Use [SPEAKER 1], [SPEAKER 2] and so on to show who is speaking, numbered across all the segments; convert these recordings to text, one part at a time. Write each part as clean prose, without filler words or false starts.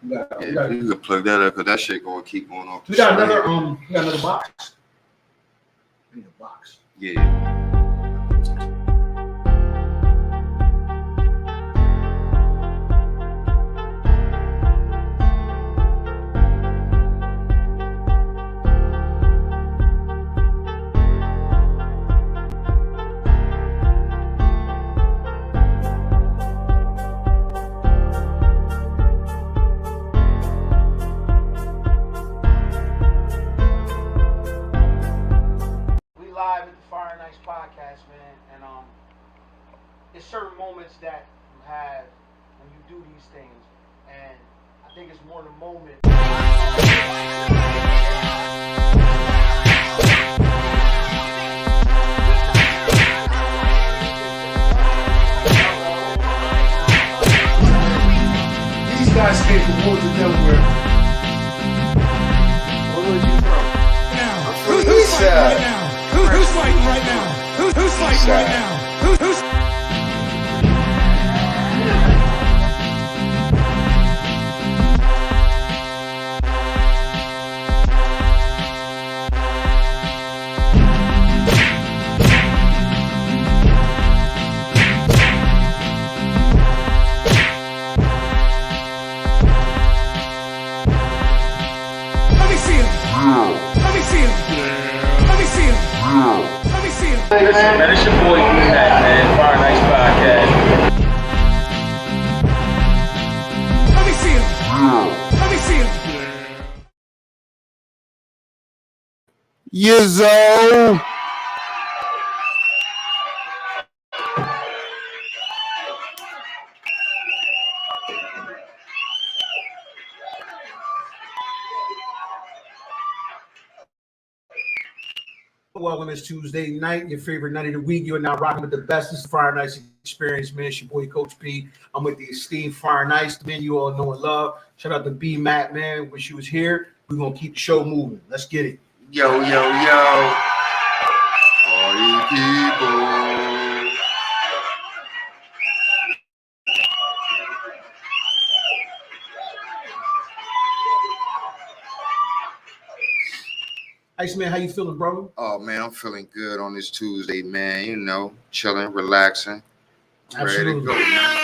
[SPEAKER 1] You can plug that up because that shit gonna keep going on.
[SPEAKER 2] We got another box. We need a box.
[SPEAKER 1] Yeah.
[SPEAKER 2] There's certain moments that you have when you do these things, and I think it's more the moment.
[SPEAKER 3] These guys came from Woods of Delaware.
[SPEAKER 1] Where are you from?
[SPEAKER 3] Now,
[SPEAKER 1] I'm from
[SPEAKER 3] who's
[SPEAKER 1] East
[SPEAKER 3] fighting
[SPEAKER 1] Side.
[SPEAKER 3] right now? Who's fighting right now? Who's fighting right now? Who's Let me see him. Let me see him. Let me see him. Let me see him.
[SPEAKER 4] Listen, man, it's your boy B-Mac, man. Fire Nights Podcast.
[SPEAKER 3] Let me see him. Let me see him.
[SPEAKER 5] Yizzo.
[SPEAKER 2] Welcome, it's Tuesday night, your favorite night of the week. You are now rocking with the best. This is Fire Nights Experience, man. It's your boy, Coach P. I'm with the esteemed Fire Nights, man. You all know and love. Shout out to B Matt, man. Wish you was here. We're gonna keep the show moving. Let's get it.
[SPEAKER 1] Yo. Party people.
[SPEAKER 2] Iceman, how you feeling, bro?
[SPEAKER 1] Oh man, I'm feeling good on this Tuesday, man. You know, chilling, relaxing. Ready to go, man.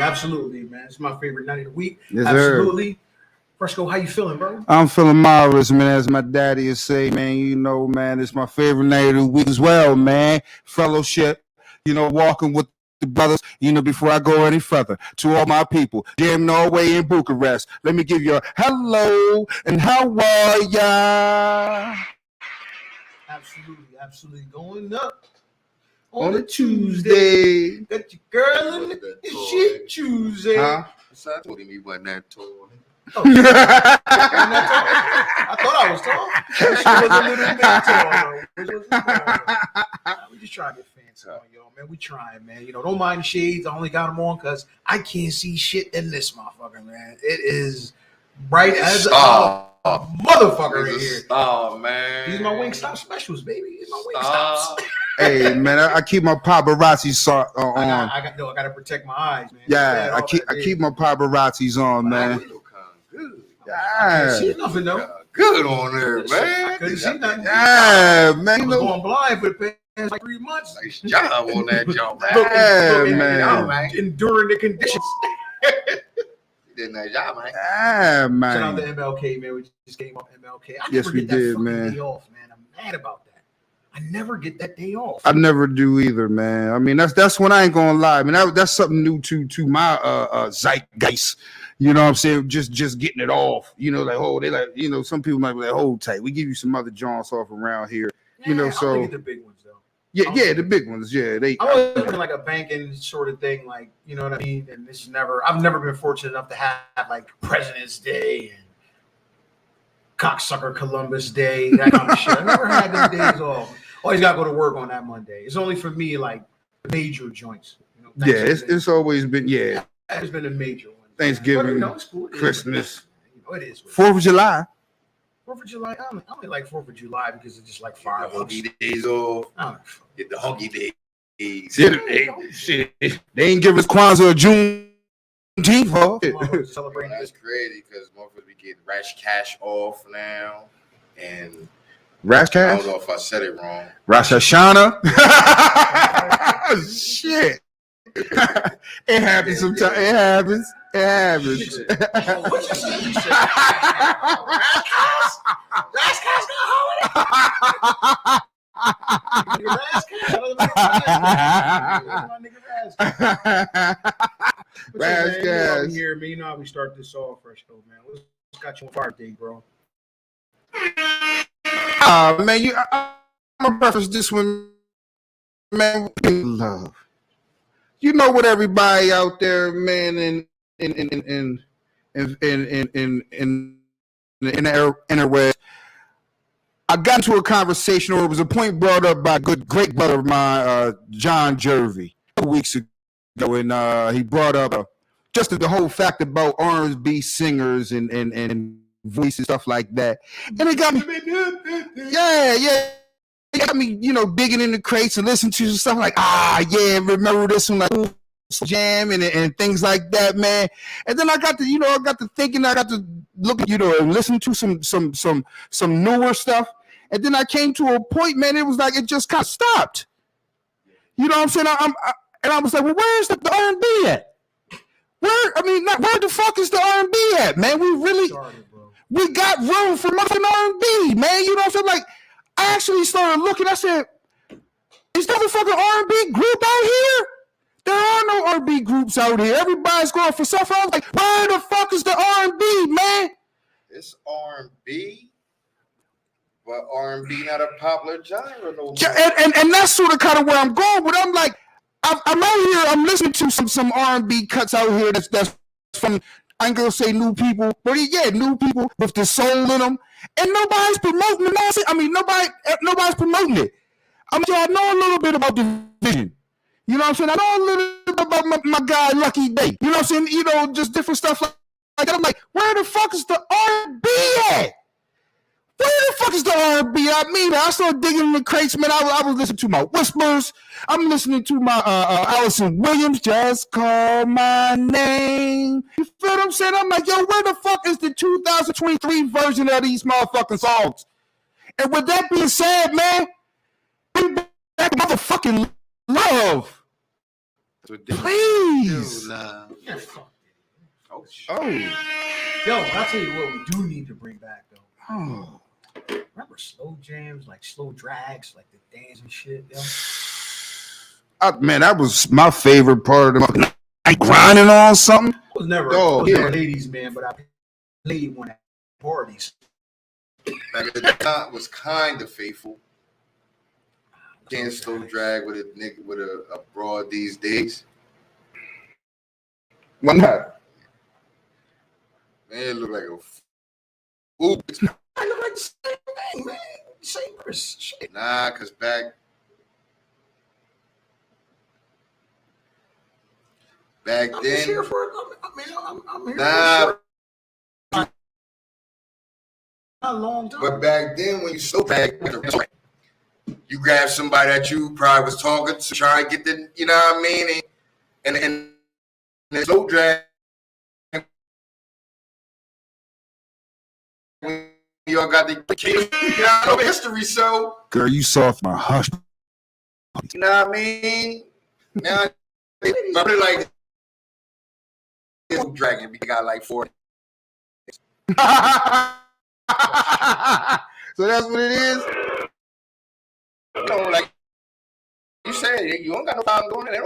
[SPEAKER 2] Absolutely, man. It's my favorite night of the week.
[SPEAKER 5] Yes, sir.
[SPEAKER 2] Absolutely. Fresco, how you feeling, bro?
[SPEAKER 5] I'm feeling marvelous, man. As my daddy would say, man, you know, man, it's my favorite night of the week as well, man. Fellowship, you know, walking with the brothers, you know, before I go any further. To all my people, Jim Norway in Bucharest, let me give you a hello and how are ya?
[SPEAKER 2] Absolutely. Going up
[SPEAKER 5] On a Tuesday.
[SPEAKER 2] Got your girl in the shit Tuesday.
[SPEAKER 1] Huh? So I told him he wasn't that tall.
[SPEAKER 2] Oh, I thought I was tall. She was a little bit tall. We just trying to get fancy on y'all, man. We trying, man. You know, don't mind the shades. I only got them on because I can't see shit in this motherfucker, man. It is bright as a motherfucker in here.
[SPEAKER 1] Oh man.
[SPEAKER 2] These are my Wingstop specials, baby. These are my Wingstops.
[SPEAKER 5] Hey, man, I keep my paparazzi on.
[SPEAKER 2] I gotta protect my eyes, man.
[SPEAKER 5] Yeah, I keep my paparazzis on, man.
[SPEAKER 1] You look kind of good.
[SPEAKER 2] I can't see
[SPEAKER 5] Yeah,
[SPEAKER 2] nothing though.
[SPEAKER 1] Good on there,
[SPEAKER 2] I
[SPEAKER 1] man.
[SPEAKER 2] couldn't see nothing.
[SPEAKER 5] yeah, man.
[SPEAKER 2] I
[SPEAKER 5] You
[SPEAKER 2] was
[SPEAKER 5] know,
[SPEAKER 2] going blind for the past like 3 months.
[SPEAKER 1] Nice job on that jump.
[SPEAKER 5] Yeah, man.
[SPEAKER 2] Enduring the conditions.
[SPEAKER 1] You did a nice job, man.
[SPEAKER 5] yeah, man.
[SPEAKER 2] Shout out to MLK, man. We just came off MLK. I
[SPEAKER 5] Yes,
[SPEAKER 2] never
[SPEAKER 5] we
[SPEAKER 2] get that
[SPEAKER 5] did,
[SPEAKER 2] fucking
[SPEAKER 5] man.
[SPEAKER 2] day off, man. I'm mad about that. I never get that day off.
[SPEAKER 5] I never do either, man. I mean, that's when I ain't gonna lie. I mean, that's something new to my zeitgeist. You know what I'm saying? Just getting it off. You know, like, oh, they like, you know, some people might be like, hold tight. We give you some other jaunts off around here. You know,
[SPEAKER 2] I
[SPEAKER 5] so
[SPEAKER 2] don't get the big ones though.
[SPEAKER 5] yeah, the big ones. Yeah, they.
[SPEAKER 2] I'm always looking like a banking sort of thing, like, you know what I mean? And this is I've never been fortunate enough to have like President's Day and Cocksucker Columbus Day, that kind of shit. I never had those days off. Always got to go to work on that Monday. It's only for me, like major joints. You know,
[SPEAKER 5] Yeah, it's always been
[SPEAKER 2] it's been a major one.
[SPEAKER 5] Thanksgiving,
[SPEAKER 2] But, you know, it's cool.
[SPEAKER 5] Christmas,
[SPEAKER 2] You know, it is.
[SPEAKER 5] 4th of July.
[SPEAKER 2] 4th of July. I only like 4th of July because it's just like fireworks.
[SPEAKER 1] Honky days off.
[SPEAKER 2] I don't know.
[SPEAKER 1] Get the honky days.
[SPEAKER 5] Shit, they ain't give us Kwanzaa or Juneteenth Juneteenth, huh?
[SPEAKER 2] Motherfuckers celebrating
[SPEAKER 1] That's
[SPEAKER 2] this.
[SPEAKER 1] crazy because motherfuckers be getting rash cash off now, and
[SPEAKER 5] Rash
[SPEAKER 1] I
[SPEAKER 5] Cash?
[SPEAKER 1] don't know if I said it wrong.
[SPEAKER 5] Rosh Hashanah? Shit. It happens sometimes. It happens. It happens.
[SPEAKER 2] What you say? You said Rash Cash got holiday? Nigga Rash Cash.
[SPEAKER 5] Rash Cash.
[SPEAKER 2] Here, man. You know how we start this off fresh though, man. What's got you on fire day, bro?
[SPEAKER 5] Man, I'm gonna preface this one, man. Love. You know what everybody out there, man, in the interwebs. I got into a conversation, or it was a point brought up by a great brother of mine, John Jervy, a couple weeks ago, and he brought up just the whole fact about R&B singers and voice and stuff like that, and it got me, yeah. It got me, digging in the crates and listening to stuff like, remember this one, like Jam and things like that, man. And then I got to thinking, I got to look at, and listen to some newer stuff. And then I came to a point, man, it was like it just kind of stopped. You know what I'm saying? I was like, well, where's the R&B at? Where the fuck is the R&B at, man? We got room for motherfucking R&B, man. You know what I'm saying? Like, I actually started looking. I said, "Is there a fucking R&B group out here? There are no R&B groups out here. Everybody's going for stuff." I was like, "Where the fuck is the R&B, man?"
[SPEAKER 1] It's R&B, but R&B not a popular genre no more.
[SPEAKER 5] And that's sort of kind of where I'm going. But I'm like, I'm out here. I'm listening to some R&B cuts out here. That's from, I ain't gonna say new people, but yeah, new people with the soul in them. And nobody's promoting it. Nobody's promoting it. I know a little bit about Division. You know what I'm saying? I know a little bit about my guy Lucky Day. You know what I'm saying? Just different stuff like that. I'm like, where the fuck is the R&B at? Where the fuck is the R&B? I started digging in the crates, man. I was listening to my Whispers. I'm listening to my Allison Williams, Just Call My Name. You feel what I'm saying? I'm like, yo, where the fuck is the 2023 version of these motherfucking songs? And with that being said, man, bring back motherfucking love. Please.
[SPEAKER 2] Oh. Yo, I'll tell you what we do need to bring back, though.
[SPEAKER 5] Oh.
[SPEAKER 2] Remember slow jams, like slow drags, like the dance and shit, yo?
[SPEAKER 5] Man, that was my favorite part of the night. Grinding on something.
[SPEAKER 2] I was never a ladies' man, but I played one at parties.
[SPEAKER 1] Back at the time was kind of faithful. Can't slow drag with a nigga with a broad these days.
[SPEAKER 5] Why not?
[SPEAKER 1] Man, it look like a fool.
[SPEAKER 2] I look like the same thing, man. Same person. Shit.
[SPEAKER 1] Nah, cause back
[SPEAKER 2] I'm just
[SPEAKER 1] then.
[SPEAKER 2] here for I'm here
[SPEAKER 1] Nah,
[SPEAKER 2] for a long time.
[SPEAKER 1] but back then when you slow drag, you grab somebody that you probably was talking to, try to get the, you know what I mean, and the slow drag. When y'all got the kids, you know, history show.
[SPEAKER 5] Girl, you soft my hush.
[SPEAKER 1] You know what I mean? Now, they probably like this dragon. We got like 4.
[SPEAKER 5] So that's what it is.
[SPEAKER 1] You know, like you said, you don't got no problem doing it.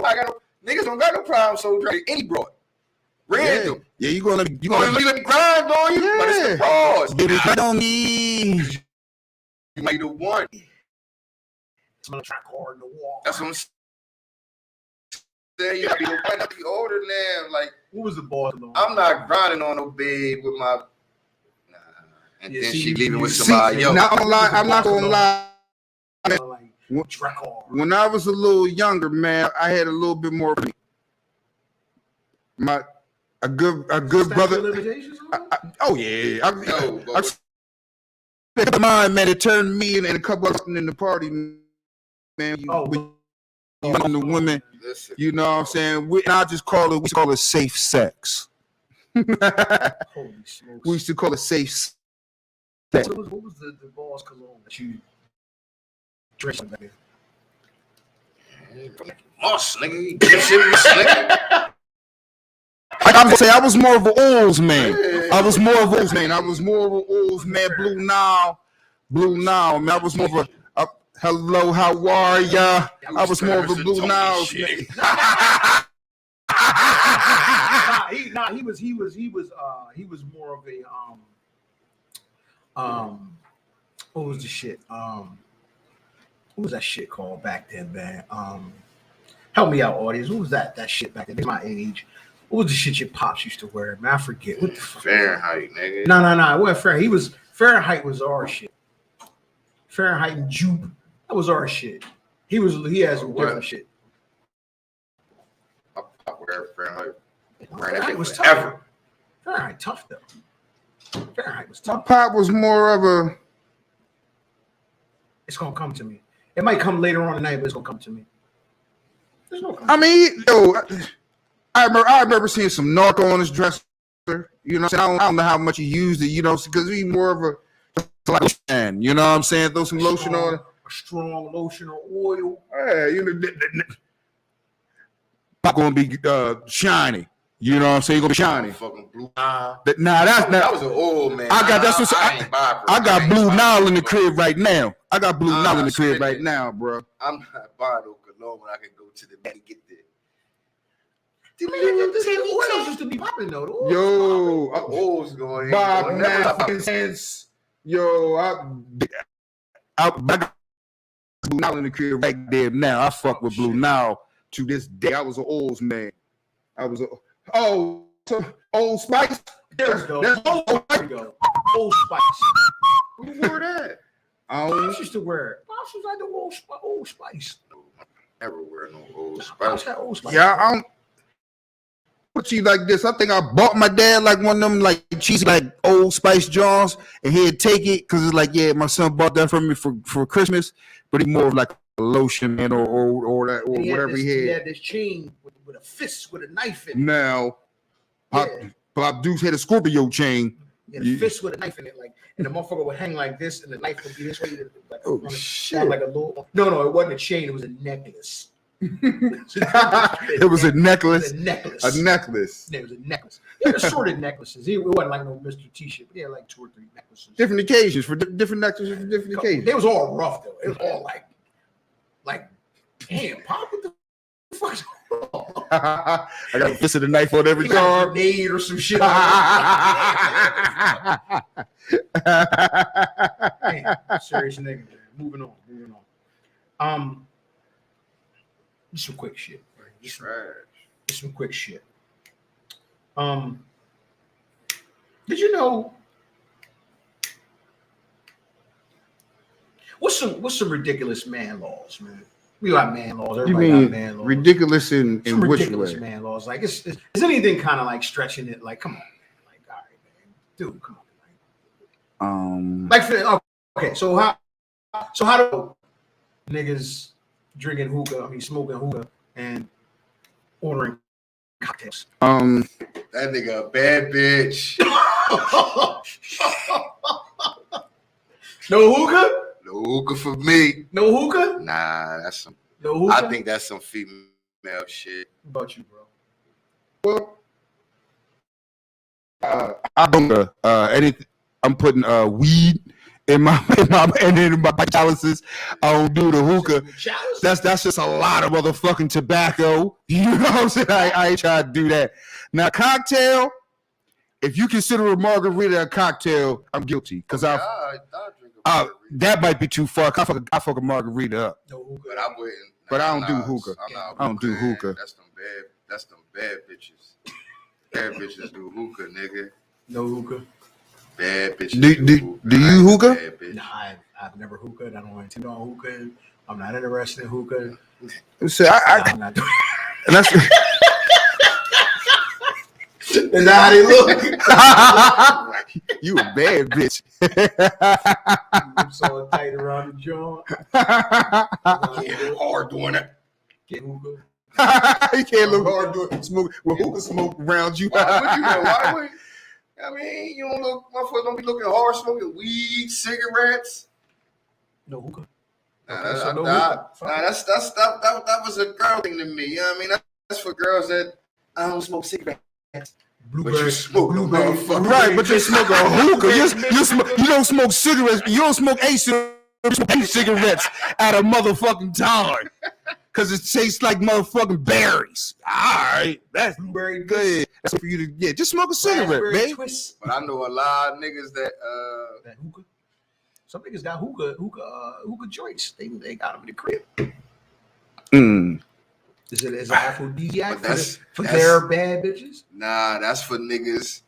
[SPEAKER 1] Niggas don't got no problem so drag any broad. Random.
[SPEAKER 5] Yeah, you gonna
[SPEAKER 1] Let me grind on you, but it's the broads.
[SPEAKER 5] Baby, on me.
[SPEAKER 1] You might be the one.
[SPEAKER 2] I'm trying hard in the wall.
[SPEAKER 1] That's what I'm saying. You gotta be the one. Be older than them. Like,
[SPEAKER 2] What was the boss?
[SPEAKER 1] I'm not grinding on no babe with my. Nah. And
[SPEAKER 2] Yeah,
[SPEAKER 1] then
[SPEAKER 2] see,
[SPEAKER 1] she leaving with
[SPEAKER 5] See,
[SPEAKER 1] somebody else.
[SPEAKER 5] I'm not gonna lie.
[SPEAKER 2] Like, track hard.
[SPEAKER 5] When I was a little younger, man, I had a little bit more. A good brother. Oh yeah,
[SPEAKER 1] No, but
[SPEAKER 5] I mind, man. It turned me and a couple of us in the party, man. You and the women,
[SPEAKER 1] listen.
[SPEAKER 5] you know what I'm saying? We call it safe sex.
[SPEAKER 2] Holy smokes.
[SPEAKER 5] We used to call it safe.
[SPEAKER 2] What was the boss cologne that you dressed like that?
[SPEAKER 1] Moss, nigga. Nigga.
[SPEAKER 5] I would say I was more of an oils man. I was more of an oils man. Blue Nile, man. I was more of a hello, how are ya? I was more of a Blue Nile man.
[SPEAKER 2] He was more of a what was the shit? What was that shit called back then, man? Help me out, audience. What was that shit back then? It's my age. What was the shit your pops used to wear, man? I forget. What the fuck?
[SPEAKER 1] Fahrenheit, nigga.
[SPEAKER 2] No. It wasn't Fahrenheit. Fahrenheit was our shit. Fahrenheit and Jupe. That was our shit. He has some different shit.
[SPEAKER 1] I wear Fahrenheit.
[SPEAKER 2] Fahrenheit was tough. Fahrenheit tough though. Fahrenheit was
[SPEAKER 5] My
[SPEAKER 2] tough.
[SPEAKER 5] pop was more of a.
[SPEAKER 2] It's gonna come to me. It might come later on tonight, but it's gonna come to me. There's no.
[SPEAKER 5] I mean, yo, I remember seeing some Narco on his dresser. You know what I'm saying? I don't know how much he used it, you know, because he's more of a lotion. You know what I'm saying? Throw some lotion on it.
[SPEAKER 2] A strong lotion or oil.
[SPEAKER 5] Yeah, you know, not gonna be shiny. You know what I'm saying? You're gonna be shiny.
[SPEAKER 1] Fucking Blue.
[SPEAKER 5] That
[SPEAKER 1] That was an old man.
[SPEAKER 5] I got Blue Nile in the crib right now. I got Blue Nile in the crib right now, bro.
[SPEAKER 1] I'm not buying no cologne when I can go to the bank and get there.
[SPEAKER 2] The oils used to be popping though.
[SPEAKER 5] Yo,
[SPEAKER 1] Oil's going in.
[SPEAKER 5] Bob Nance. Yo, I got Blue Nile in the crib right there now. I fuck with Blue Nile to this day. I was an Old man. I was Old Spice.
[SPEAKER 2] There's Old Spice.
[SPEAKER 5] Who wore that?
[SPEAKER 2] Pops used to wear it. Pops was like the Old Spice.
[SPEAKER 1] Never wear no Old
[SPEAKER 2] Pops
[SPEAKER 1] Spice.
[SPEAKER 2] had Old Spice.
[SPEAKER 5] Yeah, I don't put you like this. I think I bought my dad like one of them like cheesy like Old Spice Johns, and he'd take it because it's like, yeah, my son bought that for me for Christmas, but he more of like a lotion man or that or whatever he had.
[SPEAKER 2] He had this chain with a fist with a knife in it.
[SPEAKER 5] Now, Pop Deuce had a Scorpio chain.
[SPEAKER 2] He had a fist with a knife in it, like, and the motherfucker would hang like this, and the knife would be this way. Like,
[SPEAKER 5] Oh shit!
[SPEAKER 2] like a little. No, it wasn't a chain. It was a necklace.
[SPEAKER 5] It was a necklace.
[SPEAKER 2] It was a necklace.
[SPEAKER 5] A necklace.
[SPEAKER 2] Yeah, it was a necklace. He had assorted necklaces. It wasn't like no Mr. T-shirt, but he had like 2 or 3 necklaces.
[SPEAKER 5] Different occasions for different necklaces for different occasions.
[SPEAKER 2] It was all rough though. It was all like, damn, Pop, what the fuck's going on?
[SPEAKER 5] I got a fist of the knife on every
[SPEAKER 2] He got a
[SPEAKER 5] car.
[SPEAKER 2] grenade or some shit. Damn, serious nigga. Man. Moving on. Just some quick shit. Right? Just some quick shit. Did you know what's some ridiculous man laws, man? We got man laws.
[SPEAKER 5] You
[SPEAKER 2] Everybody got
[SPEAKER 5] mean
[SPEAKER 2] man laws.
[SPEAKER 5] ridiculous in
[SPEAKER 2] Some
[SPEAKER 5] which
[SPEAKER 2] ridiculous
[SPEAKER 5] way?
[SPEAKER 2] man laws. Like is anything kind of like stretching it? Like, come on, man. Like, all right, man, dude, come on. Like okay, so how do niggas drinking hookah? I mean, smoking hookah and ordering cocktails.
[SPEAKER 1] That nigga a bad bitch.
[SPEAKER 2] No hookah?
[SPEAKER 1] No hookah for me.
[SPEAKER 2] No hookah?
[SPEAKER 1] Nah, that's some.
[SPEAKER 2] No hookah?
[SPEAKER 1] I think that's some female shit.
[SPEAKER 2] What about you, bro?
[SPEAKER 5] Well, I don't anything. I'm putting weed in my chalices. I don't do the hookah.
[SPEAKER 2] Chalice?
[SPEAKER 5] That's just a lot of motherfucking tobacco. You know what I'm saying? I ain't trying to do that. Now, cocktail. If you consider a margarita a cocktail, I'm guilty because
[SPEAKER 1] I drink a margarita.
[SPEAKER 5] that might be too far. I fuck a margarita up.
[SPEAKER 2] No hookah.
[SPEAKER 1] But I wouldn't.
[SPEAKER 5] But I don't do hookah. I don't do hookah.
[SPEAKER 1] That's them bad bitches. Bad bitches do hookah, nigga.
[SPEAKER 2] No hookah.
[SPEAKER 1] Bad bitches.
[SPEAKER 5] Do you hookah?
[SPEAKER 1] Bad bitch.
[SPEAKER 2] Nah, I've never hookah. I don't want to on hookah. I'm not interested in hookah.
[SPEAKER 5] So
[SPEAKER 2] I'm not doing
[SPEAKER 5] and that's
[SPEAKER 2] Is that how they look?
[SPEAKER 5] you a bad bitch.
[SPEAKER 2] I'm so tight around the jaw.
[SPEAKER 1] Get hard doing it.
[SPEAKER 2] Get hookah.
[SPEAKER 5] You can't look hard doing smoke. Well, who can smoke around you?
[SPEAKER 1] Why would you know? Why would? I mean, you don't look. Motherfuckers don't be looking hard smoking weed, cigarettes.
[SPEAKER 2] No hookah.
[SPEAKER 1] Nah,
[SPEAKER 2] Okay, so no hookah.
[SPEAKER 1] that was a girl thing to me. You know what I mean? That's for girls that I don't smoke cigarettes. But you smoke a motherfucker.
[SPEAKER 5] Right, but you smoke a hookah. You don't smoke cigarettes. You don't smoke eight cigarettes at a motherfucking time. Because it tastes like motherfucking berries. All right. That's
[SPEAKER 2] Blueberry
[SPEAKER 5] good. That's for you to, just smoke a cigarette, babe.
[SPEAKER 2] Twist.
[SPEAKER 1] But I know a lot of niggas that
[SPEAKER 2] That hookah. Some niggas got hookah joints. They got them in the crib. Is it an aphrodisiac for their bad bitches?
[SPEAKER 1] Nah, that's for niggas.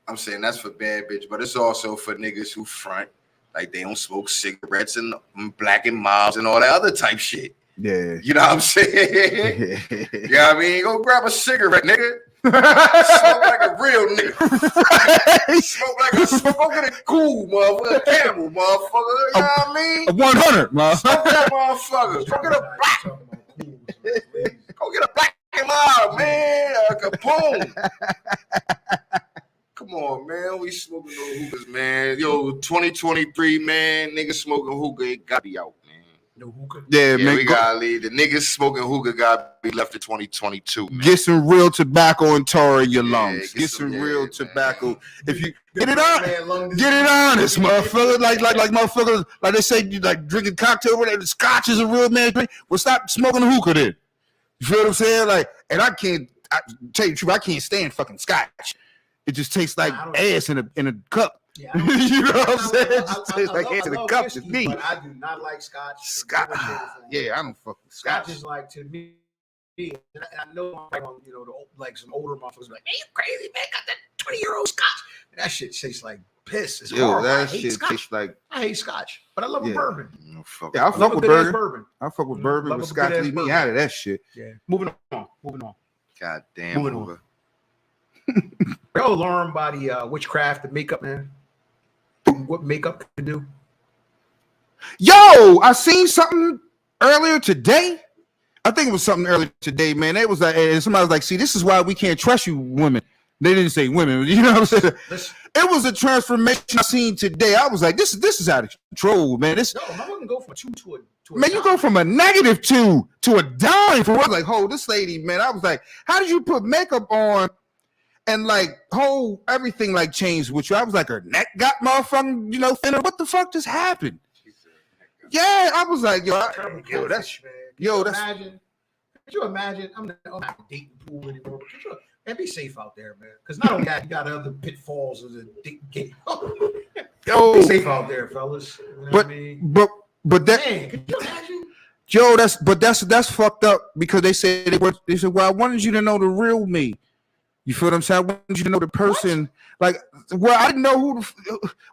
[SPEAKER 1] I'm saying that's for bad bitch, but it's also for niggas who front like they don't smoke cigarettes and Black and Miles and all that other type shit.
[SPEAKER 5] Yeah.
[SPEAKER 1] You know what I'm saying? You know what I mean? Go grab a cigarette, nigga. Smoke like a real nigga. Smoking it cool, motherfucker. Camel, motherfucker. You know what I mean?
[SPEAKER 5] 100, man.
[SPEAKER 1] Smoke that motherfucker. Go get a black. Go get a Black and Mild, man. A Capone. Come on, man. We smoking no hookahs, man. Yo, 2023, man. Niggas smoking hookah. It gotta be out, man.
[SPEAKER 2] No hookah.
[SPEAKER 5] Yeah,
[SPEAKER 1] Yeah,
[SPEAKER 5] man.
[SPEAKER 1] we gotta leave. The niggas smoking hookah gotta be left in 2022, man.
[SPEAKER 5] Get some real tobacco and tar in your
[SPEAKER 1] Yeah,
[SPEAKER 5] lungs. Get some real
[SPEAKER 1] man.
[SPEAKER 5] tobacco. If you get it on, get it honest, motherfucker. Like motherfuckers, like they say, you like drinking cocktail. Whatever. Scotch is a real man drink. Well, stop smoking the hookah then. You feel what I'm saying? Like, and I tell you the truth, I can't stand fucking scotch. It just tastes like ass in a cup.
[SPEAKER 2] Yeah,
[SPEAKER 5] You know what I'm saying? It just tastes like ass in a cup to
[SPEAKER 2] whiskey,
[SPEAKER 5] me.
[SPEAKER 2] but I do not like scotch.
[SPEAKER 5] Scotch, yeah, I don't fuck with
[SPEAKER 2] Scotch
[SPEAKER 5] scotch.
[SPEAKER 2] is like to me. And I know, you know, like some older motherfuckers be like, "Hey, you crazy man? Got that 20-year-old scotch?" And that shit tastes like piss. It's
[SPEAKER 5] Yo,
[SPEAKER 2] horrible. I
[SPEAKER 5] that
[SPEAKER 2] hate
[SPEAKER 5] shit
[SPEAKER 2] scotch.
[SPEAKER 5] tastes like.
[SPEAKER 2] I hate scotch, but I love a
[SPEAKER 5] Yeah.
[SPEAKER 2] bourbon.
[SPEAKER 1] Oh, fuck.
[SPEAKER 5] Yeah, I
[SPEAKER 2] I
[SPEAKER 5] fuck
[SPEAKER 2] love a
[SPEAKER 5] with
[SPEAKER 2] good ass
[SPEAKER 5] bourbon.
[SPEAKER 2] bourbon.
[SPEAKER 5] I fuck with bourbon,
[SPEAKER 2] Love
[SPEAKER 5] but
[SPEAKER 2] a
[SPEAKER 5] scotch
[SPEAKER 2] good-ass
[SPEAKER 5] leave me
[SPEAKER 2] bourbon.
[SPEAKER 5] out of that shit.
[SPEAKER 2] Yeah. Moving on.
[SPEAKER 1] God damn.
[SPEAKER 2] Moving on.
[SPEAKER 1] hookah.
[SPEAKER 2] Y'all learn by the witchcraft, the makeup, man. What makeup can do?
[SPEAKER 5] Yo, I seen something earlier today. I think it was something earlier today, man. It was like, and somebody was like, "See, this is why we can't trust you, women." They didn't say women, you know what I'm saying?
[SPEAKER 2] Listen,
[SPEAKER 5] It was a transformation I seen today. I was like, "This is out of control, man." This
[SPEAKER 2] no, I wouldn't go from a 2 to a
[SPEAKER 5] man, you go from a -2 to a dime for what? Like, oh, this lady, man. I was like, how did you put makeup on and like whole everything like changed with you? I was like, her neck got motherfucking, thinner. What the fuck just happened? Yeah, I was like, that's
[SPEAKER 2] man.
[SPEAKER 5] yo, that's
[SPEAKER 2] Could you imagine? I'm not dating pool anymore. But could you, and be safe out there, man. Because not only that, you got other pitfalls of the dating game.
[SPEAKER 5] yo,
[SPEAKER 2] Be safe out there, fellas. You know what I mean?
[SPEAKER 5] but that
[SPEAKER 2] Man, could you imagine?
[SPEAKER 5] Joe, that's fucked up because they said well, I wanted you to know the real me. You feel what I'm saying? I wanted you to know the person. Like, well, I didn't know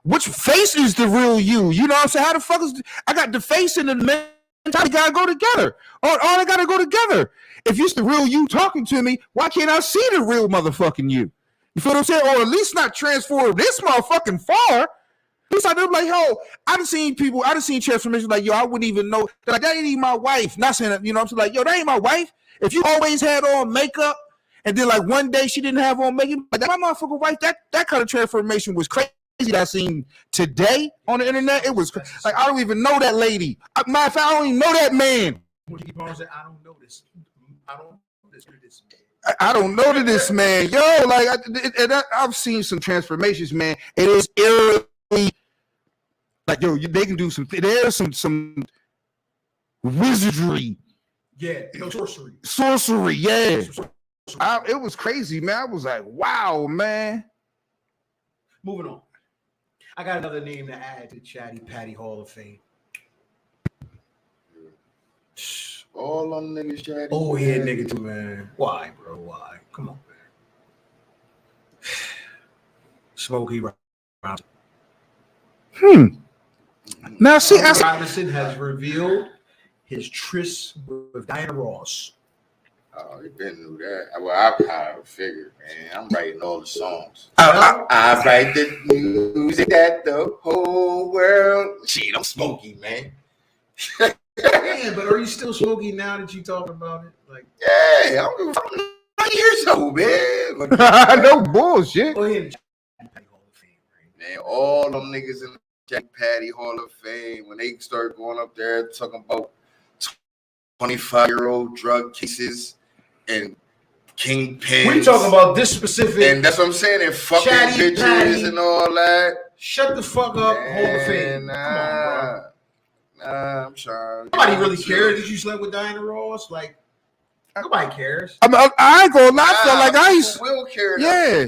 [SPEAKER 5] which face is the real you. You know what I'm saying? How the fuck is I got the face and the mentality gotta go together. All they gotta go together. If it's the real you talking to me, why can't I see the real motherfucking you? You feel what I'm saying? Or at least not transform this motherfucking far. At least I know, like, yo, I done seen transformations like, yo, I wouldn't even know. Like, that ain't even my wife. Not saying that, I'm saying, like, yo, that ain't my wife. If you always had on makeup and then, like, one day she didn't have on makeup, like, that my motherfucking wife, that kind of transformation was crazy that I seen today on the internet. It was, like, I don't even know that lady. Matter of fact, I don't even know that man.
[SPEAKER 2] I don't know this. I don't know this.
[SPEAKER 5] I don't know to this man. Yo, like, I've seen some transformations, man. It is eerily, like, yo, they can do there's some wizardry.
[SPEAKER 2] Yeah, no sorcery.
[SPEAKER 5] Sorcery, yeah. It was crazy, man. I was like, wow, man.
[SPEAKER 2] Moving on. I got another name to add to Chatty Patty Hall of Fame.
[SPEAKER 1] All them niggas chatty.
[SPEAKER 2] Oh, yeah, nigga, too, man. Why, bro? Why? Come on, man. Smokey Robinson.
[SPEAKER 5] Now, see,
[SPEAKER 2] Robinson has revealed his tryst with Diana Ross.
[SPEAKER 1] Oh, you been knew that. Well, I kind of figured, man. I'm writing all the songs. I write the music that the whole world. Shit, I'm Smokey, man.
[SPEAKER 2] Yeah, but are you still smoky now that you talking about it? Like,
[SPEAKER 1] Yeah, I'm 9 years old, man. Like,
[SPEAKER 5] No bullshit.
[SPEAKER 2] go ahead. Patty Hall of Fame, right?
[SPEAKER 1] man, all them niggas in the Jack Patty Hall of Fame, when they start going up there talking about 25-year-old drug cases and kingpins.
[SPEAKER 2] We talking about this specific.
[SPEAKER 1] And that's what I'm saying, and fucking
[SPEAKER 2] Chatty
[SPEAKER 1] bitches
[SPEAKER 2] Patty.
[SPEAKER 1] and all that.
[SPEAKER 2] Shut the fuck up, Hall of Fame.
[SPEAKER 1] Nah,
[SPEAKER 2] Come on, bro.
[SPEAKER 1] Nah, I'm trying.
[SPEAKER 2] Nobody really cares that you slept with Diana Ross. Like, nobody cares.
[SPEAKER 5] I ain't gonna lie. I felt like I used.
[SPEAKER 1] People will care.
[SPEAKER 5] Yeah,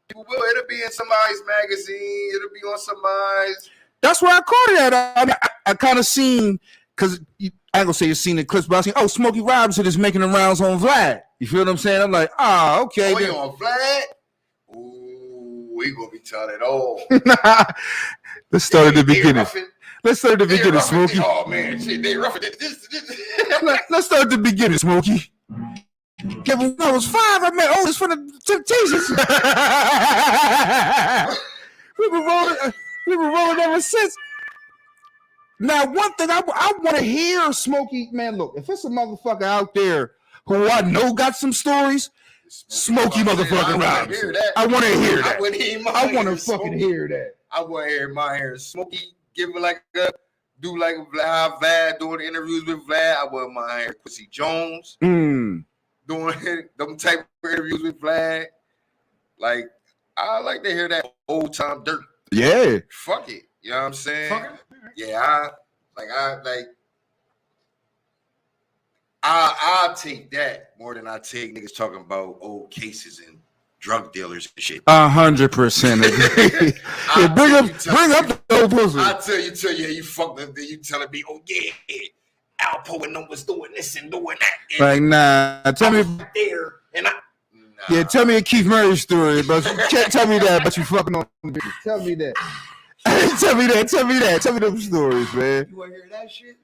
[SPEAKER 1] People will. It'll be in somebody's magazine. It'll be on somebody's.
[SPEAKER 5] that's where I caught it at. I mean, I kind of seen because I ain't gonna say you seen the clips, but I seen Smokey Robinson is making the rounds on Vlad. You feel what I'm saying? I'm like, okay.
[SPEAKER 1] Oh, you on Vlad? Ooh, we gonna be telling it all.
[SPEAKER 5] Let's start at the
[SPEAKER 1] They
[SPEAKER 5] beginning.
[SPEAKER 1] roughing-
[SPEAKER 5] Let's start at the
[SPEAKER 1] they
[SPEAKER 5] beginning,
[SPEAKER 1] roughing-
[SPEAKER 5] Smokey.
[SPEAKER 1] Oh man, shit, they roughing it.
[SPEAKER 5] Let's start at the beginning, Smokey. Yeah, when I was 5, I met Otis from the Temptations. we been rolling ever since. Now, one thing I want to hear, Smokey, man, look, if it's a motherfucker out there who I know got some stories, Smokey motherfucking Robinson. I want to hear that. I want to fucking hear that.
[SPEAKER 1] I want to hear my hair. Smokey giving like a do like how Vlad doing interviews with Vlad. I want my hair. Quincy Jones doing them type of interviews with Vlad. Like I like to hear that old time dirt.
[SPEAKER 5] Yeah.
[SPEAKER 1] Fuck it. You know what I'm saying?
[SPEAKER 2] Fuck it.
[SPEAKER 1] Yeah, I'll take that more than I take niggas talking about old cases and drug dealers and shit.
[SPEAKER 5] 100% agree. Yeah, bring up the old pussy.
[SPEAKER 1] I tell you, you fucked up. Then you telling me, oh yeah, Alpo and them was doing this and doing that. And
[SPEAKER 5] Like, nah, tell me.
[SPEAKER 1] there and I. Nah.
[SPEAKER 5] Yeah, tell me a Keith Murray story, but you can't tell me that, but you fucking on the bitch. Tell me that. Tell me them stories, man.
[SPEAKER 2] You want to hear that shit?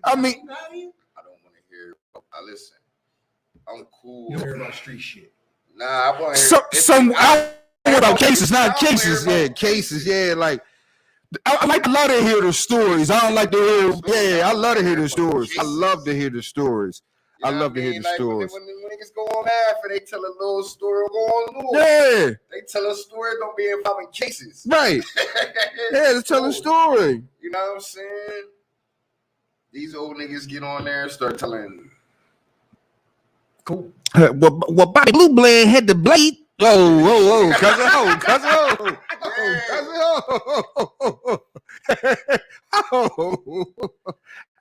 [SPEAKER 5] I mean,
[SPEAKER 1] I don't want to hear. I listen. I'm cool.
[SPEAKER 2] You hear about street shit.
[SPEAKER 1] Nah, I want to hear.
[SPEAKER 5] about cases, not cases. Yeah, cases. Yeah, like I like to love to hear the stories. I don't like to hear. Yeah, I love to hear the stories. I love to hear the stories. I love to hear the stories.
[SPEAKER 1] When niggas go on after, they tell a little story, go on news.
[SPEAKER 5] Yeah,
[SPEAKER 1] They tell a story, don't be involving cases.
[SPEAKER 5] right. Yeah, to tell a story.
[SPEAKER 1] You know what I'm saying? These old niggas get on there and start telling.
[SPEAKER 2] Cool.
[SPEAKER 5] Well, Bobby Blue Blade had the blade. Oh, cousin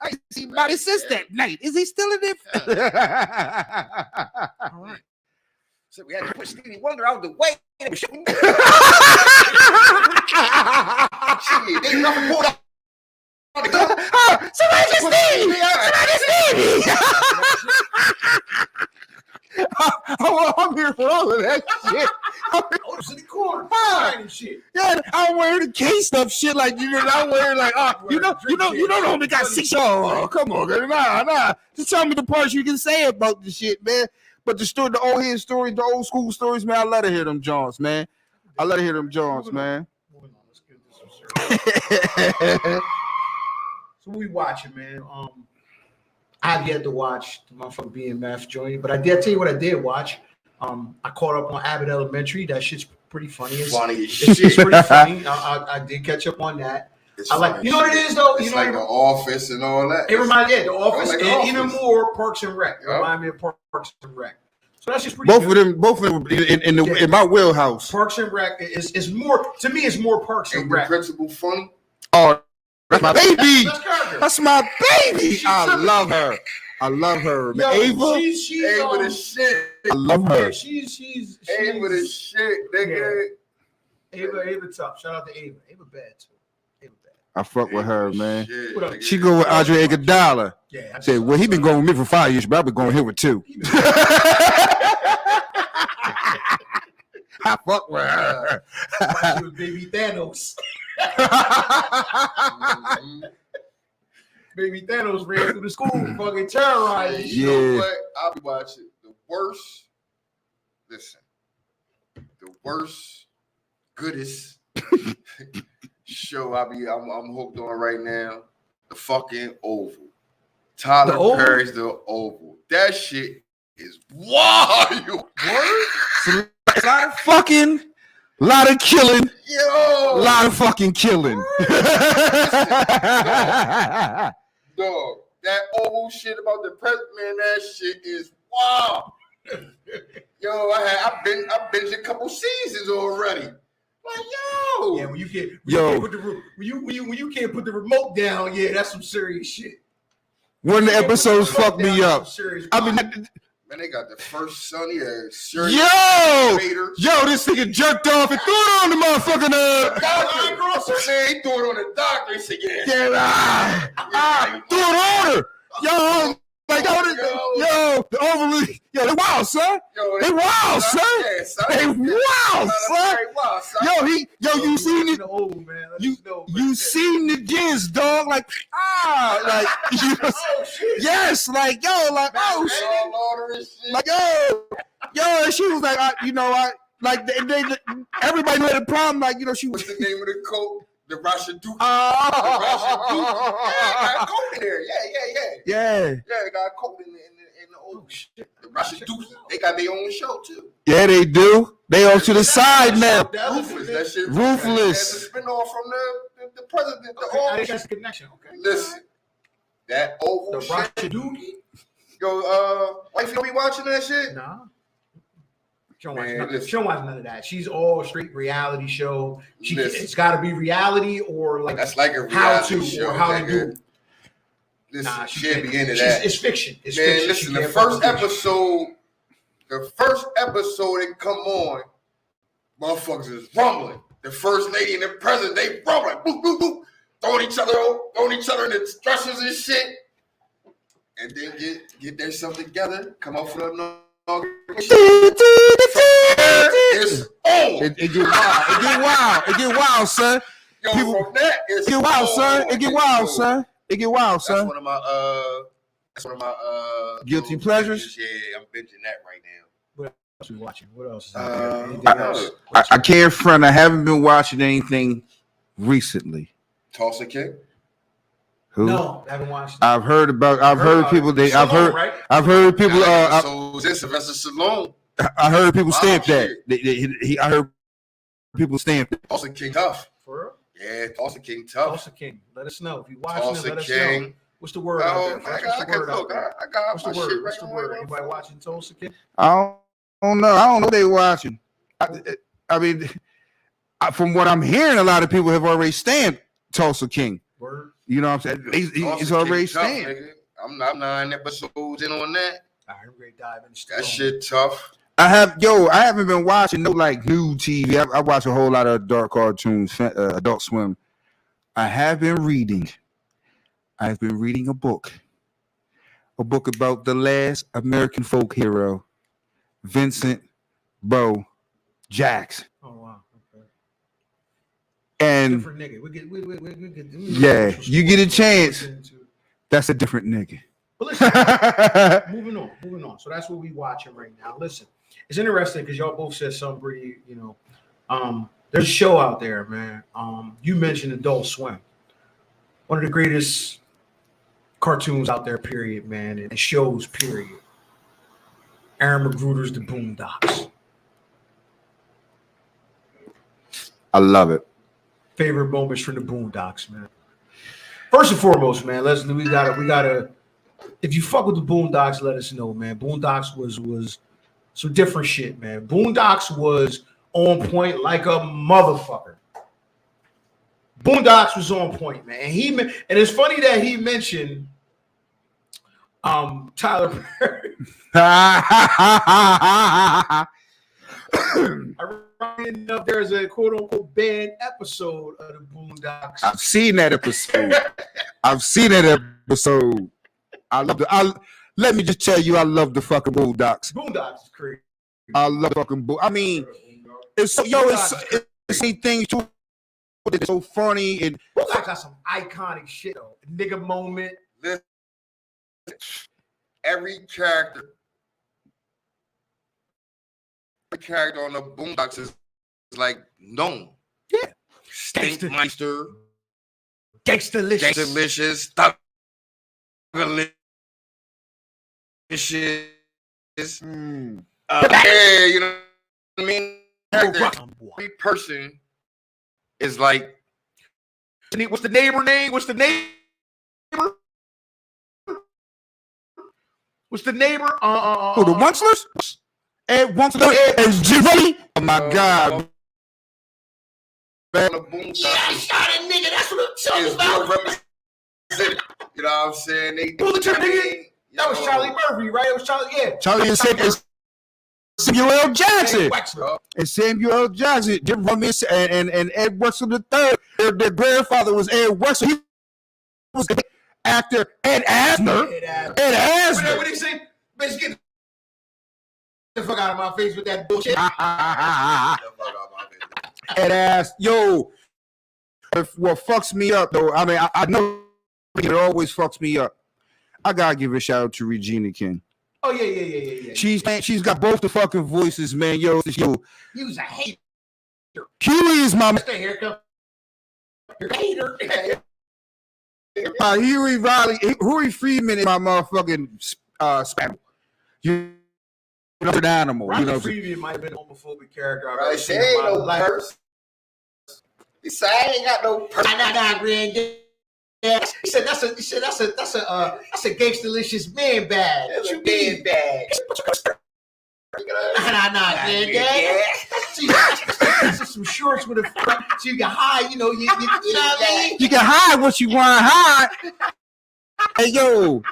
[SPEAKER 5] I see Bobby since that night. Is he still in it?
[SPEAKER 1] All right. So we had to push Stevie Wonder out the way. Shit, they never pulled out.
[SPEAKER 5] Somebody Stevie! I'm here for all of that shit.
[SPEAKER 2] Otis in the corner. Fine and shit.
[SPEAKER 5] Yeah, I'm wearing the case stuff shit like I'm wearing like you know the homie got 6 years. Oh, come on, man. Nah. Just tell me the parts you can say about the shit, man. But the story, the old head stories, the old school stories, man, I love to hear them Johns, man. I love to hear them Johns, man.
[SPEAKER 2] So we watching, man. I've yet to watch the motherfucking BMF joint, but I did tell you what I did watch. I caught up on Abbott Elementary. That shit's pretty funny.
[SPEAKER 1] Funny as
[SPEAKER 2] It's
[SPEAKER 1] shit.
[SPEAKER 2] pretty funny. I did catch up on that. I like, you know what it is though.
[SPEAKER 1] It's
[SPEAKER 2] You
[SPEAKER 1] like
[SPEAKER 2] know,
[SPEAKER 1] The Office and all that.
[SPEAKER 2] it reminds me of The Office
[SPEAKER 1] like
[SPEAKER 2] and
[SPEAKER 1] The
[SPEAKER 2] even
[SPEAKER 1] Office.
[SPEAKER 2] more Parks and Rec. It
[SPEAKER 1] Yep.
[SPEAKER 2] reminds me of Parks and Rec. So that's just pretty
[SPEAKER 5] Both
[SPEAKER 2] good.
[SPEAKER 5] of them in my wheelhouse.
[SPEAKER 2] Parks and Rec is more, to me, it's more Parks
[SPEAKER 1] Ain't
[SPEAKER 2] and
[SPEAKER 1] the
[SPEAKER 2] Rec.
[SPEAKER 1] principal funny?
[SPEAKER 5] Oh, that's my baby.
[SPEAKER 2] That's character.
[SPEAKER 5] That's my baby.
[SPEAKER 2] She's
[SPEAKER 5] I
[SPEAKER 2] tripping.
[SPEAKER 5] love her. I love her.
[SPEAKER 2] Yo,
[SPEAKER 5] Ava,
[SPEAKER 2] she's
[SPEAKER 1] Ava the shit.
[SPEAKER 5] I love
[SPEAKER 2] yeah,
[SPEAKER 5] her.
[SPEAKER 2] she's
[SPEAKER 1] Ava the shit, nigga.
[SPEAKER 2] Ava tough. Shout out to Ava. Ava bad too. Ava bad.
[SPEAKER 5] I fuck with her, man.
[SPEAKER 1] Shit,
[SPEAKER 2] What up?
[SPEAKER 1] nigga.
[SPEAKER 5] She go with Andre Iguodala.
[SPEAKER 2] Yeah.
[SPEAKER 5] Say, well, he been going with me for 5 years, but I've been going here with 2. I fuck with her.
[SPEAKER 2] She was baby Thanos.
[SPEAKER 1] Mhm.
[SPEAKER 2] Baby Thanos ran through the school, fucking terrorizing.
[SPEAKER 1] You know what? I'll be watching the worst. Listen, the worst, goodest show I'm hooked on right now. The fucking Oval. Tyler
[SPEAKER 2] The Oval?
[SPEAKER 1] Perry's The Oval. That shit is wild.
[SPEAKER 5] It's a lot of fucking, lot of killing,
[SPEAKER 1] Yo,
[SPEAKER 5] lot of fucking killing.
[SPEAKER 1] dog. That Oval shit about the president, man, that shit is wild. Yo, I've binged a couple seasons already. Like, yo.
[SPEAKER 2] Yeah, when you can't put the remote down, yeah, that's some serious shit.
[SPEAKER 5] One of the episodes fucked me up. I mean,
[SPEAKER 1] Man, they got the first Sonny Sirius
[SPEAKER 5] yo,
[SPEAKER 1] Vader.
[SPEAKER 5] this nigga jerked off and threw it on the motherfucking
[SPEAKER 1] Doctor. Man, he threw it on the doctor. He said,
[SPEAKER 5] threw it on her. Yo, like yo, the overly, yo, they wild, son. They wild, son. They wild, son. You seen it? You seen the giz, dog? Like, yes, like, yo, like, oh shit, like, yo, and she was like, like, they everybody knew the problem, like, she was.
[SPEAKER 1] What's the name of the coat? The Russian Duke. Yeah, got coat in there. Yeah, got coat in the old shit. The Russian Duke. They got their own show too.
[SPEAKER 5] Yeah, they do. They on to the side now.
[SPEAKER 1] Ruthless. That shit.
[SPEAKER 5] Ruthless.
[SPEAKER 1] That's a spinoff from the president.
[SPEAKER 2] Okay, that's a connection. Okay.
[SPEAKER 1] Listen, that Oval
[SPEAKER 2] The
[SPEAKER 1] shit.
[SPEAKER 2] Russian Duke.
[SPEAKER 1] Yo, wife, you be watching that shit?
[SPEAKER 2] Nah. She don't watch none of that. She's all straight reality show. It's got to be reality or like
[SPEAKER 1] that's like a
[SPEAKER 2] how to
[SPEAKER 1] show,
[SPEAKER 2] or how to do.
[SPEAKER 1] Listen, she'll be into that.
[SPEAKER 2] It's fiction. It's
[SPEAKER 1] Man,
[SPEAKER 2] fiction.
[SPEAKER 1] listen, the first episode that come on, motherfuckers is rumbling. The first lady and the president, they rumbling, boop, boop, boop, throwing each other in the dressers and shit, and then get their stuff together, come up with a it's on.
[SPEAKER 5] It get wild. It get wild, son.
[SPEAKER 1] Yo, from that,
[SPEAKER 5] It get wild, son. It get wild, son. It get wild, son.
[SPEAKER 1] That's one of my
[SPEAKER 5] guilty pleasures.
[SPEAKER 1] Yeah, I'm binging that right now.
[SPEAKER 2] What else are we watching? What else is out
[SPEAKER 5] I can't front. I haven't been watching anything recently.
[SPEAKER 1] Tulsa King.
[SPEAKER 5] Who?
[SPEAKER 2] No, I haven't watched it.
[SPEAKER 5] I've heard people.
[SPEAKER 2] Stallone, right?
[SPEAKER 5] I've heard people.
[SPEAKER 1] So this Sylvester Stallone.
[SPEAKER 5] I heard people stamp that.
[SPEAKER 1] Shit.
[SPEAKER 5] I heard people stamp it.
[SPEAKER 1] Tulsa King tough.
[SPEAKER 2] For real?
[SPEAKER 1] Yeah, Tulsa King tough.
[SPEAKER 2] Tulsa King. Let us know if you watching
[SPEAKER 1] Tulsa
[SPEAKER 2] it. Let us
[SPEAKER 1] King.
[SPEAKER 2] know. What's the word?
[SPEAKER 1] Oh,
[SPEAKER 2] out there?
[SPEAKER 1] I got
[SPEAKER 2] What's
[SPEAKER 1] my
[SPEAKER 2] the word?
[SPEAKER 1] shit
[SPEAKER 2] What's the
[SPEAKER 1] right
[SPEAKER 2] word?
[SPEAKER 1] on.
[SPEAKER 2] Anybody watching Tulsa King?
[SPEAKER 5] I don't know. I don't know they watching. I mean, from what I'm hearing, a lot of people have already stamped Tulsa King.
[SPEAKER 2] Word.
[SPEAKER 5] You know what I'm saying? He's already stamped.
[SPEAKER 1] I'm 9 episodes in on that.
[SPEAKER 2] I heard great dive into
[SPEAKER 1] That shit tough.
[SPEAKER 5] I haven't been watching no like new TV. I watch a whole lot of adult cartoons, Adult Swim. I have been reading. I've been reading a book about the last American folk hero, Vincent Bo Jackson.
[SPEAKER 2] Oh wow. Okay.
[SPEAKER 5] And
[SPEAKER 2] Different nigga. We get,
[SPEAKER 5] yeah, you get a chance. That's a different nigga.
[SPEAKER 2] But listen, moving on. So that's what we watching right now. Listen, it's interesting because y'all both said something pretty, there's a show out there, man. You mentioned Adult Swim. One of the greatest cartoons out there, period, man, and shows, period. Aaron McGruder's The Boondocks.
[SPEAKER 5] I love it.
[SPEAKER 2] Favorite moments from The Boondocks, man. First and foremost, man, we gotta. If you fuck with The Boondocks, let us know, man. Boondocks was some different shit, man. Boondocks was on point like a motherfucker. Boondocks was on point, man. And it's funny that he mentioned Tyler Perry. Ironically enough, there's a quote unquote banned episode of The Boondocks.
[SPEAKER 5] I've seen that episode. I love let me just tell you, I love the fucking Boondocks.
[SPEAKER 2] Boondocks is crazy.
[SPEAKER 5] I love fucking I mean, it's things too. It's so funny and
[SPEAKER 2] Boondocks got some iconic shit though. Nigga moment.
[SPEAKER 1] Every character on the Boondocks is like known.
[SPEAKER 2] Yeah.
[SPEAKER 1] Stinkmeister,
[SPEAKER 2] Gangsta-licious.
[SPEAKER 1] Gangsta-licious, shit.
[SPEAKER 2] Mm.
[SPEAKER 1] Yeah, you know what I mean? Every person is like, what's the neighbor name? What's the neighbor?
[SPEAKER 2] What's the neighbor?
[SPEAKER 5] Who, the Wunslers? Ed Wunsler and Jimmy. Oh my God.
[SPEAKER 1] Yeah, that nigga. That's what I'm talking about. You know what I'm saying? They
[SPEAKER 2] Pull the trigger, nigga. That was Charlie Murphy, right? It was Charlie. Yeah.
[SPEAKER 5] Charlie and Samuel L. Jackson.
[SPEAKER 1] Wexler.
[SPEAKER 5] And Samuel L. Jackson, Jim Rummis and Ed Wexler III. Their grandfather was Ed Wexler. He was the actor Ed Asner. Ed Asner.
[SPEAKER 2] What did he say? Bitch, get the fuck out of my face with that bullshit.
[SPEAKER 5] Ed Asner. Yo, what fucks me up, though, I mean, I know it always fucks me up. I gotta give a shout out to Regina King.
[SPEAKER 2] Oh, yeah.
[SPEAKER 5] She's got both the fucking voices, man. Yo.
[SPEAKER 2] He was a hater.
[SPEAKER 5] Huey is my
[SPEAKER 2] Stay here, come. Hater.
[SPEAKER 5] Huey Freeman is my motherfucking spam. You know, an animal.
[SPEAKER 2] Ronnie
[SPEAKER 5] You know,
[SPEAKER 2] Freeman might have been a homophobic character I've
[SPEAKER 1] Right,
[SPEAKER 2] ever
[SPEAKER 1] she
[SPEAKER 2] seen in
[SPEAKER 1] ain't
[SPEAKER 2] my
[SPEAKER 1] no
[SPEAKER 2] life.
[SPEAKER 1] purse. He said, I ain't got no purse.
[SPEAKER 2] Nah, granddad. He said that's a gangsta-licious man bag.
[SPEAKER 1] That's
[SPEAKER 2] What
[SPEAKER 1] a
[SPEAKER 2] you mean?
[SPEAKER 1] man bag.
[SPEAKER 2] Nah, granddad. That's some shorts with a front so you can hide. You know what I mean?
[SPEAKER 5] you can hide what you want to hide. Hey, yo.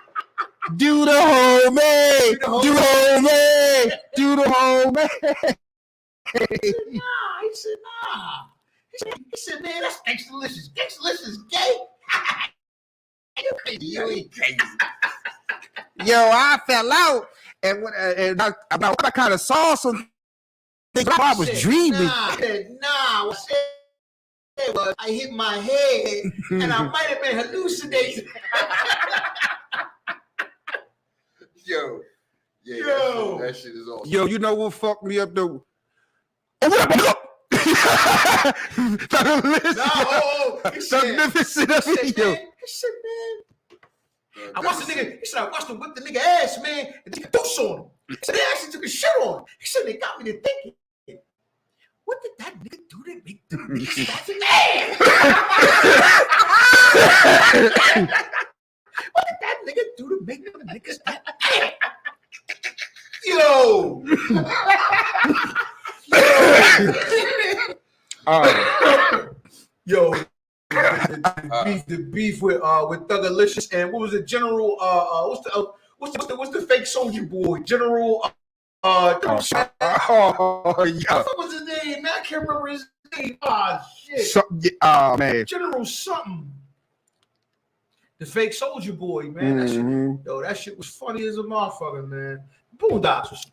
[SPEAKER 5] Do the whole man. Do the whole man. Do the whole man.
[SPEAKER 2] He said, nah. He said, man, that's gangsta-licious. Gangsta-licious gay.
[SPEAKER 1] You ain't crazy.
[SPEAKER 5] Yo, I fell out. And I kind of saw some things. I was dreaming.
[SPEAKER 2] Nah, what I said was I hit my head and I might have been hallucinating.
[SPEAKER 1] Yo. Yeah,
[SPEAKER 2] Yo.
[SPEAKER 1] That shit is awesome.
[SPEAKER 5] Yo, you know what fucked me up though? Oh, what up?
[SPEAKER 2] He said, man, I watched the nigga. He said, I watched him whip the nigga ass, man, and take a deuce on him. He said, they actually took a shit on him. He said, they got me to thinking, what did that nigga do to make the nigga start mad? What did that nigga do to make the nigga start mad? Yo. Yo, the beef with Thugalicious and what was it, General? What's the fake soldier boy, General?
[SPEAKER 5] yeah.
[SPEAKER 2] What was his name? Man, I can't remember his name. Shit.
[SPEAKER 5] Man.
[SPEAKER 2] General something. The fake soldier boy, man. That shit, that shit was funny as a motherfucker, man. Boondocks was shit.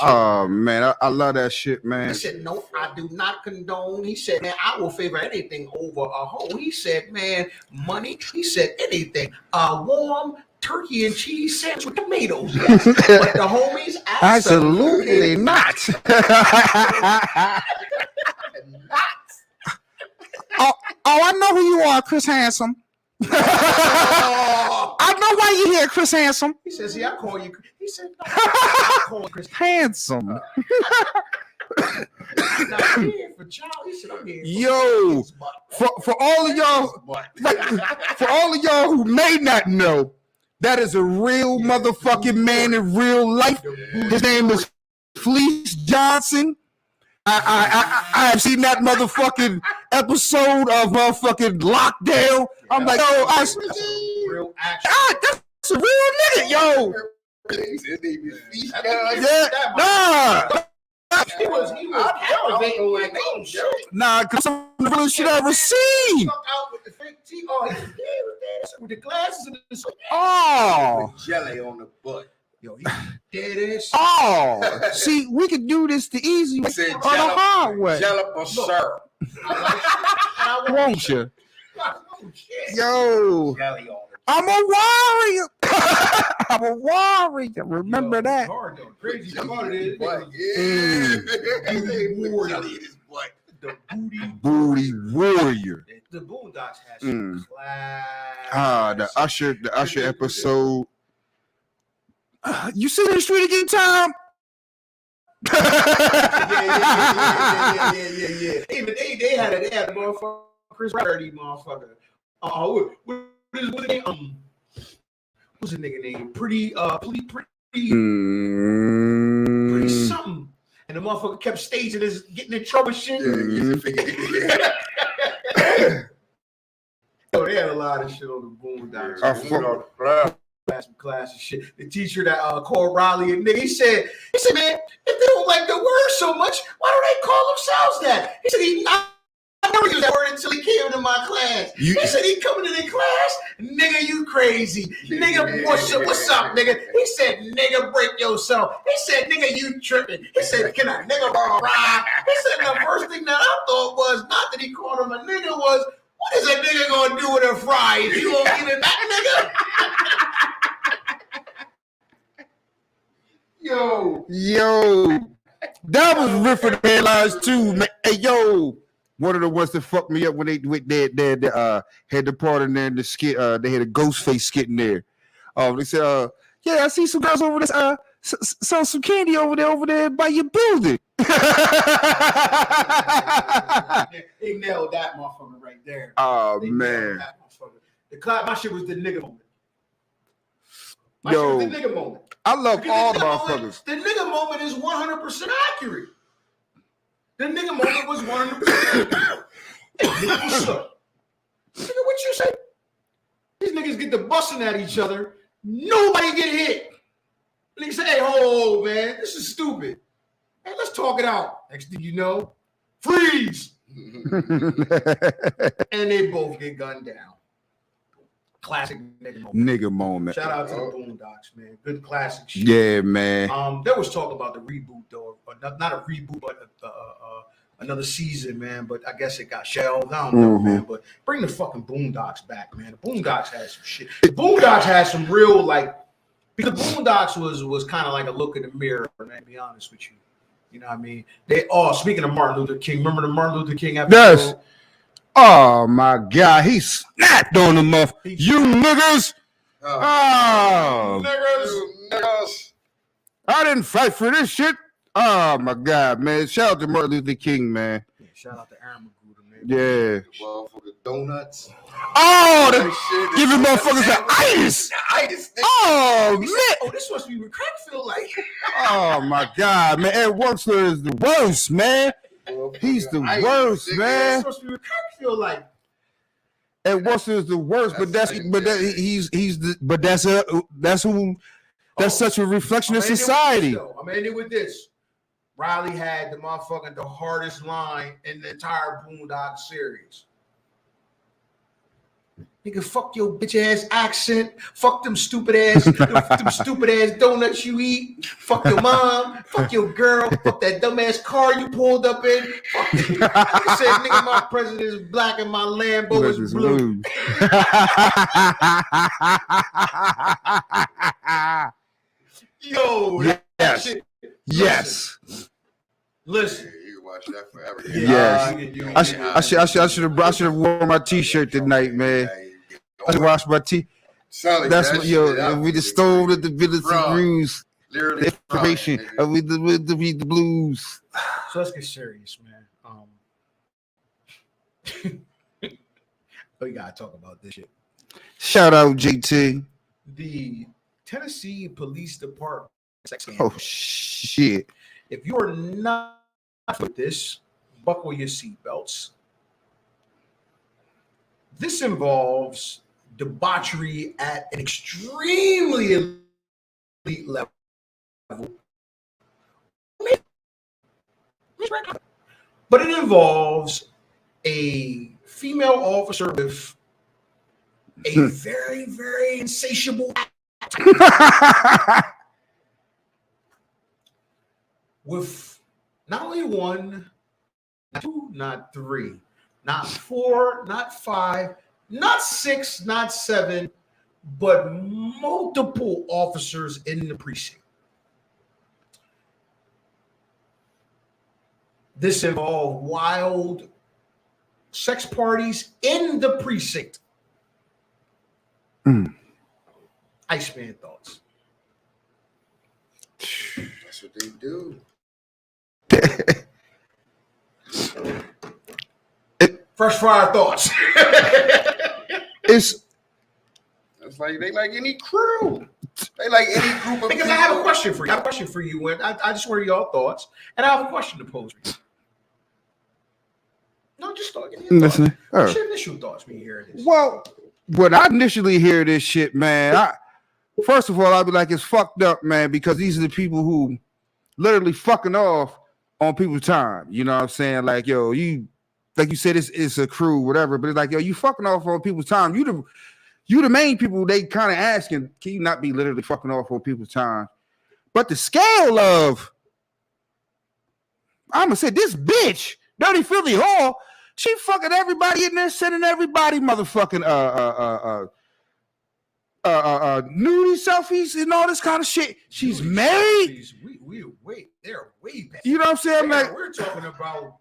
[SPEAKER 5] Oh man, I love that shit, man.
[SPEAKER 2] He said, no, I do not condone. He said, man, I will favor anything over a hoe. He said, man, money. He said, anything. Warm turkey and cheese sandwich with tomatoes. Yes. But the homies,
[SPEAKER 5] absolutely not. Oh, I know who you are, Chris Handsome. I know why you here, Chris Handsome.
[SPEAKER 2] He says, "See, I call you." He said, no, I call you Chris
[SPEAKER 5] Handsome.
[SPEAKER 2] I'm here for Charlie. He said, I'm here
[SPEAKER 5] Yo, for all of y'all, for all of y'all who may not know, that is a real motherfucking man in real life. His name is Fleece Johnson. I have seen that motherfucking episode of motherfucking Lockdown. I'm like, yo, that's
[SPEAKER 2] real action.
[SPEAKER 5] That's a real nigga, yo. Yeah, nah.
[SPEAKER 2] He was elevating like oh shit.
[SPEAKER 5] Nah, cause some of the realest shit I ever seen.
[SPEAKER 2] Out with the fake teeth. Oh, he was dead with the glasses and the
[SPEAKER 5] Oh,
[SPEAKER 1] Jelly on the butt.
[SPEAKER 2] yo, he dead ass.
[SPEAKER 5] oh. See, we could do this the easy way
[SPEAKER 1] Said
[SPEAKER 5] or the hard way.
[SPEAKER 1] Jello or syrup.
[SPEAKER 5] Won't you?
[SPEAKER 2] Oh, shit.
[SPEAKER 5] Yo,
[SPEAKER 1] Jelly on it.
[SPEAKER 5] I'm a warrior. I'm a warrior. Remember that.
[SPEAKER 2] Hard though. Crazy about it is.
[SPEAKER 1] Butt, yeah.
[SPEAKER 2] Jelly
[SPEAKER 1] in his butt.
[SPEAKER 2] The booty.
[SPEAKER 5] Booty warrior.
[SPEAKER 2] The Boondocks had
[SPEAKER 5] Mm.
[SPEAKER 2] some class.
[SPEAKER 5] The Usher episode. You sit in the street again, Tom?
[SPEAKER 2] Yeah. Even they had a motherfucker, Chris Rarity motherfucker. What's the name? What's the nigga name? Pretty something. And the motherfucker kept staging this, getting in trouble shit. Oh, they had a lot of shit on the Boondocks. Some classic shit. The teacher that called Riley a nigga, he said, man, if they don't like the word so much, why don't they call themselves that? He said, I never used that word until he came into my class. He said, he coming in class, nigga, you crazy. Nigga, what's up, nigga? He said, nigga, break yourself. He said, nigga, you tripping. He said, can a nigga ride? He said, the first thing that I thought was, not that he called him a nigga, was, what is a nigga gonna do with a fry? Is you gonna eat it back, nigga? Yo,
[SPEAKER 5] that was riffing the headlines too, man. Hey, yo, one of the ones that fucked me up when they had the part in there in the skit. They had a Ghostface skit in there. They said, yeah, I see some girls over there. Sell some candy over there by your building.
[SPEAKER 2] They nailed that motherfucker right there.
[SPEAKER 5] Oh man,
[SPEAKER 2] my shit was the nigga moment. My shit was the nigga moment.
[SPEAKER 5] I love
[SPEAKER 2] Because
[SPEAKER 5] all the motherfuckers.
[SPEAKER 2] The nigga moment is 100% accurate. The nigga moment was 100%. Nigga, what's up? Nigga, what you say? These niggas get to busting at each other. Nobody get hit. Niggas say, hey, ho, man, this is stupid. Hey, let's talk it out. Next thing you know, freeze. And they both get gunned down. Classic nigga moment. Shout out to the Boondocks, man. Good classic shit.
[SPEAKER 5] Yeah, man.
[SPEAKER 2] There was talk about the reboot though, or not a reboot, but another season, man. But I guess it got shelved. I don't know, man. But bring the fucking Boondocks back, man. The Boondocks had some shit. The Boondocks had some real because Boondocks was kind of like a look in the mirror, man. To be honest with you, you know what I mean. Speaking of Martin Luther King, remember the Martin Luther King episode?
[SPEAKER 5] Yes. Oh my God, he snapped on them up. You niggas. Oh,
[SPEAKER 1] niggas.
[SPEAKER 5] I didn't fight for this shit. Oh my God, man. Shout out to Martin Luther King, man.
[SPEAKER 2] Yeah, shout out to Aaron Magruder, man.
[SPEAKER 5] Yeah.
[SPEAKER 1] Motherfucking donuts.
[SPEAKER 5] Oh, giving motherfuckers the itis. Oh, man.
[SPEAKER 2] Oh, this must be what crack feel like.
[SPEAKER 5] Oh my God, man. Ed Wuxler is the worst, man. He's the worst, man.
[SPEAKER 2] This must be what crack feel like.
[SPEAKER 5] Ed Wuxler is the worst, that's such a reflection of society.
[SPEAKER 2] I'm ending with this. Riley had the hardest line in the entire Boondock series. Nigga, fuck your bitch ass accent. Fuck them stupid ass donuts you eat. Fuck your mom. Fuck your girl. Fuck that dumbass car you pulled up in. Fuck it. I said, nigga, my president is black and my Lambo is blue. Yo,
[SPEAKER 5] yes.
[SPEAKER 2] Shit.
[SPEAKER 5] Yes.
[SPEAKER 2] Listen.
[SPEAKER 1] You can watch that forever.
[SPEAKER 5] Yes. I should have worn my t-shirt tonight, man. I should wash my teeth. That's what we just stole at the Village of Blues. The information of the blues.
[SPEAKER 2] So let's get serious, man. We gotta talk about this shit.
[SPEAKER 5] Shout out GT.
[SPEAKER 2] The Tennessee Police Department.
[SPEAKER 5] Oh shit!
[SPEAKER 2] If you are not with this, buckle your seatbelts. This involves debauchery at an extremely elite level. But it involves a female officer with a very, very insatiable with not only one, not two, not three, not four, not five, not six, not seven, but multiple officers in the precinct. This involved wild sex parties in the precinct. Iceman thoughts.
[SPEAKER 1] That's what they do.
[SPEAKER 2] Fresh fire thoughts.
[SPEAKER 5] It's
[SPEAKER 1] like they like any crew. They like any group of
[SPEAKER 2] Because
[SPEAKER 1] people.
[SPEAKER 2] I have a question for you. I have a question for you, and I just want your thoughts. And I have a question to pose for you. No, just start.
[SPEAKER 5] listening.
[SPEAKER 2] What's your initial thoughts when you hear this?
[SPEAKER 5] Well, when I initially hear this shit, man, first of all, I'd be like, it's fucked up, man, because these are the people who literally fucking off on people's time. You know what I'm saying? Like, yo, like you said, it's a crew, whatever, but it's like, yo, you fucking off on people's time. You the main people they kind of asking, can you not be literally fucking off on people's time? But the scale of, I'm gonna say this bitch, Dirty Philly Hall, she fucking everybody in there, sending everybody motherfucking nudie selfies and all this kind of shit. She's married.
[SPEAKER 2] They're way back.
[SPEAKER 5] You know what I'm saying? Like,
[SPEAKER 2] we're talking about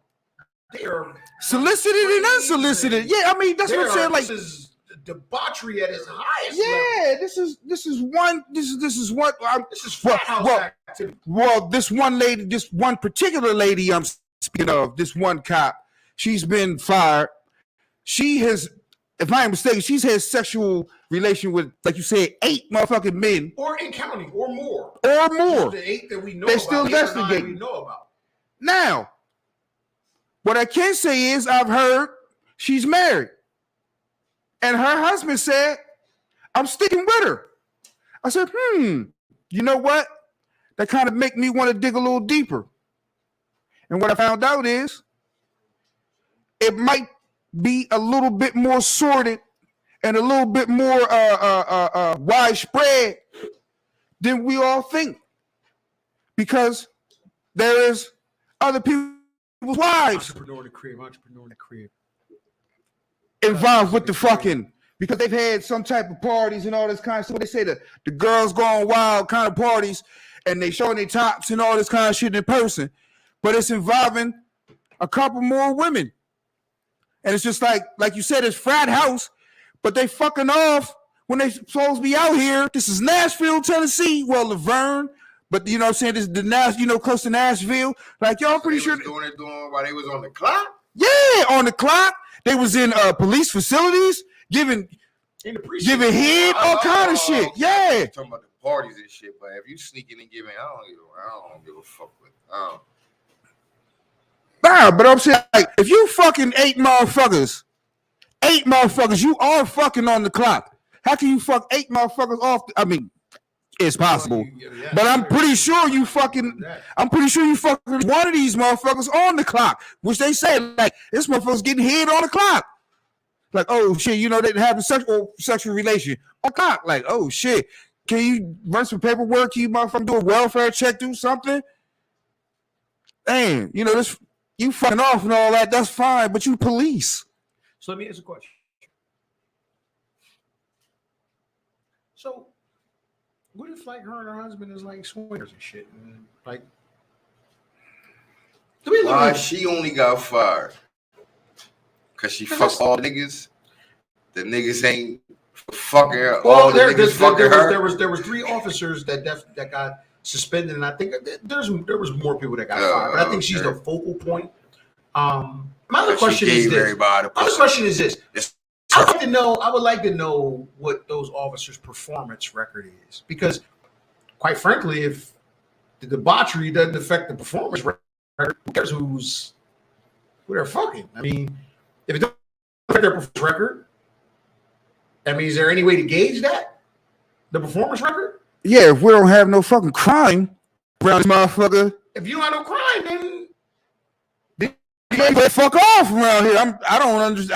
[SPEAKER 2] they're
[SPEAKER 5] solicited and unsolicited. Yeah, I mean that's what I'm saying. Like,
[SPEAKER 2] this is debauchery at its highest
[SPEAKER 5] yeah,
[SPEAKER 2] level.
[SPEAKER 5] this is one. This is
[SPEAKER 2] frat house activity.
[SPEAKER 5] Well, this one lady, this one particular lady I'm speaking of, this one cop, she's been fired. She has, if I am mistaken, she's had sexual relation with, like you said, 8 motherfucking men.
[SPEAKER 2] Or in county, or more.
[SPEAKER 5] Or more.
[SPEAKER 2] The 8 that we know
[SPEAKER 5] They're
[SPEAKER 2] about.
[SPEAKER 5] still
[SPEAKER 2] 8 or 9
[SPEAKER 5] investigating.
[SPEAKER 2] we know about.
[SPEAKER 5] Now, what I can say is I've heard she's married. And her husband said, I'm sticking with her. I said, you know what? That kind of make me want to dig a little deeper. And what I found out is it might be a little bit more sordid and a little bit more widespread than we all think. Because there is other people's wives
[SPEAKER 2] Entrepreneur in the crib.
[SPEAKER 5] involved with the fucking, because they've had some type of parties and all this kind of stuff. They say the girls going wild kind of parties and they showing their tops and all this kind of shit in person, but it's involving a couple more women. And it's just like you said, it's frat house, but they fucking off when they supposed to be out here. This is Nashville, Tennessee. Well, Laverne, but you know what I'm saying? This is the close to Nashville. Like, y'all pretty sure
[SPEAKER 1] doing while they was on the clock?
[SPEAKER 5] Yeah, on the clock. They was in police facilities giving head, all kind of shit. Yeah.
[SPEAKER 1] You're talking about the parties and shit, but if you sneaking and giving, I don't give a fuck with.
[SPEAKER 5] Nah, but I'm saying, like, if you fucking 8 motherfuckers, you are fucking on the clock. How can you fuck 8 motherfuckers off? I mean, it's possible, but I'm pretty sure you fucking one of these motherfuckers on the clock, which they say, like, this motherfucker's getting head on the clock. Like, oh shit, you know, they having sexual relation on clock. Like, oh shit, can you run some paperwork? Can you motherfucking do a welfare check, do something? Damn, you know, this, you fucking off and all that, that's fine, but you police.
[SPEAKER 2] So let me ask a question. So what if, like, her and her husband is like swingers and shit, and like,
[SPEAKER 1] why she only got fired? Cause she fucked all the niggas. The niggas ain't fucking her. All the niggas fucking her.
[SPEAKER 2] There was 3 officers that got suspended, and I think there was more people that got fired. But I think she's the focal point. My other question is this. I would like to know what those officers' performance record is, because, quite frankly, if the debauchery doesn't affect the performance record, who cares who they're fucking? I mean, if it doesn't affect their performance record, I mean, is there any way to gauge that? The performance record?
[SPEAKER 5] Yeah, if we don't have no fucking crime around this motherfucker.
[SPEAKER 2] If you don't have no crime, then
[SPEAKER 5] they fuck off around here. I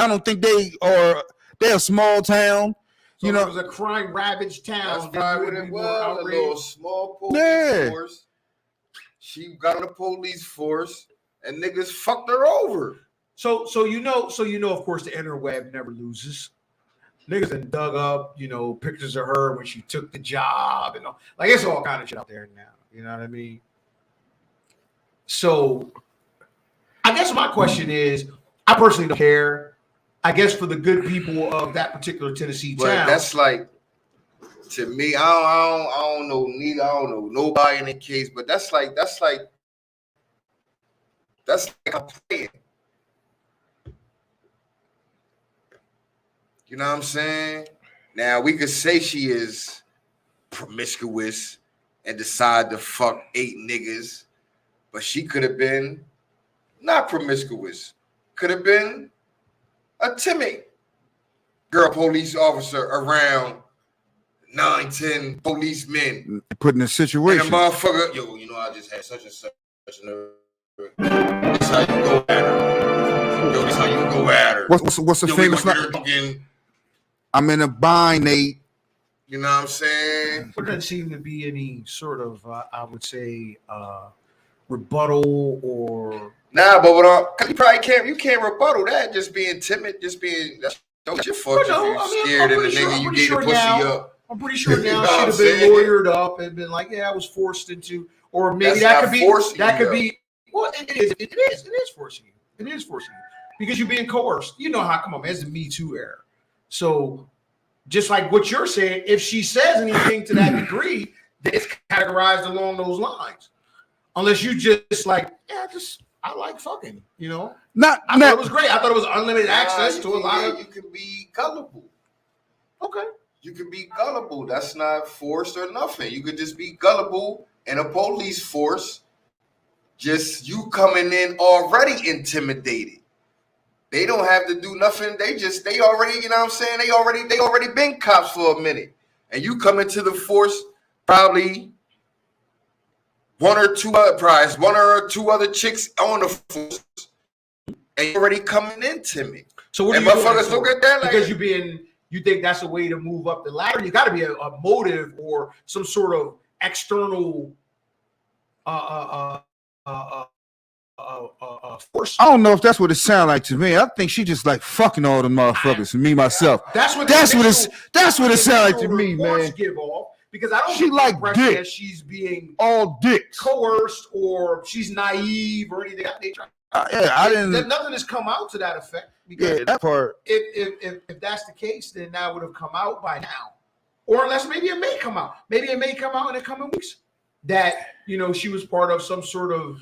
[SPEAKER 5] don't think they're a small town.
[SPEAKER 2] So
[SPEAKER 5] you know,
[SPEAKER 2] it was a crime ravaged town.
[SPEAKER 1] That's probably what it was. A little small police force. She got on the police force, and niggas fucked her over.
[SPEAKER 2] So you know, of course, the interweb never loses. Niggas done dug up, pictures of her when she took the job and all. Like, it's all kind of shit out there now. You know what I mean? So I guess my question is, I personally don't care. I guess for the good people of that particular Tennessee town.
[SPEAKER 1] But that's like, To me, I don't know neither. I don't know nobody in the case, but that's like I'm playing. You know what I'm saying? Now we could say she is promiscuous and decide to fuck 8 niggas, but she could have been not promiscuous. Could have been a timid girl police officer around 9, 10 policemen.
[SPEAKER 5] Put in a
[SPEAKER 1] And
[SPEAKER 5] situation.
[SPEAKER 1] the motherfucker, yo, you know, I just had such and such. This how you go at her. Yo, this how you go at her.
[SPEAKER 5] What's the
[SPEAKER 1] Yo,
[SPEAKER 5] famous
[SPEAKER 1] we
[SPEAKER 5] line?
[SPEAKER 1] gonna get her again.
[SPEAKER 5] I'm in a bind, Nate.
[SPEAKER 1] You know what I'm saying?
[SPEAKER 2] There doesn't seem to be any sort of, I would say, rebuttal or.
[SPEAKER 1] Nah, but cause you can't rebuttal that. Just being timid, that's your fault.
[SPEAKER 2] No,
[SPEAKER 1] If you scared of the nigga, you gave the pussy up.
[SPEAKER 2] I'm pretty sure now
[SPEAKER 1] You know
[SPEAKER 2] she'd
[SPEAKER 1] what
[SPEAKER 2] have
[SPEAKER 1] I'm
[SPEAKER 2] been
[SPEAKER 1] saying?
[SPEAKER 2] lawyered up and been like, yeah, I was forced into, or maybe
[SPEAKER 1] That's
[SPEAKER 2] that
[SPEAKER 1] not
[SPEAKER 2] could be,
[SPEAKER 1] forcing
[SPEAKER 2] that
[SPEAKER 1] you,
[SPEAKER 2] could be, well, it is forcing you. It is forcing you because you're being coerced. You know how, come on, man, it's the Me Too era. So just like what you're saying, if she says anything to that degree, then it's categorized along those lines. Unless you just like, yeah, I like fucking, you know. I thought it was great. I thought it was unlimited access to a lot of.
[SPEAKER 1] You can be gullible.
[SPEAKER 2] Okay.
[SPEAKER 1] You can be gullible. That's not forced or nothing. You could just be gullible in a police force. Just you coming in already intimidated. They don't have to do nothing. They already, you know what I'm saying? They already been cops for a minute. And you come into the force, probably one or two other chicks on the force. And you're already coming in timid.
[SPEAKER 2] So what
[SPEAKER 1] and
[SPEAKER 2] are you
[SPEAKER 1] motherfuckers
[SPEAKER 2] doing?
[SPEAKER 1] look at that like,
[SPEAKER 2] because you think that's a way to move up the ladder? You got to be a motive or some sort of external force.
[SPEAKER 5] I don't know if that's what it sounds like to me. I think she just like fucking all the motherfuckers. Me myself. That's what it sounds like to me, man.
[SPEAKER 2] Give off because I don't.
[SPEAKER 5] She like dick.
[SPEAKER 2] That she's being
[SPEAKER 5] all dicks,
[SPEAKER 2] coerced, or she's naive or anything.
[SPEAKER 5] I didn't.
[SPEAKER 2] Nothing has come out to that effect.
[SPEAKER 5] Yeah, that part.
[SPEAKER 2] If that's the case, then that would have come out by now, or unless maybe it may come out. Maybe it may come out in the coming weeks that she was part of some sort of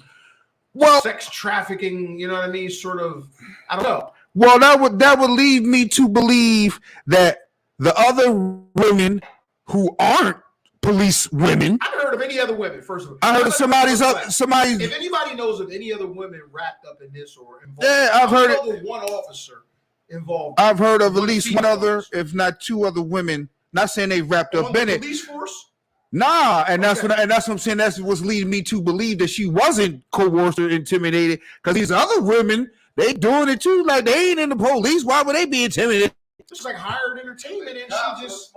[SPEAKER 2] sex trafficking. You know what I mean? Sort of. I don't know.
[SPEAKER 5] Well, that would lead me to believe that the other women who aren't police women.
[SPEAKER 2] I haven't heard of any other women. First of all,
[SPEAKER 5] I heard of somebody's.
[SPEAKER 2] If anybody knows of any other women wrapped up in this or involved,
[SPEAKER 5] I've heard it.
[SPEAKER 2] One officer involved.
[SPEAKER 5] I've heard of at least one other, if not 2 other women. Not saying they wrapped up in it.
[SPEAKER 2] Police force.
[SPEAKER 5] Nah, and that's what I'm saying. That's what's leading me to believe that she wasn't coerced or intimidated. Because these other women, they doing it too. Like they ain't in the police. Why would they be intimidated?
[SPEAKER 2] It's like hired entertainment, and she just.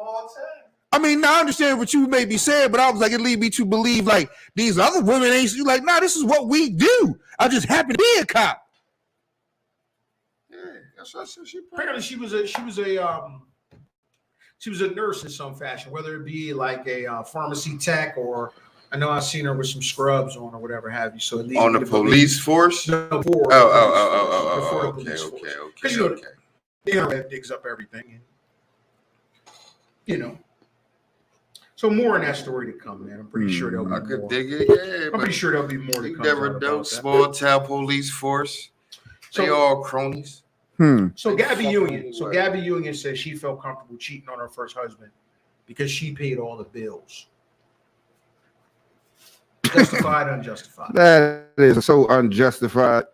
[SPEAKER 5] I mean, I understand what you may be saying, but I was like, it lead me to believe like these other women ain't like, nah, this is what we do. I just happen to be a cop.
[SPEAKER 1] Yeah, that's what I said.
[SPEAKER 2] Apparently, she was a nurse in some fashion, whether it be like a pharmacy tech or I know I've seen her with some scrubs on or whatever have you. So it
[SPEAKER 1] on the police force.
[SPEAKER 2] No, okay. Because the internet digs up everything, and So more in that story to come, man. I'm pretty sure there'll be more.
[SPEAKER 1] I could dig it, yeah.
[SPEAKER 2] I'm pretty sure there'll be more to come.
[SPEAKER 1] Never know. Small town police force. They all cronies.
[SPEAKER 2] So Gabby Union says she felt comfortable cheating on her first husband because she paid all the bills. Justified, unjustified.
[SPEAKER 5] That is so unjustified.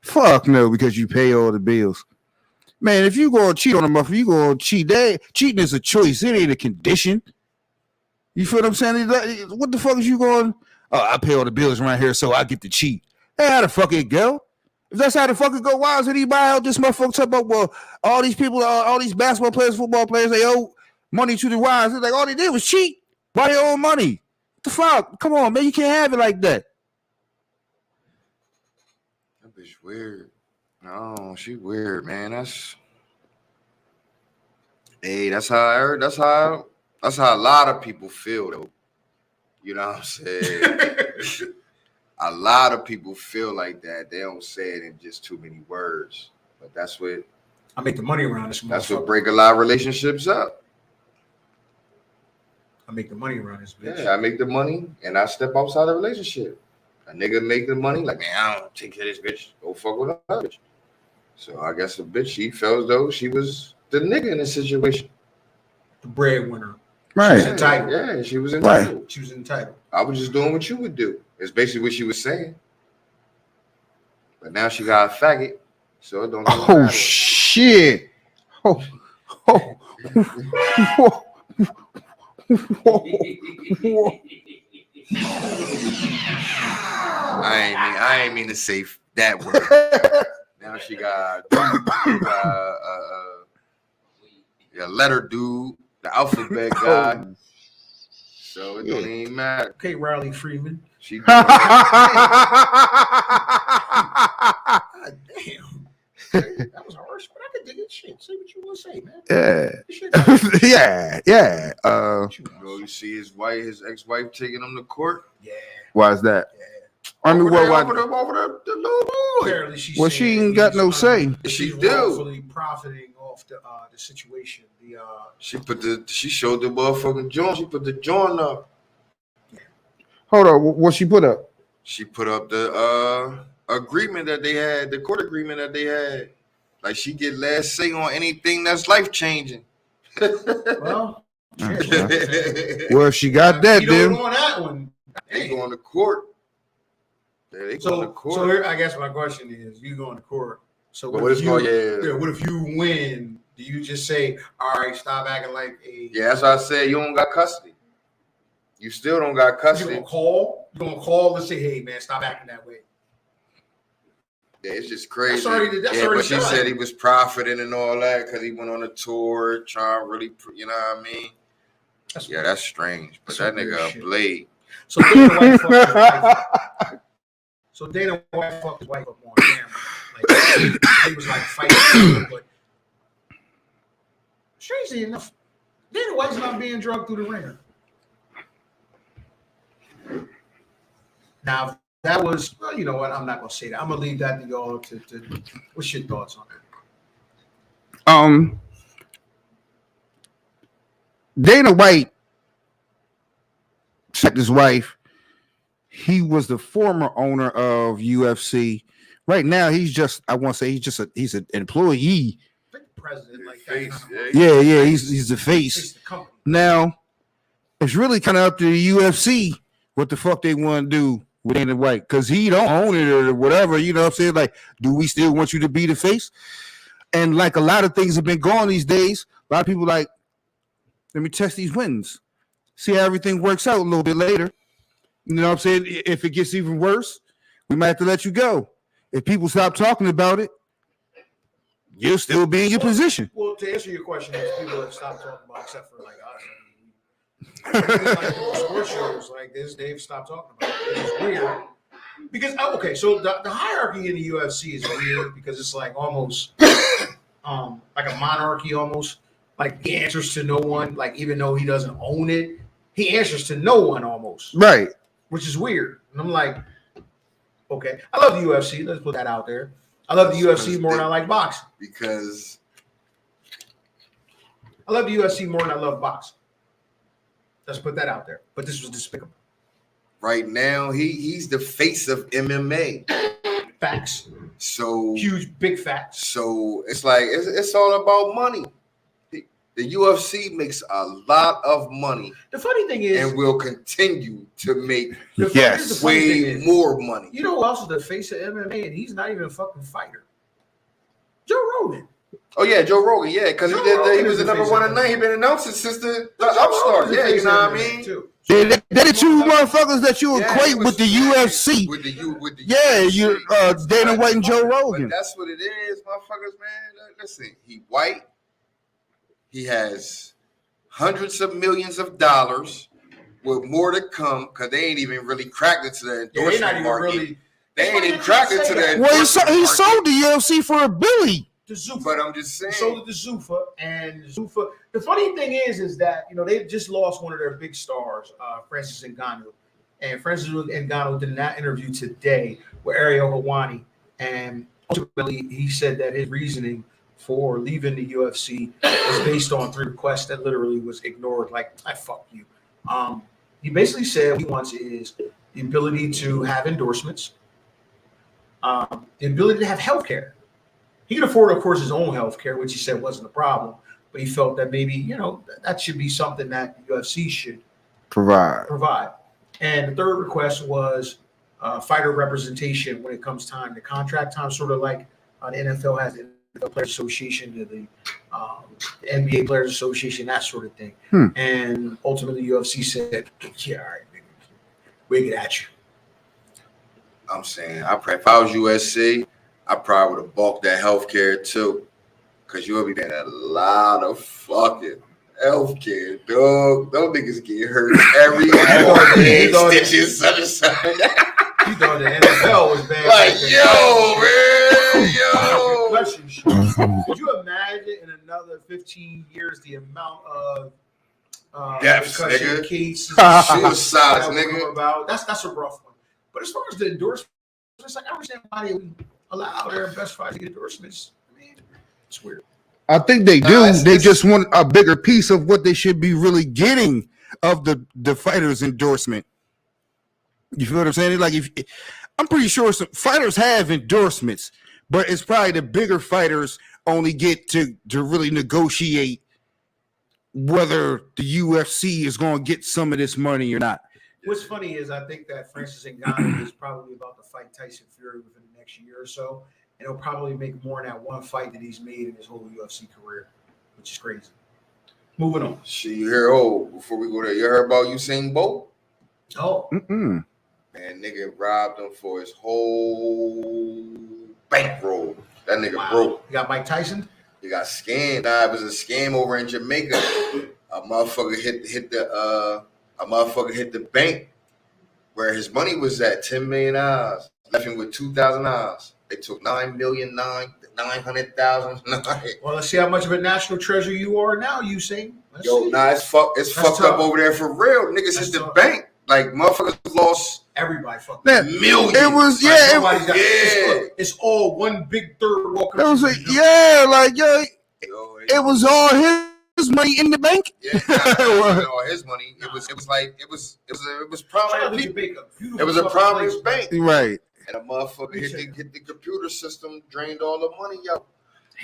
[SPEAKER 5] Fuck no, because you pay all the bills. Man, if you go cheat on a motherfucker, you go cheat. Cheating is a choice. It ain't a condition. You feel what I'm saying? What the fuck is you going? Oh, I pay all the bills around here, so I get to cheat. Hey, how the fuck it go? If that's how the fuck it go, why is anybody out this motherfucker talk about, well, all these people, all these basketball players, football players, they owe money to the wives. It's like all they did was cheat. Why they owe money? What the fuck? Come on, man. You can't have it like that.
[SPEAKER 1] That bitch weird. No, she weird, man. That's how a lot of people feel, though. You know what I'm saying? A lot of people feel like that. They don't say it in just too many words. But that's what
[SPEAKER 2] I make the money around this.
[SPEAKER 1] That's what break a lot of relationships up.
[SPEAKER 2] I make the money around this bitch.
[SPEAKER 1] Yeah, I make the money and I step outside the relationship. A nigga make the money, like, man, I don't take care of this bitch. Go fuck with another bitch. So I guess the bitch, she felt as though she was the nigga in this situation.
[SPEAKER 2] The breadwinner.
[SPEAKER 5] Right.
[SPEAKER 2] She's entitled.
[SPEAKER 1] Yeah, she was entitled.
[SPEAKER 2] She was entitled.
[SPEAKER 1] I was just doing what you would do. It's basically what she was saying. But now she got a faggot, so it don't
[SPEAKER 5] Oh
[SPEAKER 1] matter.
[SPEAKER 5] shit. Oh. Oh.
[SPEAKER 1] I ain't mean to say that word. Now she got a letter dude, the alphabet guy. So it don't even matter.
[SPEAKER 2] Okay, Riley Freeman.
[SPEAKER 1] She
[SPEAKER 2] God damn. That was harsh, but I could dig it. Shit. Say what you want to say, man.
[SPEAKER 5] Yeah. Yeah.
[SPEAKER 1] you see his ex-wife taking him to court.
[SPEAKER 2] Yeah.
[SPEAKER 5] Why is that?
[SPEAKER 2] Yeah.
[SPEAKER 5] I mean,
[SPEAKER 1] over
[SPEAKER 5] why?
[SPEAKER 1] the little boy.
[SPEAKER 2] Apparently she's
[SPEAKER 5] Well,
[SPEAKER 2] saying
[SPEAKER 5] she ain't
[SPEAKER 2] that
[SPEAKER 5] got
[SPEAKER 2] he
[SPEAKER 5] no
[SPEAKER 2] was
[SPEAKER 5] say.
[SPEAKER 1] She
[SPEAKER 2] he's
[SPEAKER 1] do.
[SPEAKER 2] wrongfully profiting off the situation.
[SPEAKER 1] She showed the motherfucking joint. She put the joint up.
[SPEAKER 5] Hold on. What she put up?
[SPEAKER 1] She put up the agreement that they had, the court agreement that they had. Like she get last say on anything that's life changing.
[SPEAKER 2] Well, shit.
[SPEAKER 5] Well, if she got that,
[SPEAKER 2] you don't
[SPEAKER 5] then
[SPEAKER 2] on that one.
[SPEAKER 1] They going to court. Yeah, they going to court.
[SPEAKER 2] So here, I guess my question is, you going to court. So
[SPEAKER 1] But
[SPEAKER 2] what if
[SPEAKER 1] what
[SPEAKER 2] if you win? Do you just say, all right, stop acting like a...
[SPEAKER 1] Yeah, that's why I said you don't got custody. You still don't got
[SPEAKER 2] You
[SPEAKER 1] custody.
[SPEAKER 2] gonna call? You gonna call and say, hey man, stop acting that way?
[SPEAKER 1] Yeah, it's just crazy.
[SPEAKER 2] That's already
[SPEAKER 1] but she
[SPEAKER 2] done.
[SPEAKER 1] said he was profiting and all that because he went on a tour trying to really, you know what I mean? Yeah, that's strange. But that nigga a blade.
[SPEAKER 2] So Dana White fucked his wife up. So Dana White fucked his wife up on camera. Like he was like fighting, but strangely enough, Dana White's not being drugged through the ringer. Now, if that was, well, you know what? I'm not gonna say that. I'm gonna leave that to y'all. To what's your thoughts on that?
[SPEAKER 5] Dana White checked his wife. He was the former owner of UFC. Right now, he's just, I want to say he's an employee.
[SPEAKER 2] Like the president, like
[SPEAKER 1] Face,
[SPEAKER 2] that.
[SPEAKER 5] Yeah, he's the face.
[SPEAKER 2] The company.
[SPEAKER 5] Now, it's really kind of up to the UFC what the fuck they want to do with Dana White, because he don't own it or whatever. You know what I'm saying? Like, do we still want you to be the face? And like a lot of things have been going these days, a lot of people like, let me test these wins, see how everything works out a little bit later. You know what I'm saying? If it gets even worse, we might have to let you go. If people stop talking about it, you'll still be in your position.
[SPEAKER 2] Well, to answer your question, people have stopped talking about, except for like us. Like sports shows like this, they've stopped talking about it. It's weird because okay, so the hierarchy in the UFC is weird because it's like almost like a monarchy, almost like he answers to no one. Like even though he doesn't own it, he answers to no one almost.
[SPEAKER 5] Right.
[SPEAKER 2] Which is weird. And I'm like, okay, I love the UFC. Let's put that out there. I love the UFC more than I like boxing.
[SPEAKER 1] Because
[SPEAKER 2] I love the UFC more than I love boxing. Let's put that out there. But this was despicable.
[SPEAKER 1] right now he's the face of MMA.
[SPEAKER 2] Facts.
[SPEAKER 1] So
[SPEAKER 2] Huge, big facts.
[SPEAKER 1] So it's like it's all about money. The UFC makes a lot of money
[SPEAKER 2] The funny thing is,
[SPEAKER 1] and will continue to make
[SPEAKER 5] Yes.
[SPEAKER 2] the funny thing
[SPEAKER 1] way
[SPEAKER 2] is,
[SPEAKER 1] more money.
[SPEAKER 2] you know who else is the face of MMA and he's not even a fucking fighter? Joe Rogan.
[SPEAKER 1] Oh yeah, Joe Rogan, yeah, because he
[SPEAKER 2] Rogan
[SPEAKER 1] was
[SPEAKER 2] is
[SPEAKER 1] the
[SPEAKER 2] the
[SPEAKER 1] number
[SPEAKER 2] face
[SPEAKER 1] one
[SPEAKER 2] of
[SPEAKER 1] at night. He been announcing since the
[SPEAKER 2] Joe Rogan
[SPEAKER 1] upstart.
[SPEAKER 2] is the
[SPEAKER 1] Yeah, you
[SPEAKER 2] face
[SPEAKER 1] know
[SPEAKER 2] of
[SPEAKER 1] what I
[SPEAKER 2] MMA
[SPEAKER 1] mean?
[SPEAKER 2] too.
[SPEAKER 5] They're the two motherfuckers that you
[SPEAKER 1] Yeah,
[SPEAKER 5] equate
[SPEAKER 1] he
[SPEAKER 5] with the
[SPEAKER 1] was-
[SPEAKER 5] UFC.
[SPEAKER 1] With the
[SPEAKER 5] Yeah, you
[SPEAKER 1] UFC.
[SPEAKER 5] Dana White and Joe Rogan.
[SPEAKER 1] But that's what it is, motherfuckers, man. Listen, he white. He has hundreds of millions of dollars with more to come because they ain't even really cracked into the
[SPEAKER 2] Yeah,
[SPEAKER 1] endorsement
[SPEAKER 2] they're not even
[SPEAKER 1] market.
[SPEAKER 2] really.
[SPEAKER 1] They ain't even cracked into that.
[SPEAKER 5] Well, he sold the UFC for $1 billion.
[SPEAKER 2] The Zuffa.
[SPEAKER 1] But I'm just saying.
[SPEAKER 2] He sold it to Zuffa, and Zuffa. The funny thing is that they've just lost one of their big stars, Francis Ngannou, and Francis Ngannou did that interview today with Ariel Helwani, and ultimately he said that his reasoning for leaving the UFC was based on 3 requests that literally was ignored. Like, I fuck you. He basically said what he wants is the ability to have endorsements, the ability to have health care. He can afford, of course, his own health care, which he said wasn't a problem, but he felt that maybe, that should be something that the UFC should provide. And the third request was fighter representation when it comes time to contract time, sort of like the NFL has the NFL Players Association, the NBA Players Association, that sort of thing. And ultimately, UFC said, "Yeah, all right, we'll get at you."
[SPEAKER 1] I'm saying, if I was USC, I probably would have bulked that healthcare too, because you'll be getting a lot of fucking healthcare, dog. Those niggas get hurt every day. Stitches, such and such.
[SPEAKER 2] You thought the NFL was bad.
[SPEAKER 1] Like, yo, man, yo.
[SPEAKER 2] Could you imagine in another 15 years the amount of
[SPEAKER 1] deaths,
[SPEAKER 2] concussion
[SPEAKER 1] nigga,
[SPEAKER 2] cases,
[SPEAKER 1] suicides, nigga?
[SPEAKER 2] About that's a rough one. But as far as the endorsements, it's like I understand why they allow their best fighters to get endorsements. I mean, it's weird.
[SPEAKER 5] I think they do. They just want a bigger piece of what they should be really getting of the fighter's endorsement. You feel what I'm saying? Like, I'm pretty sure some fighters have endorsements, but it's probably the bigger fighters only get to really negotiate whether the UFC is going to get some of this money or not.
[SPEAKER 2] What's funny is I think that Francis Ngannou is probably about to fight Tyson Fury within the next year or so, and he'll probably make more in that one fight that he's made in his whole UFC career, which is crazy. Moving on.
[SPEAKER 1] Shit, you hear? Before we go there, you heard about Usain Bolt?
[SPEAKER 2] Oh,
[SPEAKER 5] Mm-mm.
[SPEAKER 1] Man, nigga robbed him for his whole bankroll. That nigga broke.
[SPEAKER 2] You got Mike Tyson?
[SPEAKER 1] He got scammed. Nah, it was a scam over in Jamaica. A motherfucker hit the bank where his money was at, $10 million. Left him with $2,000. They took $9,900,000.
[SPEAKER 2] Well, let's see how much of a national treasure you are now, Usain.
[SPEAKER 1] It's fucked up over there for real. Niggas hit the bank. Like, motherfuckers lost
[SPEAKER 2] everybody fucked
[SPEAKER 5] that
[SPEAKER 1] millions.
[SPEAKER 5] It was
[SPEAKER 2] it's all one big third walking.
[SPEAKER 5] It was it was all his money in the bank.
[SPEAKER 1] Yeah, all his money. It was prominent people. It was a prominent bank,
[SPEAKER 5] right?
[SPEAKER 1] And a motherfucker hit the computer system, drained all the money out.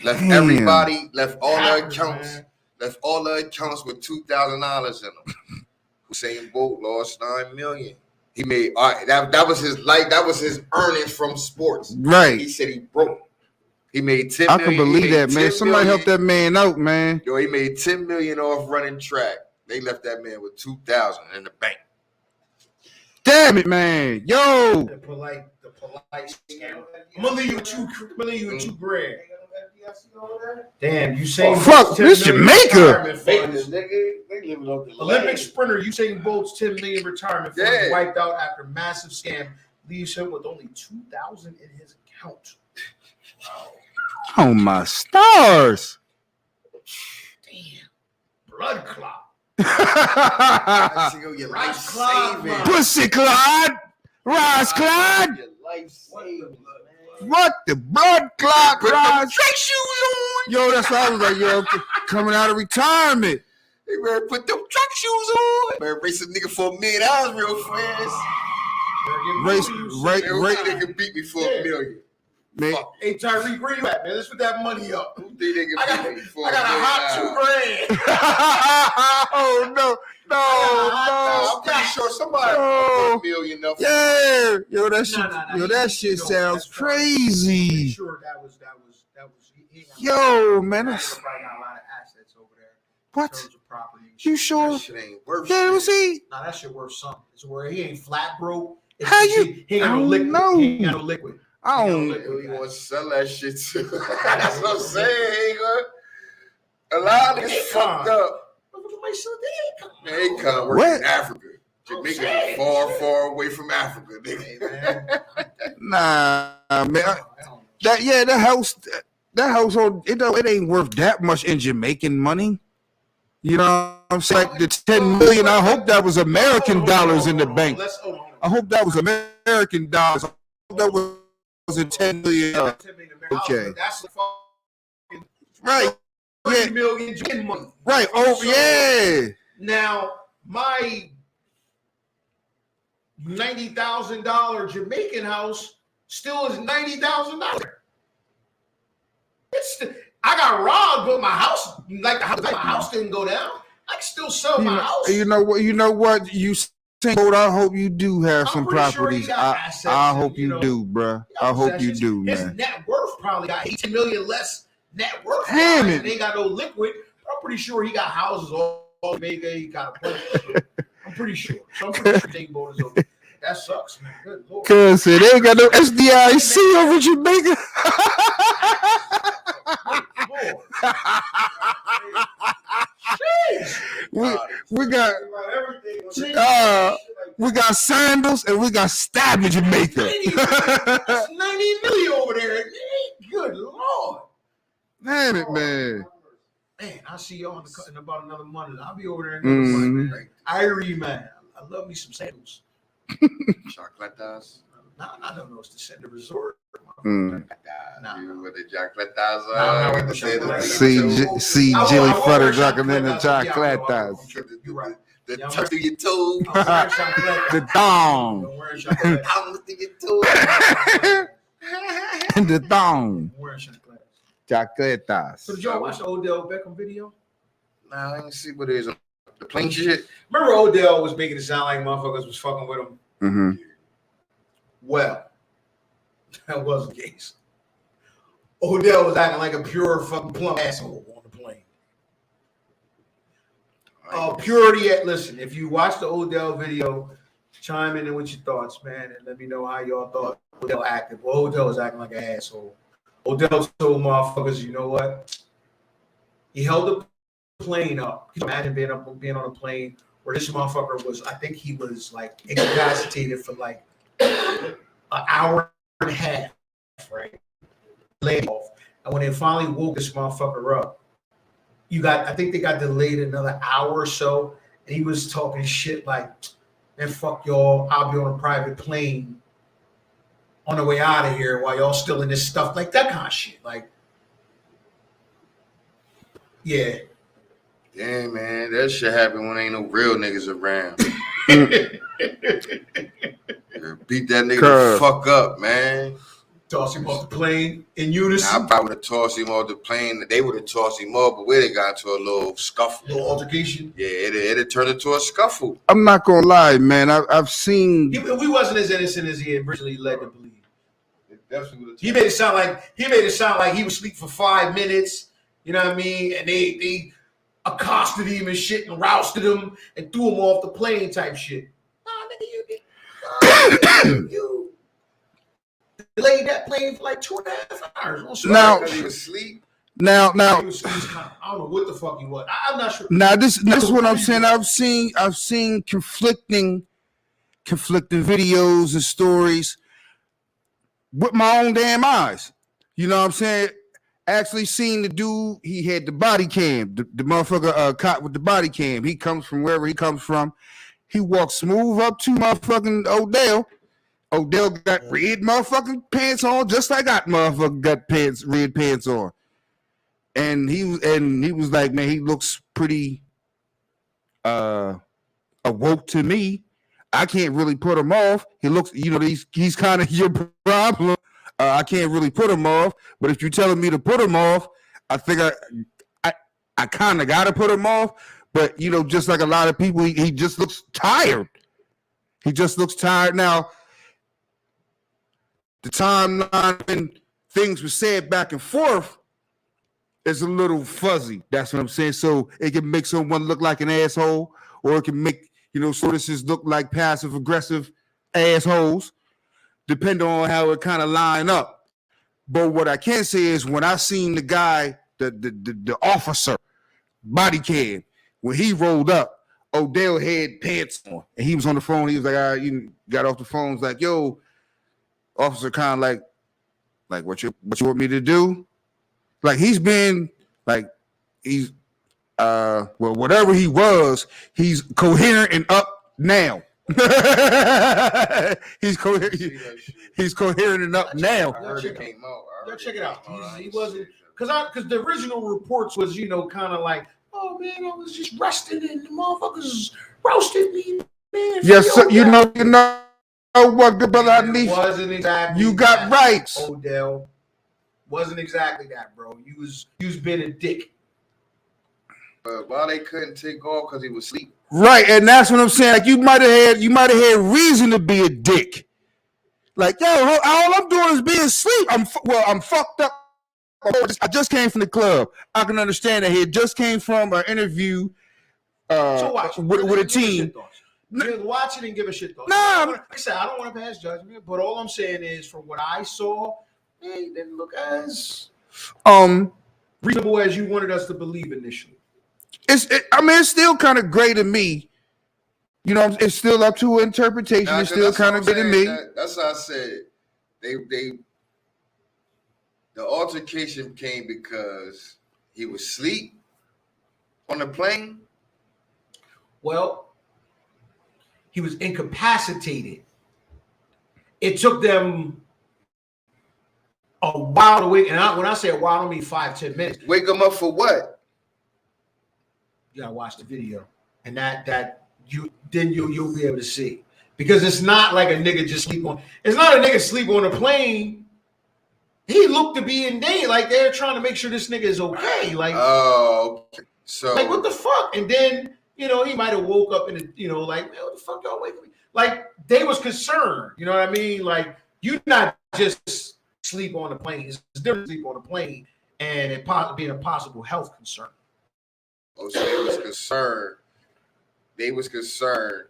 [SPEAKER 1] Left everybody, left all the accounts with $2,000 in them. Usain Bolt lost $9 million. He made that was his earnings from sports.
[SPEAKER 5] Right.
[SPEAKER 1] He said he broke. He made $10 million.
[SPEAKER 5] I can believe that, man. Somebody help that man out, man.
[SPEAKER 1] Yo, he made $10 million off running track. They left that man with $2,000 in the bank.
[SPEAKER 5] Damn it, man. Yo.
[SPEAKER 2] The polite scam. I'm gonna leave you with $2 grand. Damn, Usain.
[SPEAKER 5] Oh, fuck, this Jamaica.
[SPEAKER 2] Olympic sprinter Usain Bolt's $10 million retirement fund wiped out after massive scam leaves him with only $2,000 in his account. Wow.
[SPEAKER 5] Oh my stars!
[SPEAKER 2] Damn, blood clot.
[SPEAKER 1] Life saving.
[SPEAKER 5] Pussy Clyde, Ross Clyde.
[SPEAKER 1] Your life saving.
[SPEAKER 5] What the blood clot,
[SPEAKER 1] Put
[SPEAKER 5] Ross?
[SPEAKER 1] track shoes on.
[SPEAKER 5] Yo, that's what I was like. Yo, coming out of retirement.
[SPEAKER 1] They better put them track shoes on. Better race a nigga for $1 million real fast.
[SPEAKER 5] Race.
[SPEAKER 1] Nigga beat me for $1 million.
[SPEAKER 5] Man.
[SPEAKER 2] Hey, Tyreek, where you at, man? Let's put that money up.
[SPEAKER 1] Who think they can beat me for
[SPEAKER 2] I got a hot $2 grand.
[SPEAKER 5] Oh no.
[SPEAKER 1] I'm pretty sure somebody put $1 million up.
[SPEAKER 5] Yeah, yo, that shit sounds crazy.
[SPEAKER 2] Sure, that was.
[SPEAKER 5] Yo, man,
[SPEAKER 2] That's probably got a lot of assets over there.
[SPEAKER 5] What?
[SPEAKER 2] In terms of property and
[SPEAKER 5] You
[SPEAKER 2] shit.
[SPEAKER 5] sure?
[SPEAKER 1] That shit ain't worth
[SPEAKER 5] Yeah,
[SPEAKER 1] shit.
[SPEAKER 5] was he?
[SPEAKER 2] Nah, that shit worth something. It's where he ain't flat broke. It's
[SPEAKER 5] How
[SPEAKER 2] just
[SPEAKER 5] you-
[SPEAKER 2] He ain't got no
[SPEAKER 5] I
[SPEAKER 2] liquid.
[SPEAKER 5] don't know.
[SPEAKER 2] He ain't got no liquid.
[SPEAKER 5] I don't.
[SPEAKER 1] You want to sell that shit too. That's what I'm saying. A lot of niggas fucked up. Man, they come work
[SPEAKER 5] What?
[SPEAKER 1] in Africa. Jamaica is far away from Africa, nigga.
[SPEAKER 5] Nah, man. That household, it ain't worth that much in Jamaican money. You know what I'm saying? Like the $10 million, I hope that was American dollars in the bank. I hope that was American dollars. I hope that wasn't $10 million. Okay.
[SPEAKER 2] That's
[SPEAKER 5] Right.
[SPEAKER 2] $30 million money.
[SPEAKER 5] Right. Oh, yeah.
[SPEAKER 2] Now, my $90,000 Jamaican house still is $90,000. I got robbed, but my house, my house didn't go down. I can still sell my house.
[SPEAKER 5] You know what? You think, I hope you do have some properties.
[SPEAKER 2] Sure
[SPEAKER 5] I hope you do, bruh. I hope you do, man.
[SPEAKER 2] His net worth probably got 18 million less net worth.
[SPEAKER 5] Damn it.
[SPEAKER 2] And they got no liquid. I'm pretty sure he got houses all Jamaica. He got a place. I'm pretty sure. So I'm pretty sure Dayton Bowling is over. That sucks, man. Good Lord.
[SPEAKER 5] Cause it ain't got no SDIC over Jamaica. we got sandals and we got stab in Jamaica.
[SPEAKER 2] That's 90 million over there. Good Lord.
[SPEAKER 5] Damn it, man.
[SPEAKER 2] Man, I'll see y'all in about another month. I'll be over there in another month, man. Irie, man. I love me some sandals.
[SPEAKER 1] Chocolatas.
[SPEAKER 2] No, I don't know. It's the resort.
[SPEAKER 1] With the chocolatas.
[SPEAKER 5] See, Jilly Futter rocking in the chocolatas.
[SPEAKER 2] You're right.
[SPEAKER 1] The touch to your toes.
[SPEAKER 5] The thong. The thong. Chocolatas.
[SPEAKER 2] So did y'all watch the Odell Beckham video?
[SPEAKER 1] Nah, I didn't see what it is. The plain shit.
[SPEAKER 2] Remember Odell was making it sound like motherfuckers was fucking with him?
[SPEAKER 5] Mm-hmm.
[SPEAKER 2] Well, that wasn't the case. Odell was acting like a pure fucking plumb asshole on the plane. Purity at listen, if you watch the Odell video, chime in with your thoughts, man, and let me know how y'all thought Odell acted. Well, Odell was acting like an asshole. Odell told motherfuckers, you know what? He held the plane up. Can you imagine being on a plane where this motherfucker was, I think he was like incapacitated for like an hour and a half, right? Laid off. And when they finally woke this motherfucker up, I think they got delayed another hour or so, and he was talking shit like, man, fuck y'all, I'll be on a private plane on the way out of here while y'all still in this stuff, like that kind of shit. Like, yeah.
[SPEAKER 1] Yeah, man, that shit happen when ain't no real niggas around. Beat that nigga the fuck up, man.
[SPEAKER 2] Toss him off the plane in unison.
[SPEAKER 1] I probably would have tossed him off the plane. They would have tossed him up, but where they got to a little scuffle.
[SPEAKER 2] Little altercation.
[SPEAKER 1] Yeah, it turned into a scuffle.
[SPEAKER 5] I'm not gonna lie, man. I've seen.
[SPEAKER 2] We wasn't as innocent as he originally led to believe. He made it sound like he was asleep for 5 minutes. You know what I mean? And they accosted him and shit and rousted him and threw him off the plane type shit. Nah, nigga, you delayed that plane for like 2.5 hours.
[SPEAKER 5] Now
[SPEAKER 1] he was asleep.
[SPEAKER 5] Now,
[SPEAKER 2] I don't know what the fuck he was. I'm not sure.
[SPEAKER 5] Now this is what I'm saying. I've seen conflicting videos and stories with my own damn eyes. You know what I'm saying? Actually seen the dude, he had the body cam, the motherfucker caught with the body cam. He comes from wherever he comes from. He walks smooth up to motherfucking Odell. Odell got red motherfucking pants on, just like I got red pants on. And he was like, man, he looks pretty awoke to me. I can't really put him off. He looks, he's kind of your problem. I can't really put him off. But if you're telling me to put him off, I think I kind of got to put him off. But, just like a lot of people, he just looks tired. He just looks tired. Now, the timeline when things were said back and forth is a little fuzzy. That's what I'm saying. So it can make someone look like an asshole, or it can make, sources look like passive aggressive assholes, depending on how it kind of line up. But what I can say is when I seen the guy, the officer, body cam, when he rolled up, Odell had pants on, and he was on the phone. He was like, all right, you got off the phone. He's like, yo, officer, kind of like what you want me to do? Like he's been like whatever he was, he's coherent and up now. He's coherent and up now.
[SPEAKER 2] Check it out. He wasn't because the original reports was kind of like, oh man, I was just resting and the motherfuckers roasted me, man.
[SPEAKER 5] Yes, so, what good brother
[SPEAKER 2] It
[SPEAKER 5] Hanif.
[SPEAKER 2] wasn't exactly.
[SPEAKER 5] You got
[SPEAKER 2] that,
[SPEAKER 5] rights.
[SPEAKER 2] Odell. Wasn't exactly that, bro. You was being a dick.
[SPEAKER 1] Why they couldn't take off because he was asleep?
[SPEAKER 5] Right, and that's what I'm saying. Like you might have had reason to be a dick. Like, yo, all I'm doing is being asleep. I'm fucked up. I just came from the club. I can understand that. He just came from an interview
[SPEAKER 2] So watch
[SPEAKER 5] with a team.
[SPEAKER 2] Watch it and give a shit thought.
[SPEAKER 5] Nah.
[SPEAKER 2] Like I said, I don't want to pass judgment, but all I'm saying is, from what I saw, they didn't look as reasonable as you wanted us to believe initially.
[SPEAKER 5] It's still kind of gray to me. You know, it's still up to interpretation.
[SPEAKER 1] Nah,
[SPEAKER 5] it's still kind of gray to me.
[SPEAKER 1] That's what I said. The altercation came because he was asleep on the plane.
[SPEAKER 2] Well, he was incapacitated. It took them a while to wake. And when I say a while, I don't mean 5-10 minutes.
[SPEAKER 1] Wake him up for what?
[SPEAKER 2] You gotta watch the video, and you'll be able to see, because it's not like a nigga just sleep on. It's not a nigga sleep on a plane. He looked to be in danger, like they're trying to make sure this nigga is okay. Like,
[SPEAKER 1] oh, okay. So
[SPEAKER 2] like what the fuck? And then he might have woke up in the, like, man, what the fuck y'all waking me? Like they was concerned. You know what I mean? Like you not just sleep on the plane. It's different to sleep on a plane and it being a possible health concern.
[SPEAKER 1] Oh, so they was concerned. They was concerned.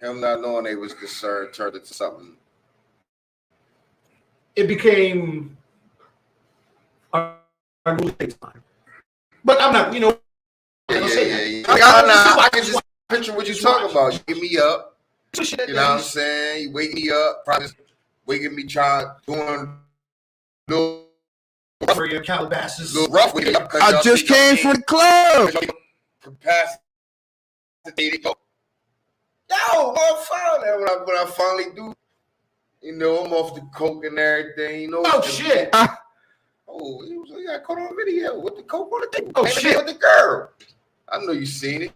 [SPEAKER 1] Him not knowing they was concerned turned into something.
[SPEAKER 2] It became a time. But I'm not,
[SPEAKER 1] Yeah. I can just picture what you're talking about. You get me up. You know what I'm saying? You wake me up. Probably waking me doing little
[SPEAKER 2] Calabasas.
[SPEAKER 1] rough with you.
[SPEAKER 5] I just came from the club.
[SPEAKER 1] Capacitated. Yo, I'm fine. When I finally do, I'm off the coke and everything.
[SPEAKER 2] Oh shit!
[SPEAKER 1] Oh, he got caught on video with the coke on the table.
[SPEAKER 2] Oh shit!
[SPEAKER 1] With the girl. I know you seen it.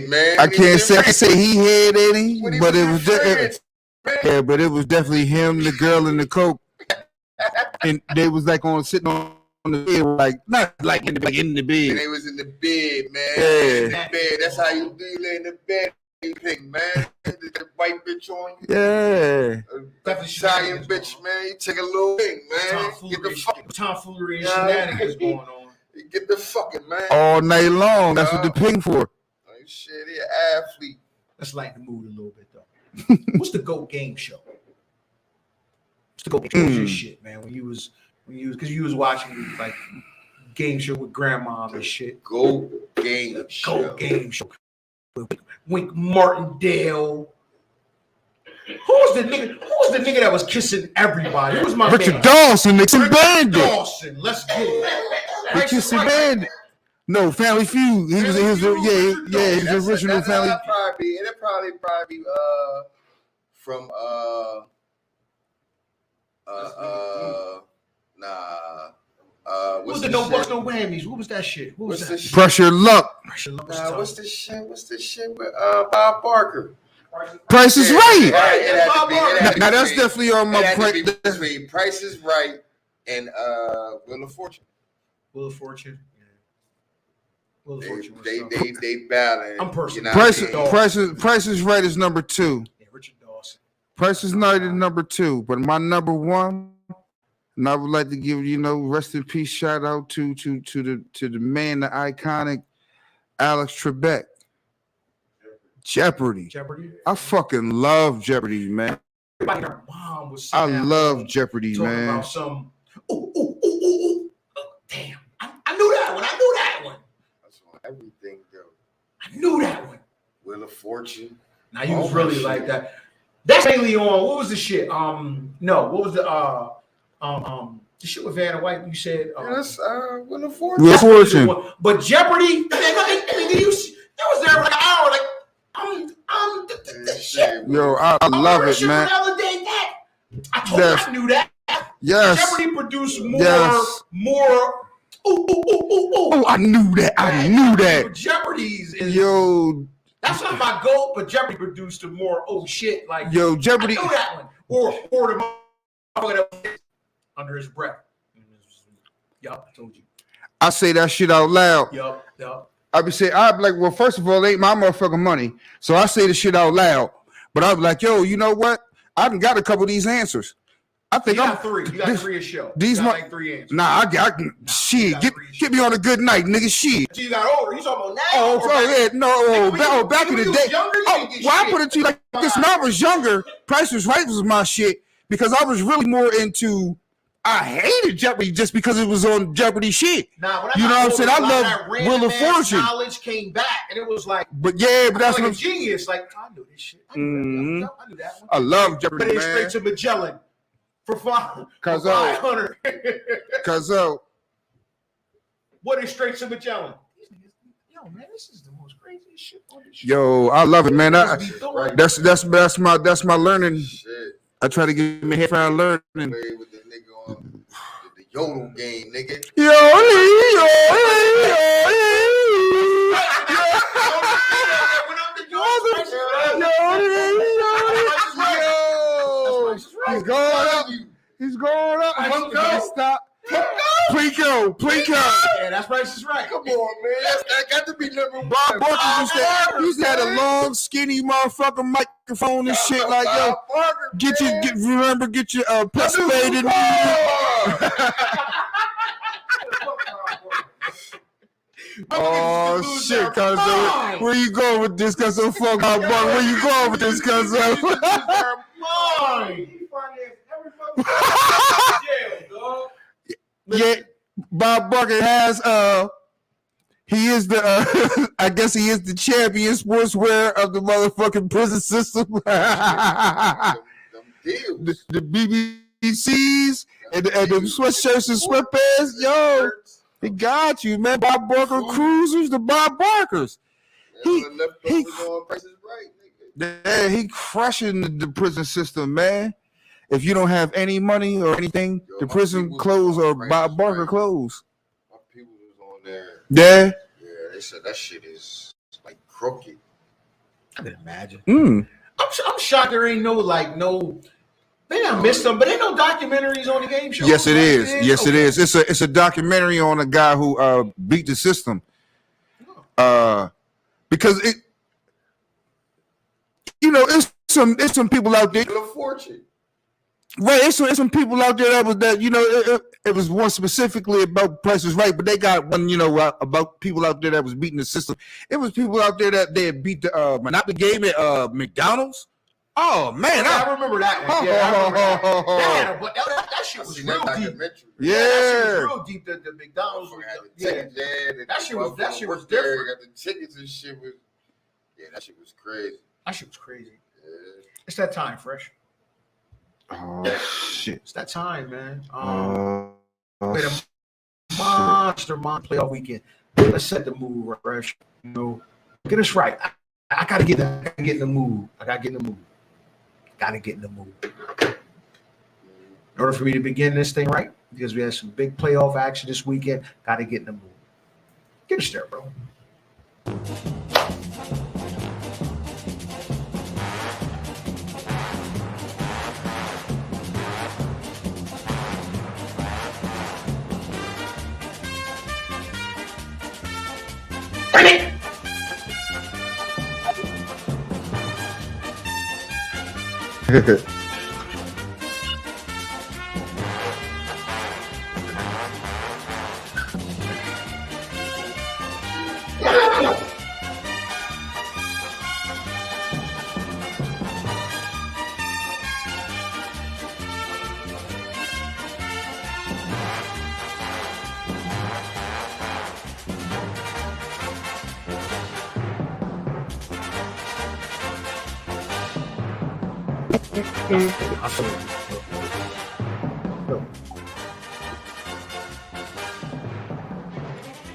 [SPEAKER 1] Man.
[SPEAKER 5] I can't say he had any, but it was but it was definitely him, the girl, and the coke, and they was like sitting on the bed, like not like in the bed.
[SPEAKER 1] And they was in the bed, man.
[SPEAKER 5] Yeah.
[SPEAKER 1] In the bed. That's how you do. You lay in the bed, you pick, man. The white bitch on you.
[SPEAKER 5] Yeah.
[SPEAKER 1] Italian bitch, man. You take a little thing, man. Get the fucking
[SPEAKER 2] tomfoolery and shenanigans going on.
[SPEAKER 1] Get the fucking man
[SPEAKER 5] all night long. That's what they're paying for.
[SPEAKER 1] Shit, he an athlete.
[SPEAKER 2] Let's lighten the mood a little bit though. What's the GOAT game show? What's the GOAT game show shit, man? When you was watching like game show with grandma and shit.
[SPEAKER 1] GOAT game show.
[SPEAKER 2] GOAT game show. Wink Martindale. Who was the nigga that was kissing everybody? Who was my
[SPEAKER 5] Richard
[SPEAKER 2] man?
[SPEAKER 5] Dawson, Nixon Bandit.
[SPEAKER 2] Dawson, let's get it.
[SPEAKER 5] Nixon Bandit. No, Family Feud. He was his original Family.
[SPEAKER 1] It'll probably be from
[SPEAKER 2] What's the no bucks, no whammies? What was that shit? What was that?
[SPEAKER 5] Pressure Luck.
[SPEAKER 1] What's the shit with Bob Barker?
[SPEAKER 5] Price is
[SPEAKER 1] Right.
[SPEAKER 5] Now that's definitely on my
[SPEAKER 1] Price. Price is Right and Wheel of Fortune.
[SPEAKER 2] Wheel of Fortune.
[SPEAKER 1] They battling.
[SPEAKER 2] I'm personal.
[SPEAKER 5] Price is Right is number 2.
[SPEAKER 2] Yeah, Richard Dawson.
[SPEAKER 5] Price is Right is number 2, but my number 1, and I would like to give rest in peace shout out to the man, the iconic Alex Trebek. Jeopardy. I fucking love Jeopardy, man.
[SPEAKER 2] Mom was
[SPEAKER 5] I love Jeopardy, man.
[SPEAKER 2] About some. Ooh. Damn. I knew that one.
[SPEAKER 1] That's on everything, though.
[SPEAKER 2] I knew that one.
[SPEAKER 1] Wheel of Fortune.
[SPEAKER 2] Now you was really like that. That's mainly on. What was the shit? No. What was the shit with Vanna White? You said.
[SPEAKER 1] That's Wheel of Fortune.
[SPEAKER 5] Wheel of Fortune.
[SPEAKER 2] But Jeopardy. You was there for like an hour. Like shit.
[SPEAKER 5] Yo, I love it, man.
[SPEAKER 2] I knew that.
[SPEAKER 5] Yes.
[SPEAKER 2] Jeopardy produced more.
[SPEAKER 5] Yes.
[SPEAKER 2] Ooh.
[SPEAKER 5] Oh, I knew that.
[SPEAKER 2] Jeopardy's is.
[SPEAKER 5] Yo,
[SPEAKER 2] That's not my goal, but Jeopardy produced a more shit like
[SPEAKER 5] Yo, Jeopardy.
[SPEAKER 2] I know that one. Or the motherfucker that was under his breath. Yup, I told you.
[SPEAKER 5] I say that shit out loud.
[SPEAKER 2] Yup.
[SPEAKER 5] I be saying, I be like, well, first of all, it ain't my motherfucking money, so I say the shit out loud. But I be like, yo, you know what? I done got a couple of these answers. I think
[SPEAKER 2] You
[SPEAKER 5] I'm
[SPEAKER 2] got three. You got three a show.
[SPEAKER 5] These
[SPEAKER 2] you got
[SPEAKER 5] mo-
[SPEAKER 2] like three answers.
[SPEAKER 5] Nah, I got shit. Get me on a good night, nigga. Shit.
[SPEAKER 2] So you got older. You talking about now?
[SPEAKER 5] Yeah, no,
[SPEAKER 2] Nigga,
[SPEAKER 5] back in the
[SPEAKER 2] when you
[SPEAKER 5] day.
[SPEAKER 2] was younger, you didn't get
[SPEAKER 5] Well, I
[SPEAKER 2] shit.
[SPEAKER 5] put it to you like this. When I was younger, Price was Right was my shit because I was really more into. I hated Jeopardy just because it was on Jeopardy shit.
[SPEAKER 2] Nah, when I
[SPEAKER 5] You know
[SPEAKER 2] got
[SPEAKER 5] what I'm
[SPEAKER 2] older,
[SPEAKER 5] saying?
[SPEAKER 2] a
[SPEAKER 5] I
[SPEAKER 2] lot of
[SPEAKER 5] love
[SPEAKER 2] that random
[SPEAKER 5] Wheel of
[SPEAKER 2] ass
[SPEAKER 5] Fortune.
[SPEAKER 2] Knowledge came back, and it was like,
[SPEAKER 5] But yeah, but that's
[SPEAKER 2] like
[SPEAKER 5] what
[SPEAKER 2] a genius. Like I knew this shit. I knew that one.
[SPEAKER 5] I love
[SPEAKER 2] But
[SPEAKER 5] Jeopardy,
[SPEAKER 2] it's straight
[SPEAKER 5] man.
[SPEAKER 2] to Magellan for five.
[SPEAKER 5] Cause
[SPEAKER 2] for 500.
[SPEAKER 5] Cause
[SPEAKER 2] What is straight to Magellan? Yo, man, this is the most craziest shit on this show.
[SPEAKER 5] yo, I love it, man.
[SPEAKER 1] Right.
[SPEAKER 5] That's my learning.
[SPEAKER 1] Shit.
[SPEAKER 5] I try to get my head around learning.
[SPEAKER 1] Play with the nigga on the yodel game, nigga.
[SPEAKER 5] He's going up. He's going up. Stop. Plinko.
[SPEAKER 2] Yeah, that's Price is Right.
[SPEAKER 1] Come on, man. That got to be number one.
[SPEAKER 5] Bob Barker used to have a long, skinny motherfucking microphone and shit like yo.
[SPEAKER 1] Bob Barker,
[SPEAKER 5] Get your pessimated. Oh shit, cuz where you going with this? Cuz so fuck Bob Barker. Where you going with this? Cuz yeah, Bob Barker has he is the I guess he is the champion sportswear of the motherfucking prison system.
[SPEAKER 1] Them deals.
[SPEAKER 5] the BBCs and the sweatshirts and sweatpants, yo, he got you, man. Bob Barker cruisers, the Bob Barkers. He
[SPEAKER 1] on Price is Right, nigga.
[SPEAKER 5] Yeah, he crushing the prison system, man. If you don't have any money or anything,
[SPEAKER 1] Yo,
[SPEAKER 5] the
[SPEAKER 1] my
[SPEAKER 5] prison
[SPEAKER 1] people
[SPEAKER 5] clothes
[SPEAKER 1] was
[SPEAKER 5] or
[SPEAKER 1] on Price
[SPEAKER 5] Bob
[SPEAKER 1] is
[SPEAKER 5] Barker
[SPEAKER 1] Right.
[SPEAKER 5] clothes.
[SPEAKER 1] My people was on there.
[SPEAKER 5] Yeah.
[SPEAKER 1] Yeah, they said that shit is like crooked.
[SPEAKER 2] I can imagine.
[SPEAKER 5] Mm.
[SPEAKER 2] I'm shocked there ain't no. Maybe I missed them, but ain't no documentaries on the game show.
[SPEAKER 5] Yes, it is. Yes, it
[SPEAKER 2] Okay.
[SPEAKER 5] is. It's a documentary on a guy who beat the system. Because it, you know, it's some people out there.
[SPEAKER 1] Wheel of Fortune.
[SPEAKER 5] Right, it's some people out there that you know it was one specifically about Price is Right, but they got one about people out there that was beating the system. It was people out there that they had beat the Monopoly game at McDonald's. Oh man,
[SPEAKER 2] I remember that one. Yeah, I remember that. But that shit
[SPEAKER 1] I
[SPEAKER 2] was
[SPEAKER 1] seen
[SPEAKER 2] real
[SPEAKER 1] that
[SPEAKER 2] deep.
[SPEAKER 1] documentary.
[SPEAKER 2] That shit was
[SPEAKER 5] Yeah.
[SPEAKER 2] real deep. The McDonald's.
[SPEAKER 1] Motherfucker had the
[SPEAKER 2] Yeah,
[SPEAKER 1] tickets there,
[SPEAKER 2] That shit was different.
[SPEAKER 1] Got the tickets and shit was. Yeah, that shit was crazy.
[SPEAKER 2] that shit was crazy.
[SPEAKER 1] Yeah.
[SPEAKER 2] It's that time, Fresh.
[SPEAKER 5] Oh shit.
[SPEAKER 2] It's that time, man.
[SPEAKER 5] Oh,
[SPEAKER 2] Played a monster playoff weekend. Let's set the mood, Fresh. You know, get us right. I gotta get in the mood. Gotta get in the mood. In order for me to begin this thing right, because we had some big playoff action this weekend, gotta get in the mood. Get us there, bro.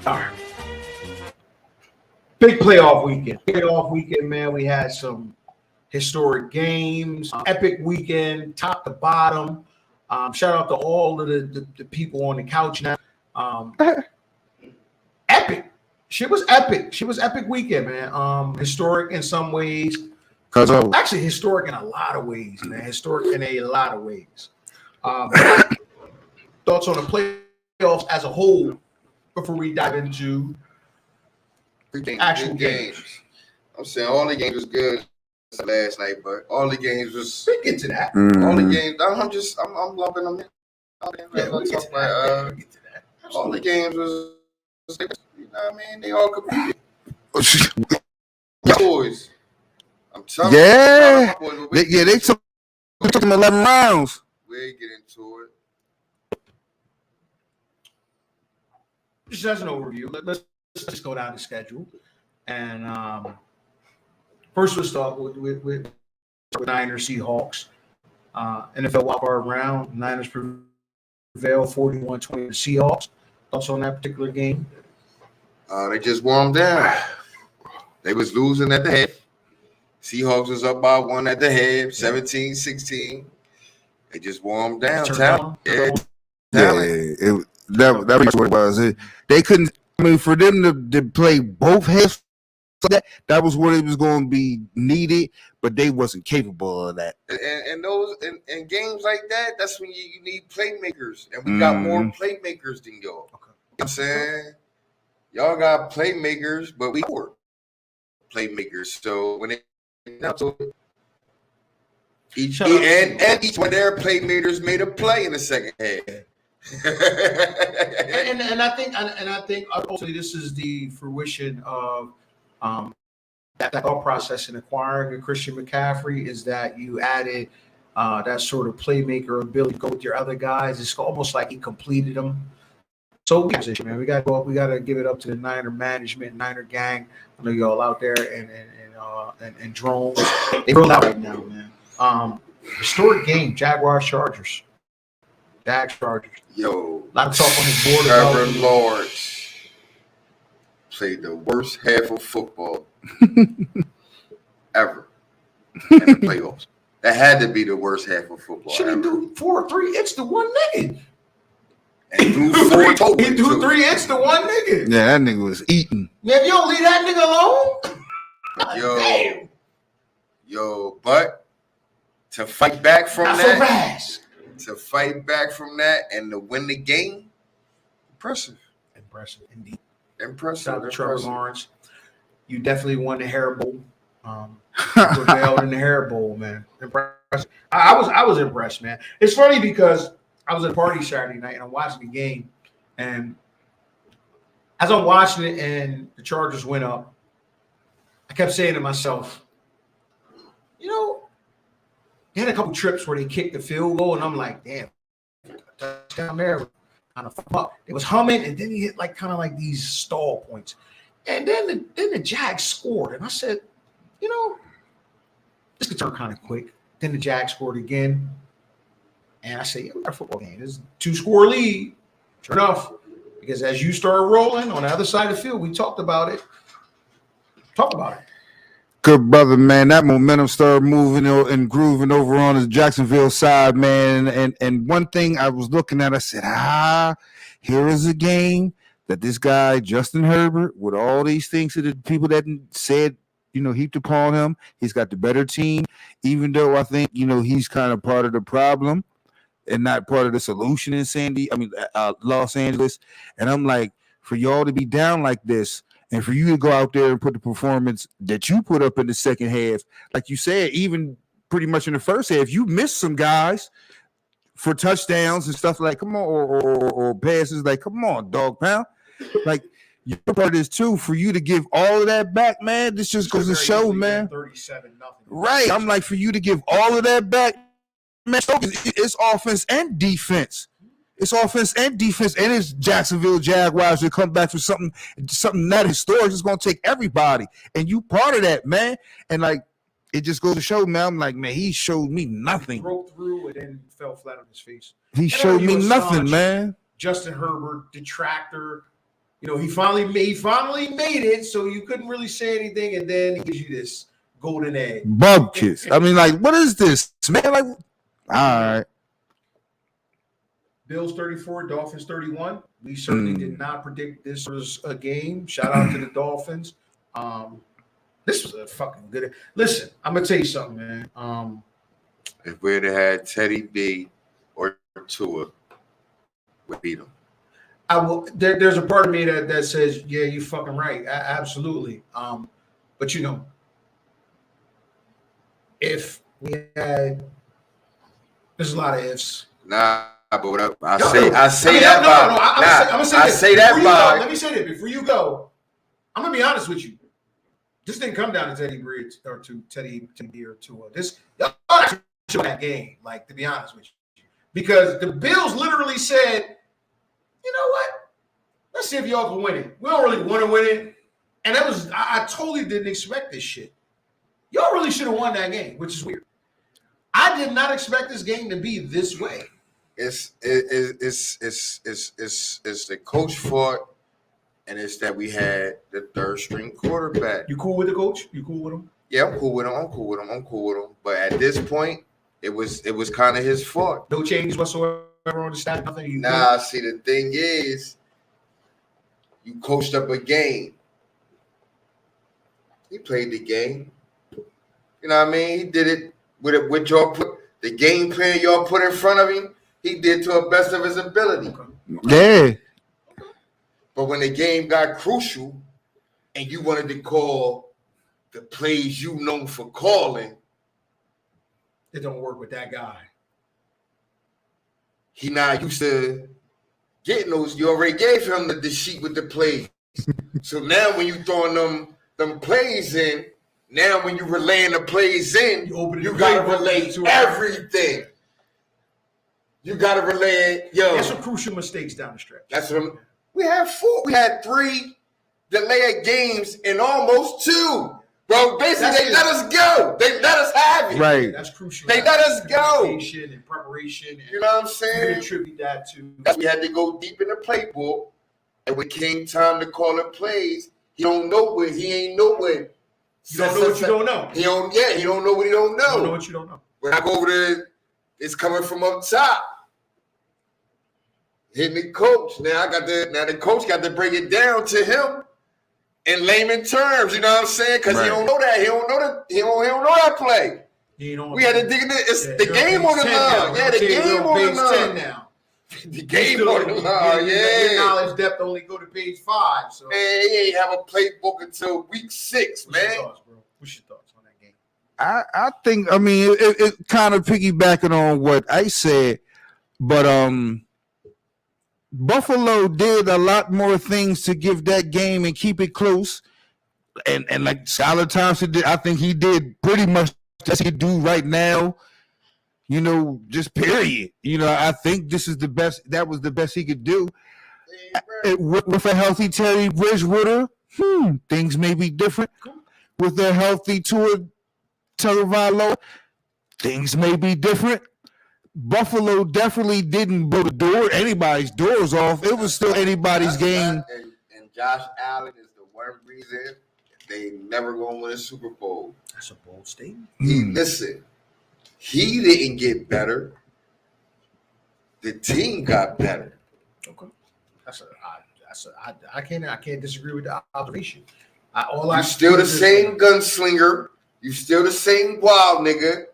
[SPEAKER 2] All right. Big playoff weekend, man. We had some historic games, epic weekend, top to bottom. Shout out to all of the people on the couch now. Epic Shit was epic. She was epic weekend, man. Historic in some ways.
[SPEAKER 5] Cause
[SPEAKER 2] Actually, historic in a lot of ways, man. Historic in a lot of ways. Thoughts on the playoffs as a whole before we dive into actual games.
[SPEAKER 1] I'm saying all the games was good last night, but all the games was.
[SPEAKER 2] We get to that.
[SPEAKER 1] All the games. I'm lumping them in.
[SPEAKER 2] Yeah, we'll get to that.
[SPEAKER 1] All the games was. You know what I mean? They all competed. Boys. I'm telling
[SPEAKER 5] yeah,
[SPEAKER 1] you.
[SPEAKER 5] they took them 11 rounds.
[SPEAKER 1] We'll get into it.
[SPEAKER 2] Just as an overview, let's just go down the schedule. And first, we'll start with Niners Seahawks. NFL wildcard round. Niners prevail 41-20 the Seahawks. Thoughts on that particular game?
[SPEAKER 1] They just warmed down. They was losing at the half. Seahawks was up by 1 at the half, 17-16. They just warmed down. Talent.
[SPEAKER 5] That was what it was. They couldn't. I mean, for them to play both halves, that was what it was going to be needed, but they wasn't capable of that.
[SPEAKER 1] And those in games like that, that's when you need playmakers, and we got more playmakers than y'all. Okay. You know what I'm saying? Y'all got playmakers, but we were playmakers. So when each one of their playmakers made a play in the second half.
[SPEAKER 2] and I think ultimately this is the fruition of that thought process in acquiring a Christian McCaffrey is that you added that sort of playmaker ability to go with your other guys. It's almost like he completed them. So position, man. We got to go up. We got to give it up to the Niner management, Niner gang. I know y'all out there and drones. They roll out right now, man. Historic game, Jaguars Chargers. Chargers.
[SPEAKER 1] Yo,
[SPEAKER 2] a lot of talk on his board.
[SPEAKER 1] Trevor Lawrence played the worst half of football ever in the playoffs. That had to be the worst half of football.
[SPEAKER 2] Should he do 4 3 hits to one nigga?
[SPEAKER 1] And do 4 total.
[SPEAKER 2] He do 3 hits to one nigga.
[SPEAKER 5] Yeah, that nigga was eating.
[SPEAKER 2] Man, if you don't leave that nigga alone.
[SPEAKER 1] Yo, but to fight back from
[SPEAKER 2] Not
[SPEAKER 1] that.
[SPEAKER 2] so fast.
[SPEAKER 1] To fight back from that and to win the game, impressive
[SPEAKER 2] Indeed.
[SPEAKER 1] Impressive.
[SPEAKER 2] Shout out to Trevor Lawrence. You definitely won the Hair Bowl. Prevailed in the Hair Bowl, man. Impressive. I was impressed, man. It's funny because I was at a party Saturday night and I'm watching the game, and as I'm watching it and the Chargers went up, I kept saying to myself, you know, they had a couple trips where they kicked the field goal, and I'm like, damn, touchdown there, kind of up. It was humming, and then he hit like kind of like these stall points, and then the Jags scored, and I said, you know, this could turn kind of quick. Then the Jags scored again, and I said, yeah, we got a football game. This is a 2-score lead. Sure enough, because as you start rolling on the other side of the field, we talked about it.
[SPEAKER 5] Good brother, man. That momentum started moving and grooving over on the Jacksonville side, man. And one thing I was looking at, I said, here is a game that this guy, Justin Herbert, with all these things to the people that said, heaped upon him, he's got the better team, even though I think, he's kind of part of the problem and not part of the solution in Los Angeles. And I'm like, for y'all to be down like this, and for you to go out there and put the performance that you put up in the second half, like you said, even pretty much in the first half, you missed some guys for touchdowns and stuff like, come on, or passes, like, come on, dog pound. Like, you're part of this too. For you to give all of that back, man, this just goes to show, man.
[SPEAKER 2] 37-0.
[SPEAKER 5] Right. I'm like, for you to give all of that back, man, it's offense and defense. It's offense and defense, and it's Jacksonville Jaguars to come back for something that historic. It's going to take everybody, and you part of that, man. And like, it just goes to show, man. I'm like, man, he showed me nothing.
[SPEAKER 2] Broke through and then fell flat on his face.
[SPEAKER 5] He showed me nothing, man.
[SPEAKER 2] Justin Herbert, detractor. He finally made it, so you couldn't really say anything, and then he gives you this golden egg.
[SPEAKER 5] Bub kiss. I mean, like, what is this, man? Like, all right.
[SPEAKER 2] Bills 34, Dolphins 31. We certainly did not predict this was a game. Shout out to the Dolphins. This was a fucking good. Listen, I'm gonna tell you something, man.
[SPEAKER 1] If we'd have had Teddy B or Tua, we beat them.
[SPEAKER 2] I will. There's a part of me that says, yeah, you fucking right, absolutely. But you know, if we had, there's a lot of ifs.
[SPEAKER 1] Nah, but what I say that by.
[SPEAKER 2] Let me say that before you go. I'm gonna be honest with you. This didn't come down to Teddy B or to Teddy B or Tua. This y'all actually showed that game, like, to be honest with you, because the Bills literally said, you know what? Let's see if y'all can win it. We don't really want to win it, and that was I totally didn't expect this shit. Y'all really should have won that game, which is weird. I did not expect this game to be this way.
[SPEAKER 1] It's the coach fault. And it's that we had the third string quarterback.
[SPEAKER 2] You cool with the coach? You cool with him?
[SPEAKER 1] Yeah, I'm cool with him. But at this point, it was kind of his fault.
[SPEAKER 2] No changes whatsoever on the staff. Nothing.
[SPEAKER 1] Nah, see, the thing is, you coached up a game. He played the game. You know what I mean? He did it with y'all the game plan y'all put in front of him. He did to the best of his ability.
[SPEAKER 5] Yeah.
[SPEAKER 1] But when the game got crucial and you wanted to call the plays you known for calling,
[SPEAKER 2] it don't work with that guy.
[SPEAKER 1] He not used to getting those. You already gave him the sheet with the plays. So now when you throwing them plays in, now when you relaying the plays in, you gotta relay everything. You gotta relay it. Yo,
[SPEAKER 2] there's some crucial mistakes down the stretch.
[SPEAKER 1] That's what we had 4. We had 3 delayed games and almost 2. Bro, basically, they let us go. They let us have it.
[SPEAKER 5] Right.
[SPEAKER 2] That's crucial.
[SPEAKER 1] They let us go.
[SPEAKER 2] And preparation. And
[SPEAKER 1] you know what I'm saying?
[SPEAKER 2] Attribute that to.
[SPEAKER 1] We had to go deep in the playbook. And when it came time to call the plays, he ain't know what.
[SPEAKER 2] You don't know what you don't know.
[SPEAKER 1] He don't know what he don't know.
[SPEAKER 2] You don't know what you don't know.
[SPEAKER 1] When I go over there, it's coming from up top. Hitting the coach. Now the coach got to break it down to him in layman terms. You know what I'm saying? Because he don't know that. He don't know that play. We had to dig in the game on the line. Yeah, the game on the line. Now. The game on the line. Yeah.
[SPEAKER 2] Your knowledge depth only go to page 5. So
[SPEAKER 1] man, he ain't have a playbook until week 6, man.
[SPEAKER 2] What's your thoughts on that game?
[SPEAKER 5] I think, I mean, it kind of piggybacking on what I said, but Buffalo did a lot more things to give that game and keep it close. And like Skylar Thompson did, I think he did pretty much as he do right now. You know, just period. You know, I think this is the best. That was the best he could do. With a healthy Teddy Bridgewater, things may be different. With a healthy Tua Tagovailoa, things may be different. Buffalo definitely didn't blow anybody's doors off. It was still anybody's game.
[SPEAKER 1] And Josh Allen is the one reason they never gonna win a Super Bowl.
[SPEAKER 2] That's a bold statement.
[SPEAKER 1] Listen, he didn't get better. The team got better.
[SPEAKER 2] Okay, I can't disagree with the observation.
[SPEAKER 1] You still the same gunslinger. You still the same wild nigga.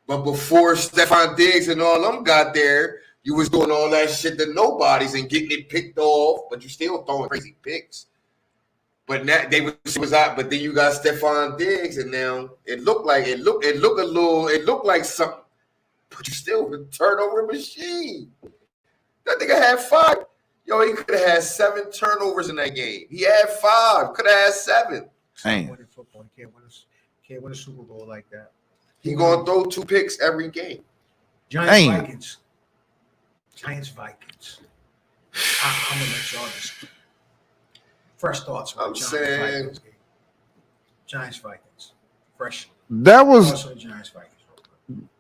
[SPEAKER 1] But before Stephon Diggs and all them got there, you was doing all that shit to nobodies and getting it picked off, but you still throwing crazy picks. But now was out. But then you got Stephon Diggs, and now it looked like something. But you still a turnover machine. That nigga had 5. Yo, he could have had 7 turnovers in that game. He had 5. Could have had 7.
[SPEAKER 2] Winning football, you can't win a Super Bowl like that.
[SPEAKER 1] He gonna throw 2 picks every game.
[SPEAKER 2] Giants Vikings. I'm gonna let y'all just fresh thoughts.
[SPEAKER 1] I'm saying
[SPEAKER 2] Giants Vikings. Fresh.
[SPEAKER 5] That was
[SPEAKER 2] Giants Vikings.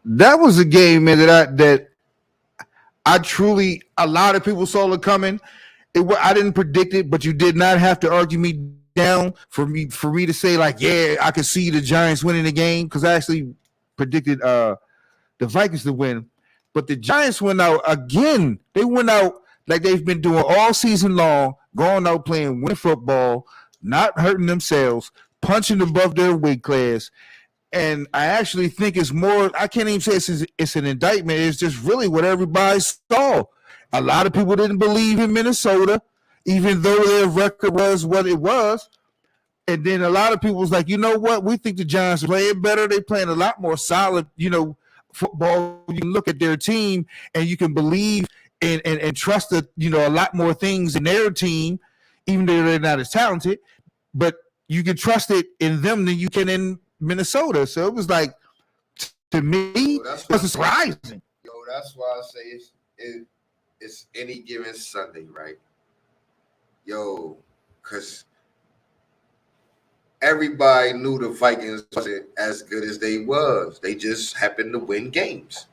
[SPEAKER 5] That was a game, man, that I truly, a lot of people saw it coming. I didn't predict it, but you did not have to argue me down for me to say, like, yeah, I could see the Giants winning the game, because I actually predicted the Vikings to win. But the Giants went out again. They went out like they've been doing all season long, going out playing winning football, not hurting themselves, punching above their weight class. And I actually think it's more, I can't even say it's an indictment. It's just really what everybody saw. A lot of people didn't believe in Minnesota, even though their record was what it was. And then a lot of people was like, you know what? We think the Giants are playing better. They playing a lot more solid, football. You can look at their team and you can believe and trust that, a lot more things in their team, even though they're not as talented. But you can trust it in them than you can in Minnesota. So it was like, to me, it was surprising.
[SPEAKER 1] That's why I say it's any given Sunday, right? Because everybody knew the Vikings wasn't as good as they was. They just happened to win games.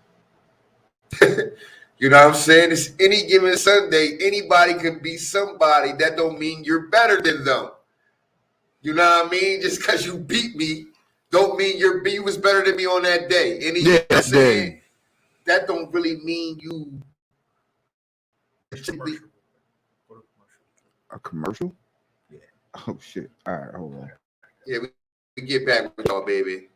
[SPEAKER 1] You know what I'm saying? It's any given Sunday. Anybody can be somebody. That don't mean you're better than them. You know what I mean? Just because you beat me don't mean you was better than me on that day. Day. That don't really mean you.
[SPEAKER 5] A commercial? Yeah. Oh, shit. All right, hold on.
[SPEAKER 1] Yeah, we get back with y'all, baby.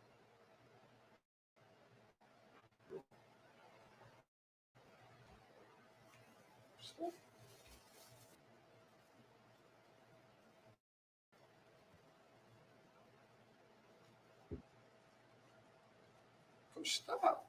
[SPEAKER 1] Stop.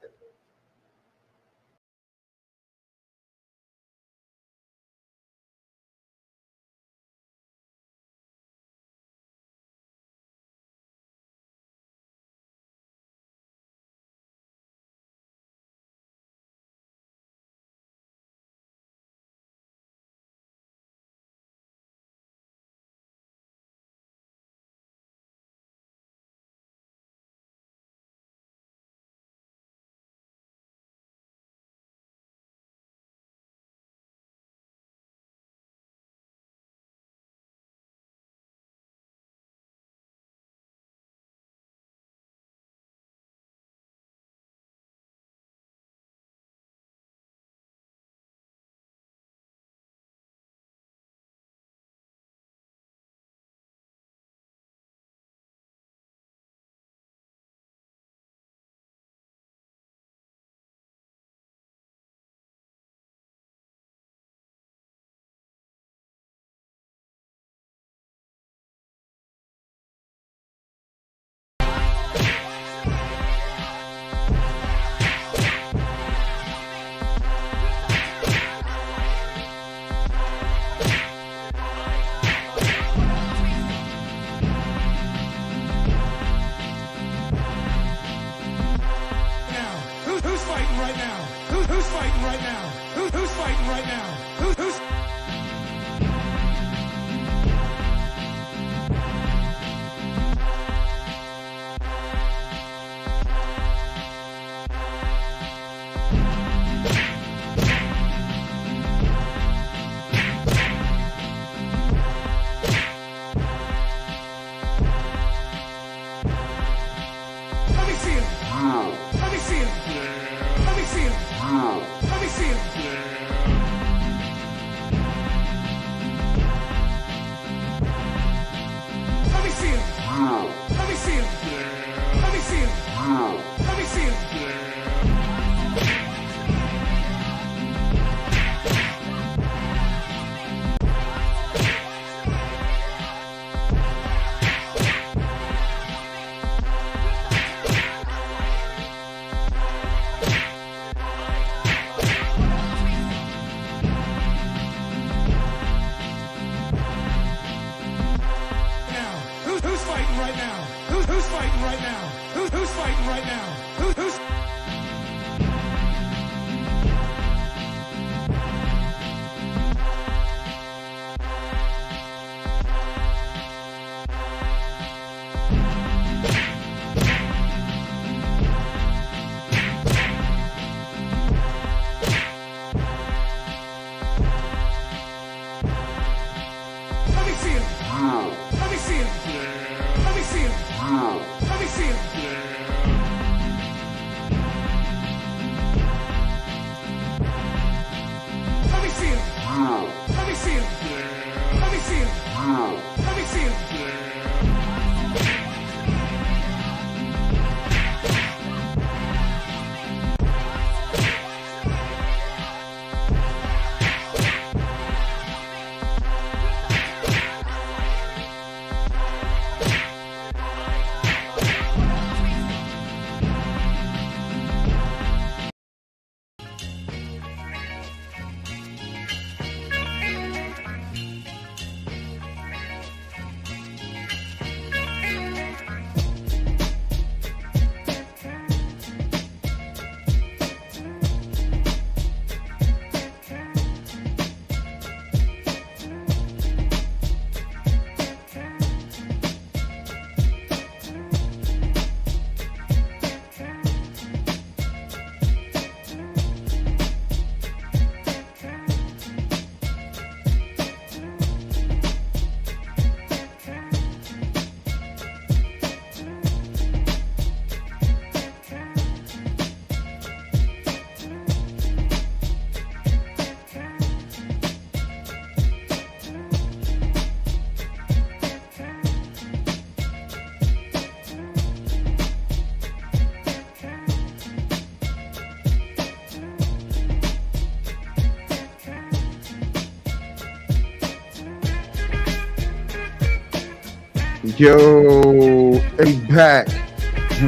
[SPEAKER 5] Yo, we back.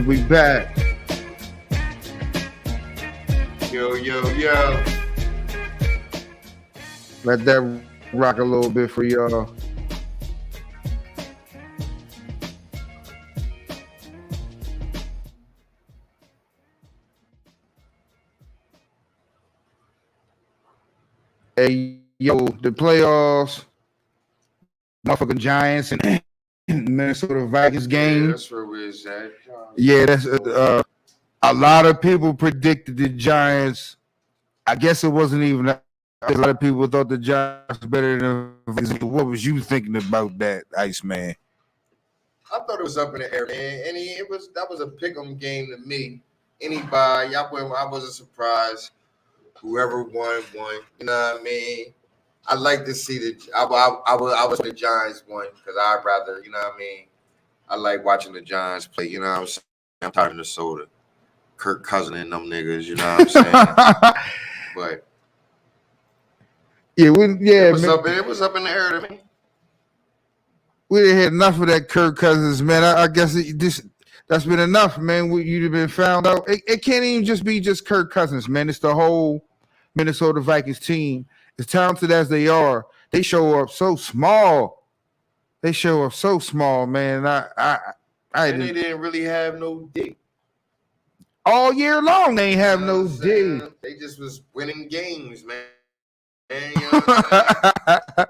[SPEAKER 5] We back.
[SPEAKER 1] Yo.
[SPEAKER 5] Let that rock a little bit for y'all. Hey, yo, the playoffs, motherfucking Giants and Minnesota Vikings
[SPEAKER 1] Yeah,
[SPEAKER 5] game.
[SPEAKER 1] that's where we're at.
[SPEAKER 5] Yeah, that's a lot of people predicted the Giants. I guess it wasn't even a lot of people thought the Giants were better than the Vikings. What was you thinking about that, Iceman?
[SPEAKER 1] I thought it was up in the air, man. And that was a pick'em game to me. Anybody, I wasn't surprised. Whoever won. You know what I mean? I like to see I was the Giants won because I'd rather, you know what I mean? I like watching the Giants play. You know what I'm saying? I'm tired of Minnesota, Kirk Cousins and them niggas. You know what I'm saying? But
[SPEAKER 5] yeah,
[SPEAKER 1] it was up in the air to me.
[SPEAKER 5] We didn't had enough of that Kirk Cousins, man. I guess that's been enough, man. You'd have been found out. It can't even just be just Kirk Cousins, man. It's the whole Minnesota Vikings team. As talented as they are, they show up so small. They show up so small, man.
[SPEAKER 1] And they didn't really have no D.
[SPEAKER 5] All year long, they ain't have
[SPEAKER 1] You know
[SPEAKER 5] no
[SPEAKER 1] what I'm
[SPEAKER 5] D.
[SPEAKER 1] saying? They just was winning games, man. And, you know what I'm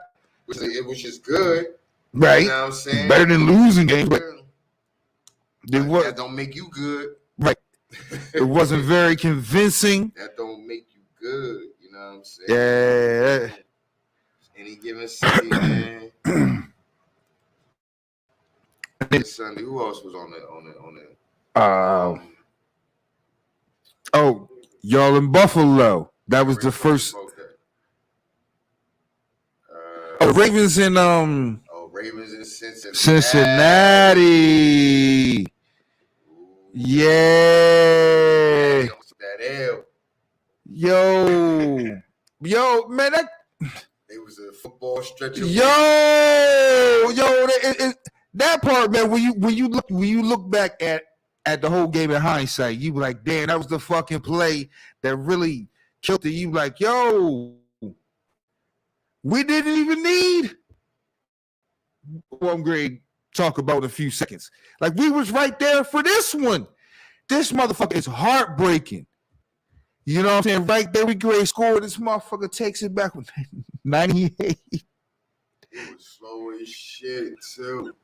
[SPEAKER 1] saying? Which is good.
[SPEAKER 5] Right.
[SPEAKER 1] You know what I'm saying?
[SPEAKER 5] Better than losing games, but
[SPEAKER 1] that don't make you good.
[SPEAKER 5] Right. It wasn't very convincing.
[SPEAKER 1] That don't make you good. You know what I'm saying?
[SPEAKER 5] Yeah.
[SPEAKER 1] Any given Sunday, man. This Sunday, who else was on it?
[SPEAKER 5] Oh, y'all in Buffalo. That was the first. Ravens in
[SPEAKER 1] Ravens in Cincinnati.
[SPEAKER 5] Cincinnati. Yeah.
[SPEAKER 1] That L.
[SPEAKER 5] Yo, man,
[SPEAKER 1] it was a football stretch.
[SPEAKER 5] That part, man. When you look back at the whole game in hindsight, you be like, damn, that was the fucking play that really killed it. You be like, yo, we didn't even need one grade talk about in a few seconds. Like, we was right there for this one. This motherfucker is heartbreaking. You know what I'm saying? Right there, we grade score. This motherfucker takes it back with 98.
[SPEAKER 1] It was slow as shit, too.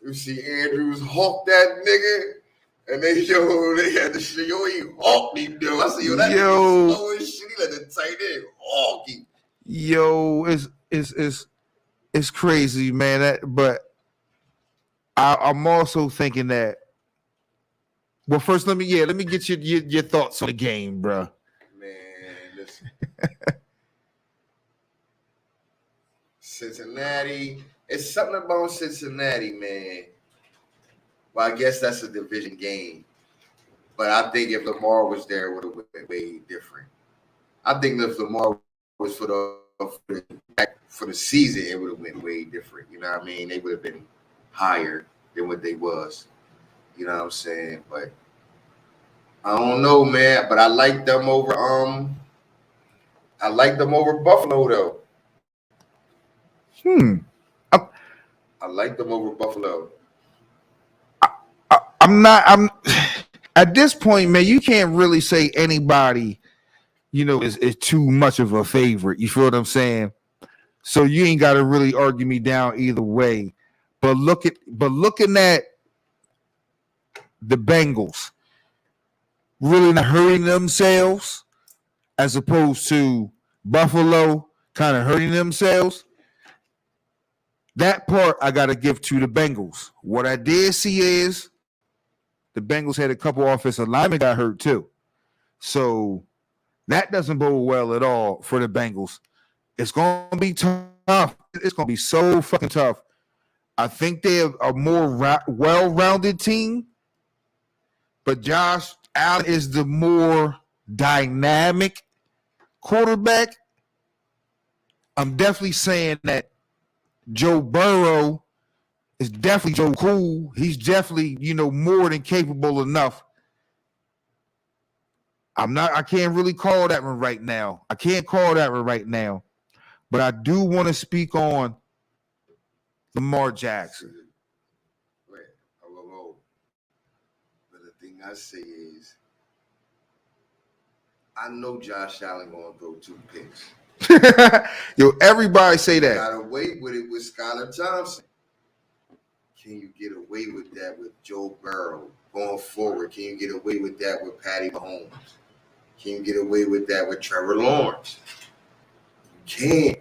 [SPEAKER 1] You see Andrews hawk that nigga, and they had the shit. He hawked him, dude. I see that nigga slow as shit. He let the tight end hawk him.
[SPEAKER 5] Yo, it's crazy, man. But I'm also thinking that. Well, first, let me get your thoughts on the game, bro.
[SPEAKER 1] Man, listen. Cincinnati. It's something about Cincinnati, man. Well, I guess that's a division game. But I think if Lamar was there, it would have been way different. I think if Lamar was for the season, it would have been way different. You know what I mean? They would have been higher than what they was. You know what I'm saying? But I don't know, man. But I like them over Buffalo though. I like them over Buffalo.
[SPEAKER 5] I'm at this point, man, you can't really say anybody, is too much of a favorite. You feel what I'm saying? So you ain't got to really argue me down either way. But looking at the Bengals really not hurting themselves as opposed to Buffalo kind of hurting themselves, that part I got to give to the Bengals. What I did see is the Bengals had a couple offensive linemen got hurt too. So that doesn't bode well at all for the Bengals. It's going to be tough. It's going to be so fucking tough. I think they're a more well-rounded team, but Josh Allen is the more dynamic quarterback. I'm definitely saying that Joe Burrow is definitely Joe Cool. He's definitely, more than capable enough. I can't really call that one right now. But I do want to speak on Lamar Jackson.
[SPEAKER 1] Wait, hold. But the thing I say is, I know Josh Allen gonna throw 2 picks.
[SPEAKER 5] Yo, everybody say that.
[SPEAKER 1] Got away with it with Skylar Thompson. Can you get away with that with Joe Burrow going forward? Can you get away with that with Patty Mahomes? Can you get away with that with Trevor Lawrence? You can't.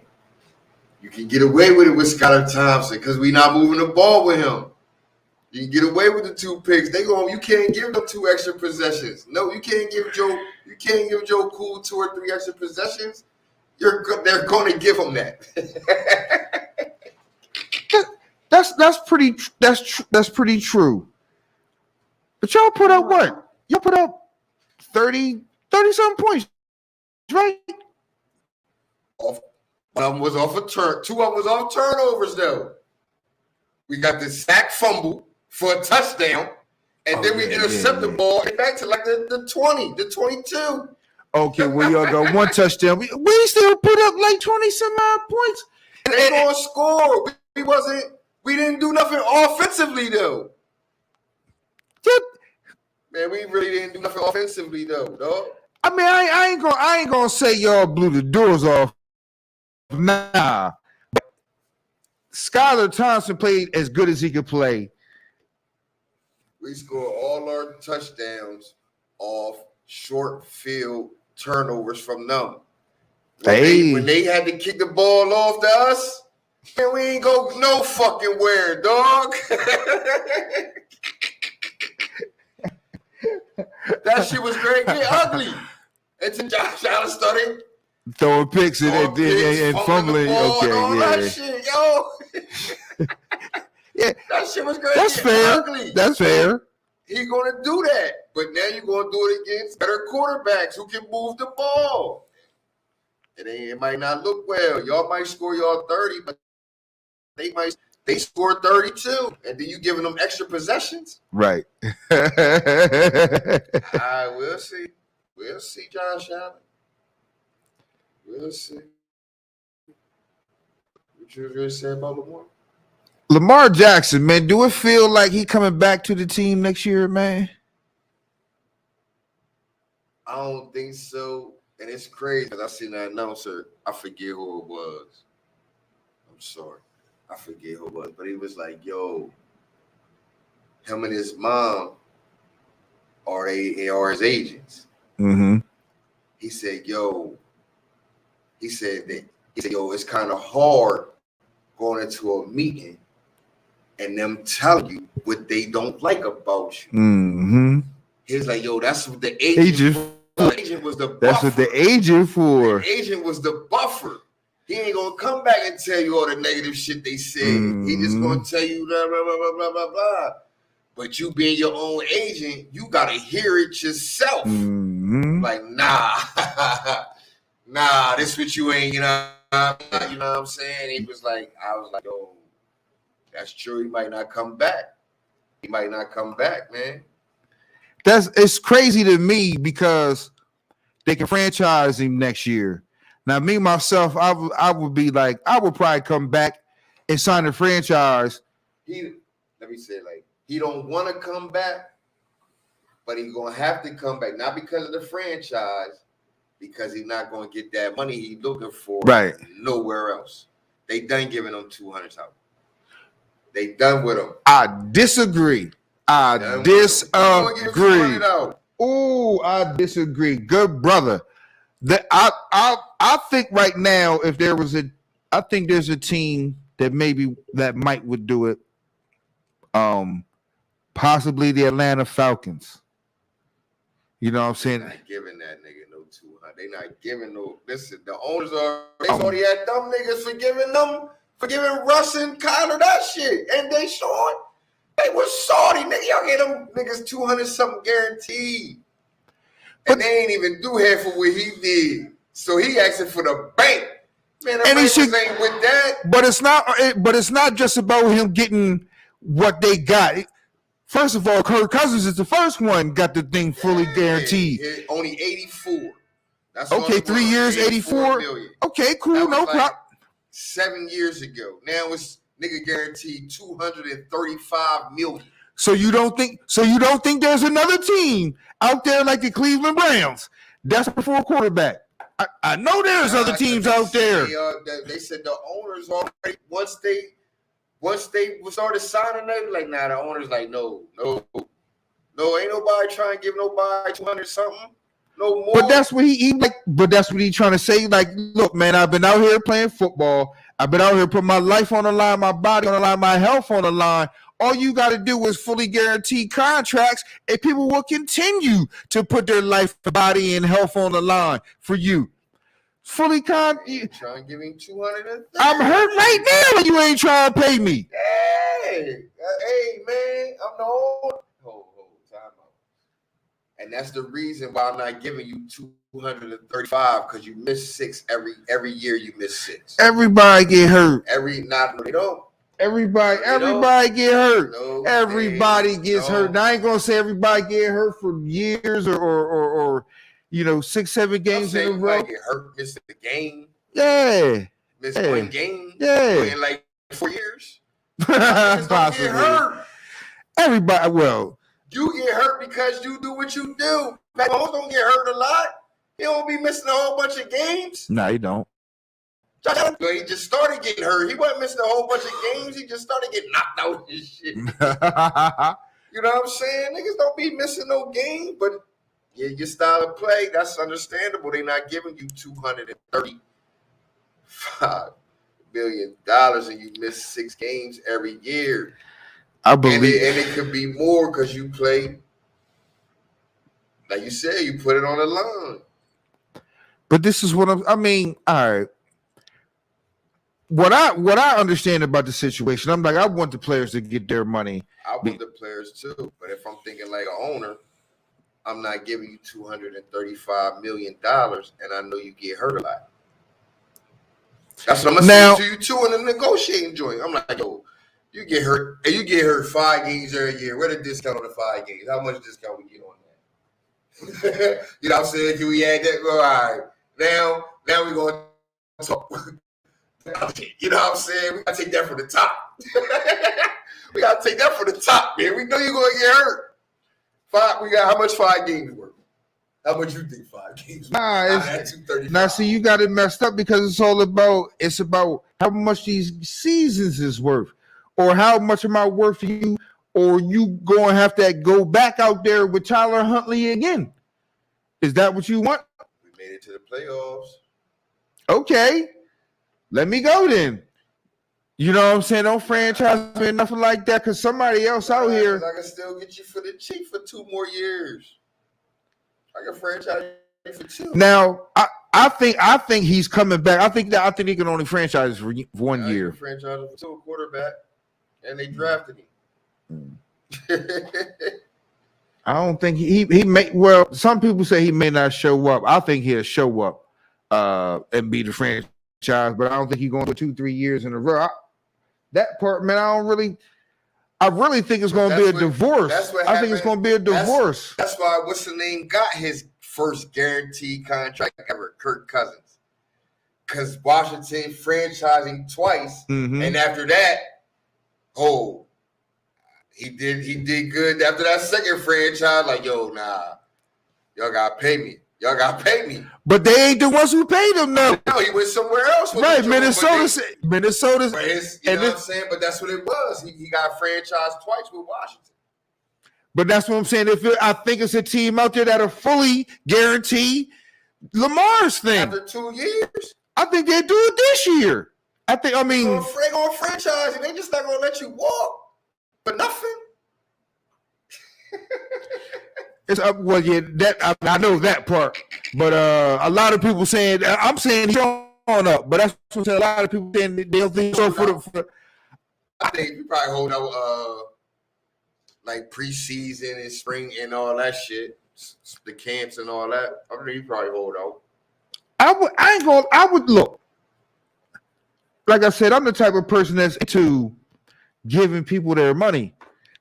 [SPEAKER 1] You can get away with it with Skylar Thompson because we're not moving the ball with him. You can get away with the 2 picks. You can't give them 2 extra possessions. No, you can't give Joe Cool 2 or 3 extra possessions. They're going to give him that.
[SPEAKER 5] That's pretty true. But y'all put up what? Y'all put up 30 something points, right?
[SPEAKER 1] One of them was off a turn. 2 of them was off turnovers, though. We got the sack fumble for a touchdown, and then we intercept the ball and back to like the 20, the 22.
[SPEAKER 5] Okay, well, y'all got 1 touchdown. We still put up like 20 some odd points.
[SPEAKER 1] They gonna score. We didn't do nothing offensively though. Man, we really didn't do nothing offensively though, dog.
[SPEAKER 5] I mean, I ain't gonna say y'all blew the doors off. Nah. Skylar Thompson played as good as he could play.
[SPEAKER 1] We scored all our touchdowns off short field turnovers from them. When they had to kick the ball off to us, man, we ain't go no fucking where, dog. That shit was great. Get ugly. Until Josh Allen started
[SPEAKER 5] throwing picks and fumbling. Okay,
[SPEAKER 1] that shit, yo.
[SPEAKER 5] Yeah,
[SPEAKER 1] that shit was great.
[SPEAKER 5] That's fair.
[SPEAKER 1] Ugly.
[SPEAKER 5] That's fair.
[SPEAKER 1] He gonna do that, but now you're gonna do it against better quarterbacks who can move the ball. It might not look well. Y'all might score y'all 30, but they score 32, and then you giving them extra possessions.
[SPEAKER 5] Right.
[SPEAKER 1] We'll see. We'll see, Josh Allen. We'll see. What you really say about Lamar?
[SPEAKER 5] Lamar Jackson, man, do it feel like he coming back to the team next year, man?
[SPEAKER 1] I don't think so. And it's crazy because I seen that announcer. I forget who it was. I'm sorry. I forget who it was. But he was like, yo, him and his mom are his agents.
[SPEAKER 5] Mm-hmm.
[SPEAKER 1] He said, yo, it's kind of hard going into a meeting and them telling you what they don't like about you.
[SPEAKER 5] Mm-hmm.
[SPEAKER 1] He's like, yo, that's what the agent was the buffer.
[SPEAKER 5] That's what the agent for.
[SPEAKER 1] The agent was the buffer. He ain't gonna come back and tell you all the negative shit they said.
[SPEAKER 5] Mm-hmm.
[SPEAKER 1] He just gonna tell you blah, blah, blah, blah, blah, blah, blah. But you being your own agent, you gotta hear it yourself.
[SPEAKER 5] Mm-hmm.
[SPEAKER 1] Like, nah, this what you ain't, you know what I'm saying? I was like, yo, that's true. He might not come back. Man.
[SPEAKER 5] It's crazy to me because they can franchise him next year. Now, me myself, I would be like, I would probably come back and sign a franchise.
[SPEAKER 1] Let me say, like, he don't want to come back, but he's gonna have to come back, not because of the franchise, because he's not gonna get that money he's looking for
[SPEAKER 5] right
[SPEAKER 1] nowhere else. They done giving him $200,000. They done with him.
[SPEAKER 5] I disagree. I disagree. Good brother. I think right now, if there was I think there's a team that might would do it. Possibly the Atlanta Falcons. You know what I'm saying?
[SPEAKER 1] They're not giving that nigga no 200. They not giving no. Listen, the owners already had dumb niggas for giving Russ and Kyler that shit, and they showing. They was salty, nigga. Y'all get them niggas 200 something guaranteed. And they ain't even do half of what he did. So he asking for the bank. Man, and he ain't with that.
[SPEAKER 5] But it's not just about him getting what they got. First of all, Kirk Cousins is the first one got the thing fully guaranteed.
[SPEAKER 1] Only 84. That's
[SPEAKER 5] okay, 3 years, 84.
[SPEAKER 1] Million.
[SPEAKER 5] Okay, cool, no problem.
[SPEAKER 1] 7 years ago. Now it's nigga guaranteed 235 million.
[SPEAKER 5] So you don't think there's another team out there like the Cleveland Browns desperate for a quarterback? I know there's other teams out there.
[SPEAKER 1] They said the owners already once they started signing, they like, nah, the owners like, no, ain't nobody trying to give nobody 200 something, no more.
[SPEAKER 5] But that's what but that's what he's trying to say. Like, look, man, I've been out here playing football. I've been out here putting my life on the line, my body on the line, my health on the line. All you got to do is fully guarantee contracts, and people will continue to put their life, body, and health on the line for you. Fully trying to
[SPEAKER 1] give him 200.
[SPEAKER 5] I'm hurt right now when you ain't trying to pay me.
[SPEAKER 1] Hey, man, I'm the old. Time out. And that's the reason why I'm not giving you 235 because you miss 6 every year. You miss 6.
[SPEAKER 5] Everybody get hurt.
[SPEAKER 1] Everybody
[SPEAKER 5] get hurt.
[SPEAKER 1] No,
[SPEAKER 5] everybody gets hurt. Now, I ain't gonna say everybody get hurt for years or 6, 7 games in a row.
[SPEAKER 1] Get hurt, miss the game.
[SPEAKER 5] Yeah.
[SPEAKER 1] Miss one game.
[SPEAKER 5] Yeah.
[SPEAKER 1] In like 4 years.
[SPEAKER 5] Possibly.
[SPEAKER 1] Get hurt.
[SPEAKER 5] Everybody. Well,
[SPEAKER 1] you get hurt because you do what you do. Pat Mahomes don't get hurt a lot. He don't be missing a whole bunch of games.
[SPEAKER 5] No, he don't.
[SPEAKER 1] He just started getting hurt. He wasn't missing a whole bunch of games. He just started getting knocked out and shit. You know what I'm saying? Niggas don't be missing no game, but yeah, your style of play, that's understandable. They're not giving you $235 million and you miss 6 games every year.
[SPEAKER 5] I believe.
[SPEAKER 1] And it could be more because you play, like you said, you put it on the line.
[SPEAKER 5] But this is what all right. What I understand about the situation, I'm like, I want the players to get their money.
[SPEAKER 1] I want the players too, but if I'm thinking like an owner, I'm not giving you $235 million, and I know you get hurt a lot. That's what I'm gonna say to you too in the negotiating joint. I'm like, yo, you get hurt, and you get hurt 5 games every year. Where the discount on the 5 games? How much discount we get on that? You know what I'm saying? Can we add that? All right, now we're going to talk. You know what I'm saying? We gotta take that from the top. We gotta take that from the top, man. We know you're gonna get hurt. 5. We got how much 5 games worth? How much you think 5 games worth?
[SPEAKER 5] Now, see, you got it messed up because it's about how much these seasons is worth, or how much am I worth to you, or you gonna have to go back out there with Tyler Huntley again. Is that what you want?
[SPEAKER 1] We made it to the playoffs.
[SPEAKER 5] Okay. Let me go then. You know what I'm saying? Don't franchise me, nothing like that, because somebody else out here.
[SPEAKER 1] I can still get you for the cheap for 2 more years. I can franchise you for 2.
[SPEAKER 5] Now, I think he's coming back. I think he can only franchise for 1 year.
[SPEAKER 1] Franchise him for 2 quarterback, and they drafted him.
[SPEAKER 5] I don't think he may. Well, some people say he may not show up. I think he'll show up and be the franchise. But I don't think he's going for 2-3 years in a row. That part, man, I really think it's going to be a divorce. I think it's going to be a divorce.
[SPEAKER 1] That's why what's the name got his first guaranteed contract ever, Kirk Cousins, because Washington franchising twice, and after that, he did good after that second franchise. Like, yo, nah, y'all gotta pay me.
[SPEAKER 5] But they ain't the ones who paid him, though.
[SPEAKER 1] No, he went somewhere else.
[SPEAKER 5] Right, Minnesota.
[SPEAKER 1] You know what I'm saying? But that's what it was. He got franchised twice with Washington.
[SPEAKER 5] But that's what I'm saying. I think it's a team out there that'll fully guarantee Lamar's thing.
[SPEAKER 1] After 2 years.
[SPEAKER 5] I think they do it this year. They're going
[SPEAKER 1] to franchise, and they just not going to let you walk for nothing.
[SPEAKER 5] It's up. Well, yeah, that I know that part, but a lot of people saying I'm saying he's on up, but that's what a lot of people saying they don't think so.
[SPEAKER 1] I think we probably hold out like preseason and spring and all that shit, the camps and all that. I think you probably hold out.
[SPEAKER 5] I would look. Like I said, I'm the type of person that's into giving people their money.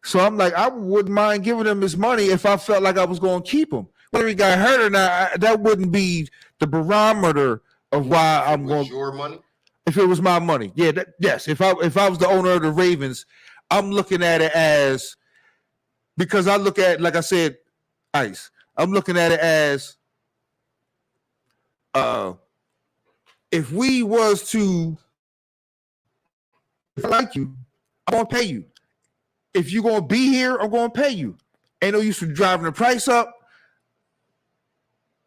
[SPEAKER 5] So I'm like, I wouldn't mind giving him his money if I felt like I was going to keep him. Whether he got hurt or not, that wouldn't be the barometer of why I'm going.
[SPEAKER 1] Your money.
[SPEAKER 5] If it was my money, yeah, yes. If I was the owner of the Ravens, I'm looking at it as, because I look at, like I said, Ice. I'm looking at it as, if we was to, if I like you, I'm gonna pay you. If you're gonna be here, I'm gonna pay you. Ain't no use for driving the price up.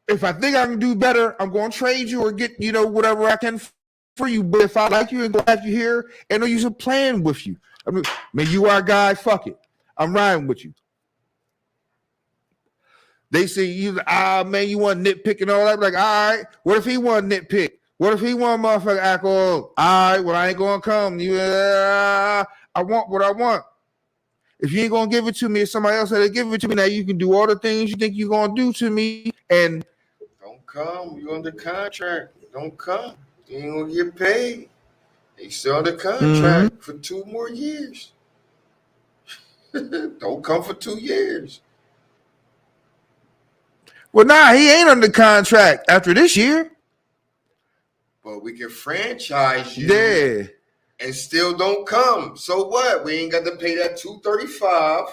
[SPEAKER 5] If I think I can do better, I'm gonna trade you or get, whatever I can for you. But if I like you and gonna have you here, ain't no use of playing with you. I mean, you are a guy, fuck it. I'm riding with you. They say, man, you want nitpick and all that. I'm like, all right, what if he want nitpick? What if he want motherfucker alcohol? All right, well, I ain't gonna come. I want what I want. If you ain't gonna give it to me, if somebody else had to give it to me, now you can do all the things you think you're gonna do to me. And
[SPEAKER 1] don't come. You under contract. Don't come. You ain't gonna get paid. They still under contract for 2 more years. Don't come for 2 years.
[SPEAKER 5] Well, nah, he ain't under contract after this year.
[SPEAKER 1] But we can franchise you.
[SPEAKER 5] Yeah.
[SPEAKER 1] And still don't come. So what? We ain't got to pay that $235.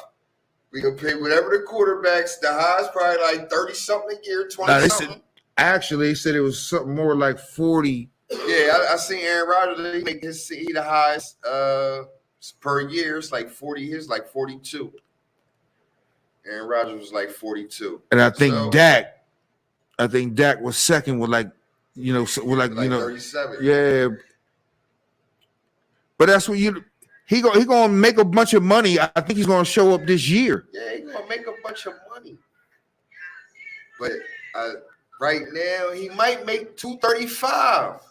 [SPEAKER 1] We can pay whatever the quarterbacks. The highest probably like 30-something a year, 20-something.
[SPEAKER 5] Actually, they said it was something more like 40.
[SPEAKER 1] Yeah, I seen Aaron Rodgers. He make he the highest per year. It's like 40. His like 42. Aaron Rodgers was like 42.
[SPEAKER 5] And I think Dak was second with like
[SPEAKER 1] 37.
[SPEAKER 5] Yeah. But that's what he gonna make a bunch of money. I think he's gonna show up this year.
[SPEAKER 1] Yeah, he's gonna make a bunch of money. But right now he might make $235.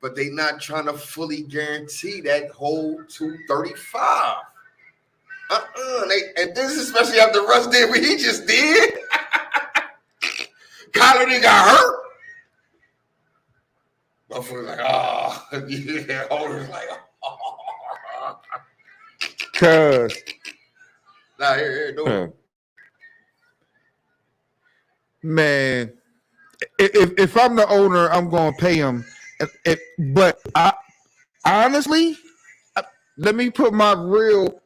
[SPEAKER 1] But they not trying to fully guarantee that whole $235. And this is especially after Russ did what he just did. Kyler didn't got hurt. Motherfuckers like, yeah. Owners like,
[SPEAKER 5] Cause
[SPEAKER 1] no.
[SPEAKER 5] Man, if I'm the owner, I'm gonna pay him. But I honestly, let me put my real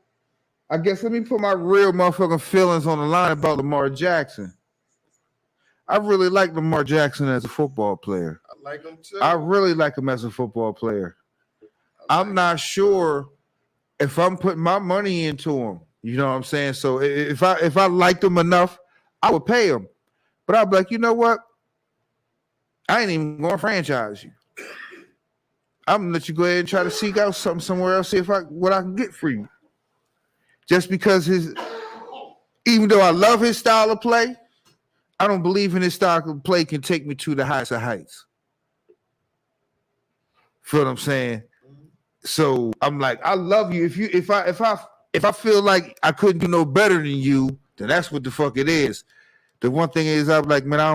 [SPEAKER 5] motherfucking feelings on the line about Lamar Jackson. I really like Lamar Jackson as a football player.
[SPEAKER 1] I like him too.
[SPEAKER 5] I really like him as a football player. I'm not sure if I'm putting my money into him. You know what I'm saying? So if I liked him enough, I would pay him. But I'd be like, you know what? I ain't even going to franchise you. I'm gonna let you go ahead and try to seek out something somewhere else, see what I can get for you. Just because even though I love his style of play, I don't believe in his style of play can take me to the highest of heights. Feel what I'm saying? So I'm like, I love you. If I feel like I couldn't do no better than you, then that's what the fuck it is. The one thing is, I'm like, man, I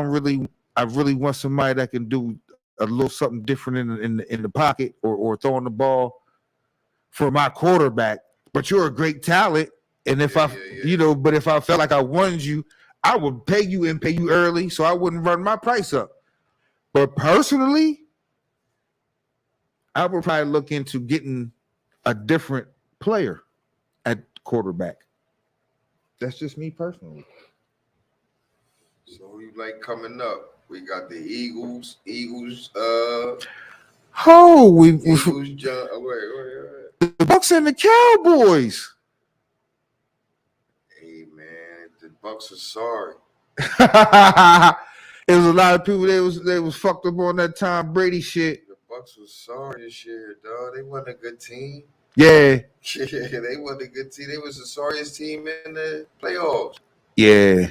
[SPEAKER 5] really want somebody that can do a little something different in the pocket or throwing the ball for my quarterback. But you're a great talent, and if but if I felt like I wanted you, I would pay you and pay you early, so I wouldn't run my price up. But personally, I would probably look into getting a different player at quarterback. That's just me personally.
[SPEAKER 1] So who you like coming up? We got the Eagles.
[SPEAKER 5] Eagles,
[SPEAKER 1] wait.
[SPEAKER 5] The Bucks and the Cowboys.
[SPEAKER 1] Hey man, the Bucks are sorry.
[SPEAKER 5] There was a lot of people they was fucked up on that Tom Brady shit.
[SPEAKER 1] The Bucks was sorry this year, dog. They wasn't a good team.
[SPEAKER 5] Yeah.
[SPEAKER 1] They wasn't a good team. They was the sorriest team in the playoffs.
[SPEAKER 5] Yeah.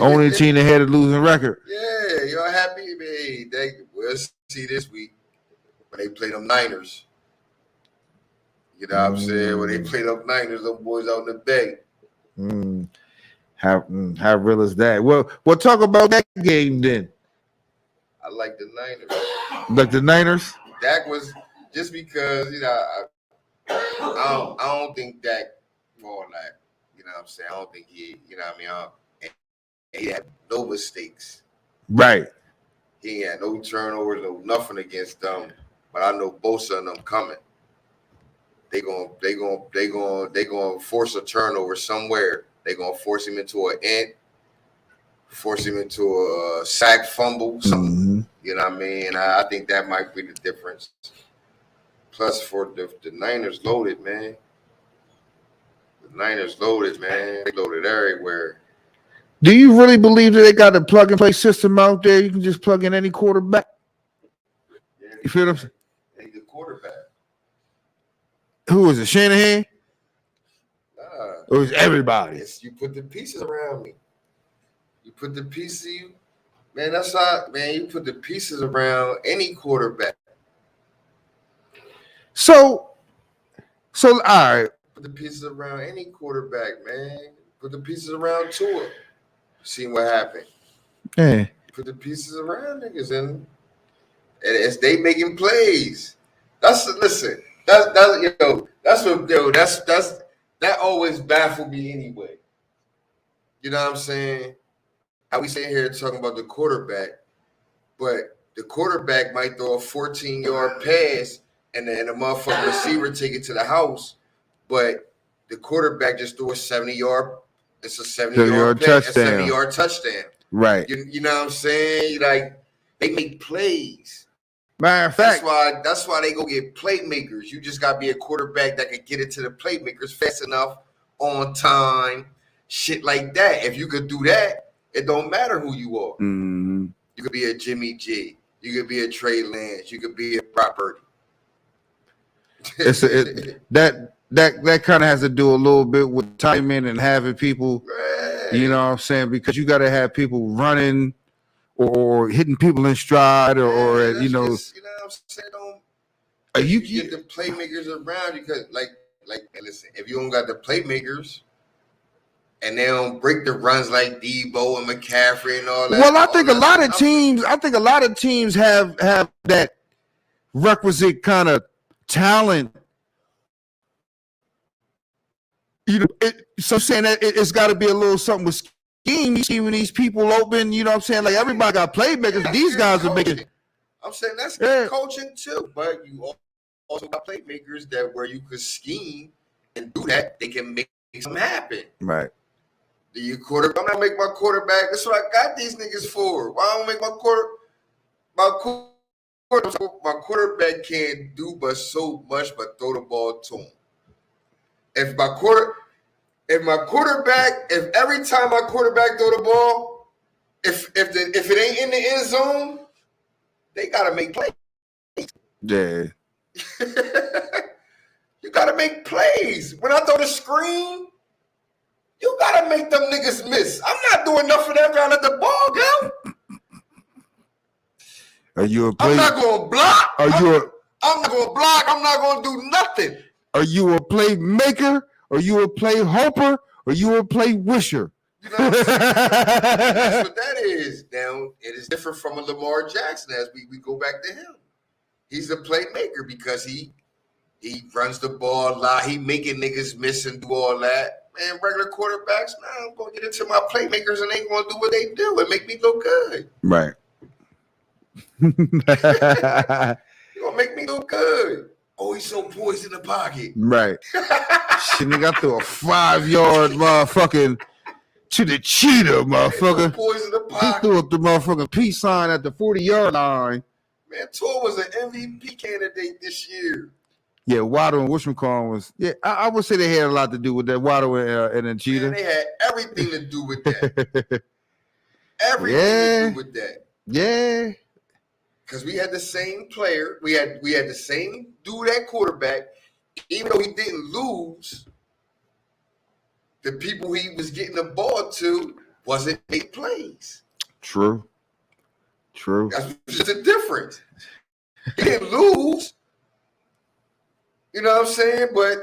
[SPEAKER 5] Only team that had a losing record.
[SPEAKER 1] Yeah, y'all happy? We'll see this week when they play them Niners. You know what I'm saying? When they play them Niners, them boys out in the bay.
[SPEAKER 5] How real is that? Well, we'll talk about that game then.
[SPEAKER 1] I like the Niners.
[SPEAKER 5] Like the Niners?
[SPEAKER 1] Dak was just because, I don't think Dak all that. You know what I'm saying? I don't think he. You know what I mean? He had no mistakes.
[SPEAKER 5] Right.
[SPEAKER 1] He ain't had no turnovers, no nothing against them. But I know both of them coming. They gonna force a turnover somewhere. They gonna force him into an ant, force him into a sack fumble, something.
[SPEAKER 5] Mm-hmm.
[SPEAKER 1] You know what I mean? I think that might be the difference. Plus, for the Niners loaded, man. The Niners loaded, man. They loaded everywhere.
[SPEAKER 5] Do you really believe that they got a plug and play system out there? You can just plug in any quarterback.
[SPEAKER 1] Yeah,
[SPEAKER 5] You feel what I'm saying?
[SPEAKER 1] they the quarterback.
[SPEAKER 5] Who is it? Shanahan?
[SPEAKER 1] Nah,
[SPEAKER 5] Or is everybody?
[SPEAKER 1] it's, you put the pieces around me. You put the pieces, man. That's not, man. You put the pieces around any quarterback.
[SPEAKER 5] So all right.
[SPEAKER 1] Put the pieces around any quarterback, man. Put the pieces around Tua. See what happened.
[SPEAKER 5] Yeah.
[SPEAKER 1] Put the pieces around niggas, and as they making plays. That's listen. That's that always baffled me anyway. You know what I'm saying? How we sit here talking about the quarterback, but the quarterback might throw a 14-yard pass and the motherfucking receiver take it to the house, but the quarterback just threw a 70-yard. It's a 70-yard
[SPEAKER 5] touchdown.
[SPEAKER 1] A 70-yard touchdown.
[SPEAKER 5] Right.
[SPEAKER 1] You know what I'm saying? Like, they make plays.
[SPEAKER 5] Matter of fact,
[SPEAKER 1] That's why they go get playmakers. You just gotta be a quarterback that can get it to the playmakers fast enough, on time, shit like that. If you could do that, it don't matter who you are.
[SPEAKER 5] mm-hmm.
[SPEAKER 1] You could be a Jimmy G. You could be a Trey Lance. You could be a Brock Purdy.
[SPEAKER 5] that kind of has to do a little bit with timing and having people,
[SPEAKER 1] right.
[SPEAKER 5] you know what I'm saying? Because you got to have people running or hitting people in stride or you know.
[SPEAKER 1] Just, you know what I'm saying? You get the playmakers around you because, like, listen, if you don't got the playmakers and they don't break the runs like Debo and McCaffrey and all that.
[SPEAKER 5] Well, I think a lot of teams have that requisite kind of talent. You know, so I'm saying that it's got to be a little something with scheme. You see when these people open, you know what I'm saying? Like everybody got playmakers.
[SPEAKER 1] Yeah,
[SPEAKER 5] these guys are making.
[SPEAKER 1] I'm saying that's good coaching too, but you also got playmakers that where you could scheme and do that, they can make something happen.
[SPEAKER 5] Right.
[SPEAKER 1] Do you quarterback? I'm not make my quarterback. That's what I got these niggas for. Why don't I make my quarterback can't do but so much but throw the ball to him. If every time my quarterback throw the ball, if it ain't in the end zone, they gotta make plays.
[SPEAKER 5] Yeah.
[SPEAKER 1] You gotta make plays. When I throw the screen, you gotta make them niggas miss. I'm not doing nothing that round at the ball go.
[SPEAKER 5] Are you a play?
[SPEAKER 1] I'm not gonna block.
[SPEAKER 5] I'm
[SPEAKER 1] not gonna block. I'm not gonna do nothing.
[SPEAKER 5] Are you a playmaker? Are you a play hoper? Are you a play wisher?
[SPEAKER 1] You know what I'm saying? That's what that is. Now, it is different from a Lamar Jackson as we go back to him. He's a playmaker because he runs the ball a lot. He making niggas miss and do all that. Man, regular quarterbacks, I'm going to get into my playmakers and they going to do what they do and make me look good.
[SPEAKER 5] Right.
[SPEAKER 1] You're going to make me look good. Oh, he's so poised in the pocket.
[SPEAKER 5] Right. Shit, nigga, I threw a 5-yard motherfucking to the cheetah, motherfucker.
[SPEAKER 1] Poised in the
[SPEAKER 5] He
[SPEAKER 1] pocket.
[SPEAKER 5] threw up the motherfucking peace sign at the 40-yard line.
[SPEAKER 1] Man, Tua was an MVP candidate this year.
[SPEAKER 5] Yeah, Waddle and whatchamacallit was. Yeah, I would say they had a lot to do with that. Waddle and the cheetah.
[SPEAKER 1] Man, they had everything to do with that. Everything to do with that.
[SPEAKER 5] Yeah.
[SPEAKER 1] Because we had the same player. We had the same dude at quarterback. Even though he didn't lose, the people he was getting the ball to wasn't make plays.
[SPEAKER 5] True.
[SPEAKER 1] That's just a difference. He didn't lose. You know what I'm saying? But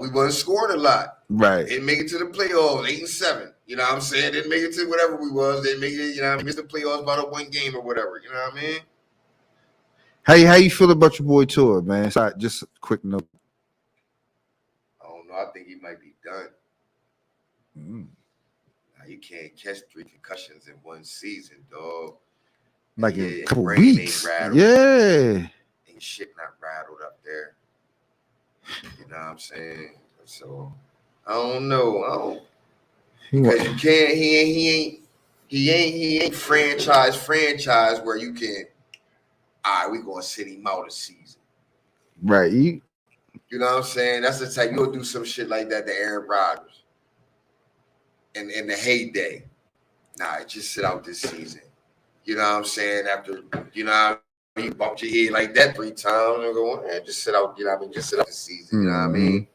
[SPEAKER 1] we wasn't scoring a lot.
[SPEAKER 5] Right.
[SPEAKER 1] Didn't make it to the playoffs, 8-7. You know what I'm saying? Didn't make it to whatever we was. Didn't make it, missed the playoffs by the one game or whatever. You know what I mean?
[SPEAKER 5] How you feel about your boy Tua, man? Sorry, just a quick note.
[SPEAKER 1] know. I think he might be done.
[SPEAKER 5] Mm.
[SPEAKER 1] Now, you can't catch 3 concussions in one season, dog.
[SPEAKER 5] Like
[SPEAKER 1] Yeah,
[SPEAKER 5] in a couple
[SPEAKER 1] brain ain't
[SPEAKER 5] weeks.
[SPEAKER 1] rattled.
[SPEAKER 5] Yeah.
[SPEAKER 1] Ain't shit not rattled up there. You know what I'm saying? So I don't know. Because you can't. He ain't franchise where you can. All right, we gonna sit him out a season.
[SPEAKER 5] Right.
[SPEAKER 1] You know what I'm saying? That's the type you'll do some shit like that to Aaron Rodgers. In the heyday. Nah, just sit out this season. You know what I'm saying? After, you know, you bumped your head like that 3 times and go, just sit out, you know what I mean? Just sit out the season, you know what I mean?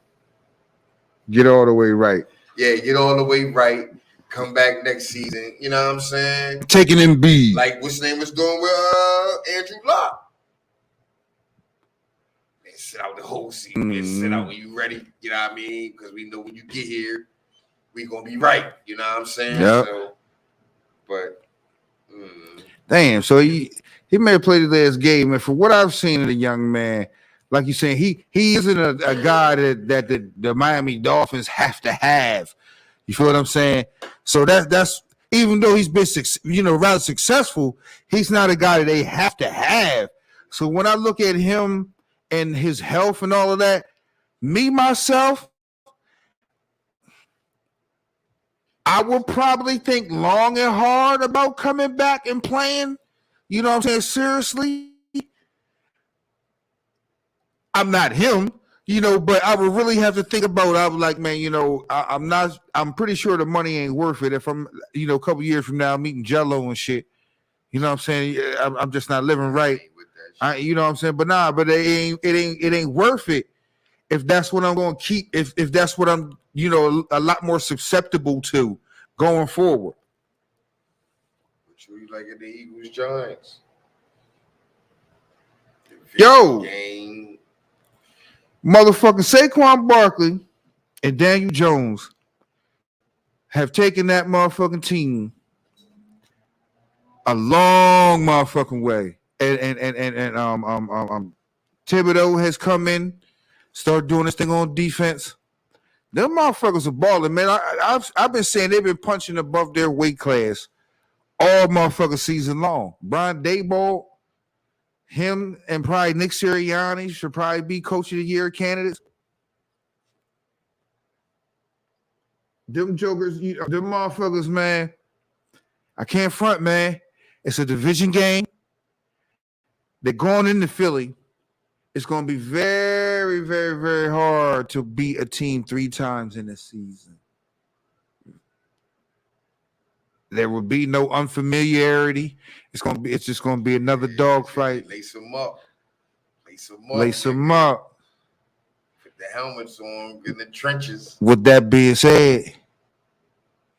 [SPEAKER 5] Get all the way right.
[SPEAKER 1] Yeah, get all the way right. Come back next season, you know what I'm saying?
[SPEAKER 5] Taking in B.
[SPEAKER 1] Like what's his name was doing with Andrew Luck. Man, sit out the whole season. Man, sit out when you ready, you know what I mean? Because we know when you get here, we gonna be right. You know what I'm saying?
[SPEAKER 5] Yep.
[SPEAKER 1] So, but
[SPEAKER 5] damn, so he may have played his last game, and for what I've seen of the young man, like you saying, he isn't a guy that the Miami Dolphins have to have. You feel what I'm saying? So that's even though he's been rather successful, he's not a guy that they have to have. So when I look at him and his health and all of that, me myself, I will probably think long and hard about coming back and playing. You know what I'm saying? Seriously. I'm not him, but I would really have to think about it. I was like, man, I'm pretty sure the money ain't worth it. If I'm, a couple years from now, I'm eating Jell-O and shit. You know what I'm saying? I'm just not living right. You know what I'm saying? But it ain't worth it if that's what I'm going to keep, if that's what I'm, a lot more susceptible to going forward.
[SPEAKER 1] What you like at the Eagles Giants?
[SPEAKER 5] Yo,
[SPEAKER 1] game.
[SPEAKER 5] Motherfucking Saquon Barkley and Daniel Jones have taken that motherfucking team a long motherfucking way. And Thibodeau has come in, started doing this thing on defense. Them motherfuckers are balling, man. I've been saying they've been punching above their weight class all motherfucking season long. Brian Daboll, him and probably Nick Sirianni should probably be coach of the year candidates. Them jokers, them motherfuckers, man. I can't front, man. It's a division game. They're going into Philly. It's going to be very, very, very hard to beat a team 3 times in a season. There will be no unfamiliarity. It's just going to be another dogfight.
[SPEAKER 1] Lace them up.
[SPEAKER 5] Lace them up.
[SPEAKER 1] Put the helmets on in the trenches.
[SPEAKER 5] With that being said,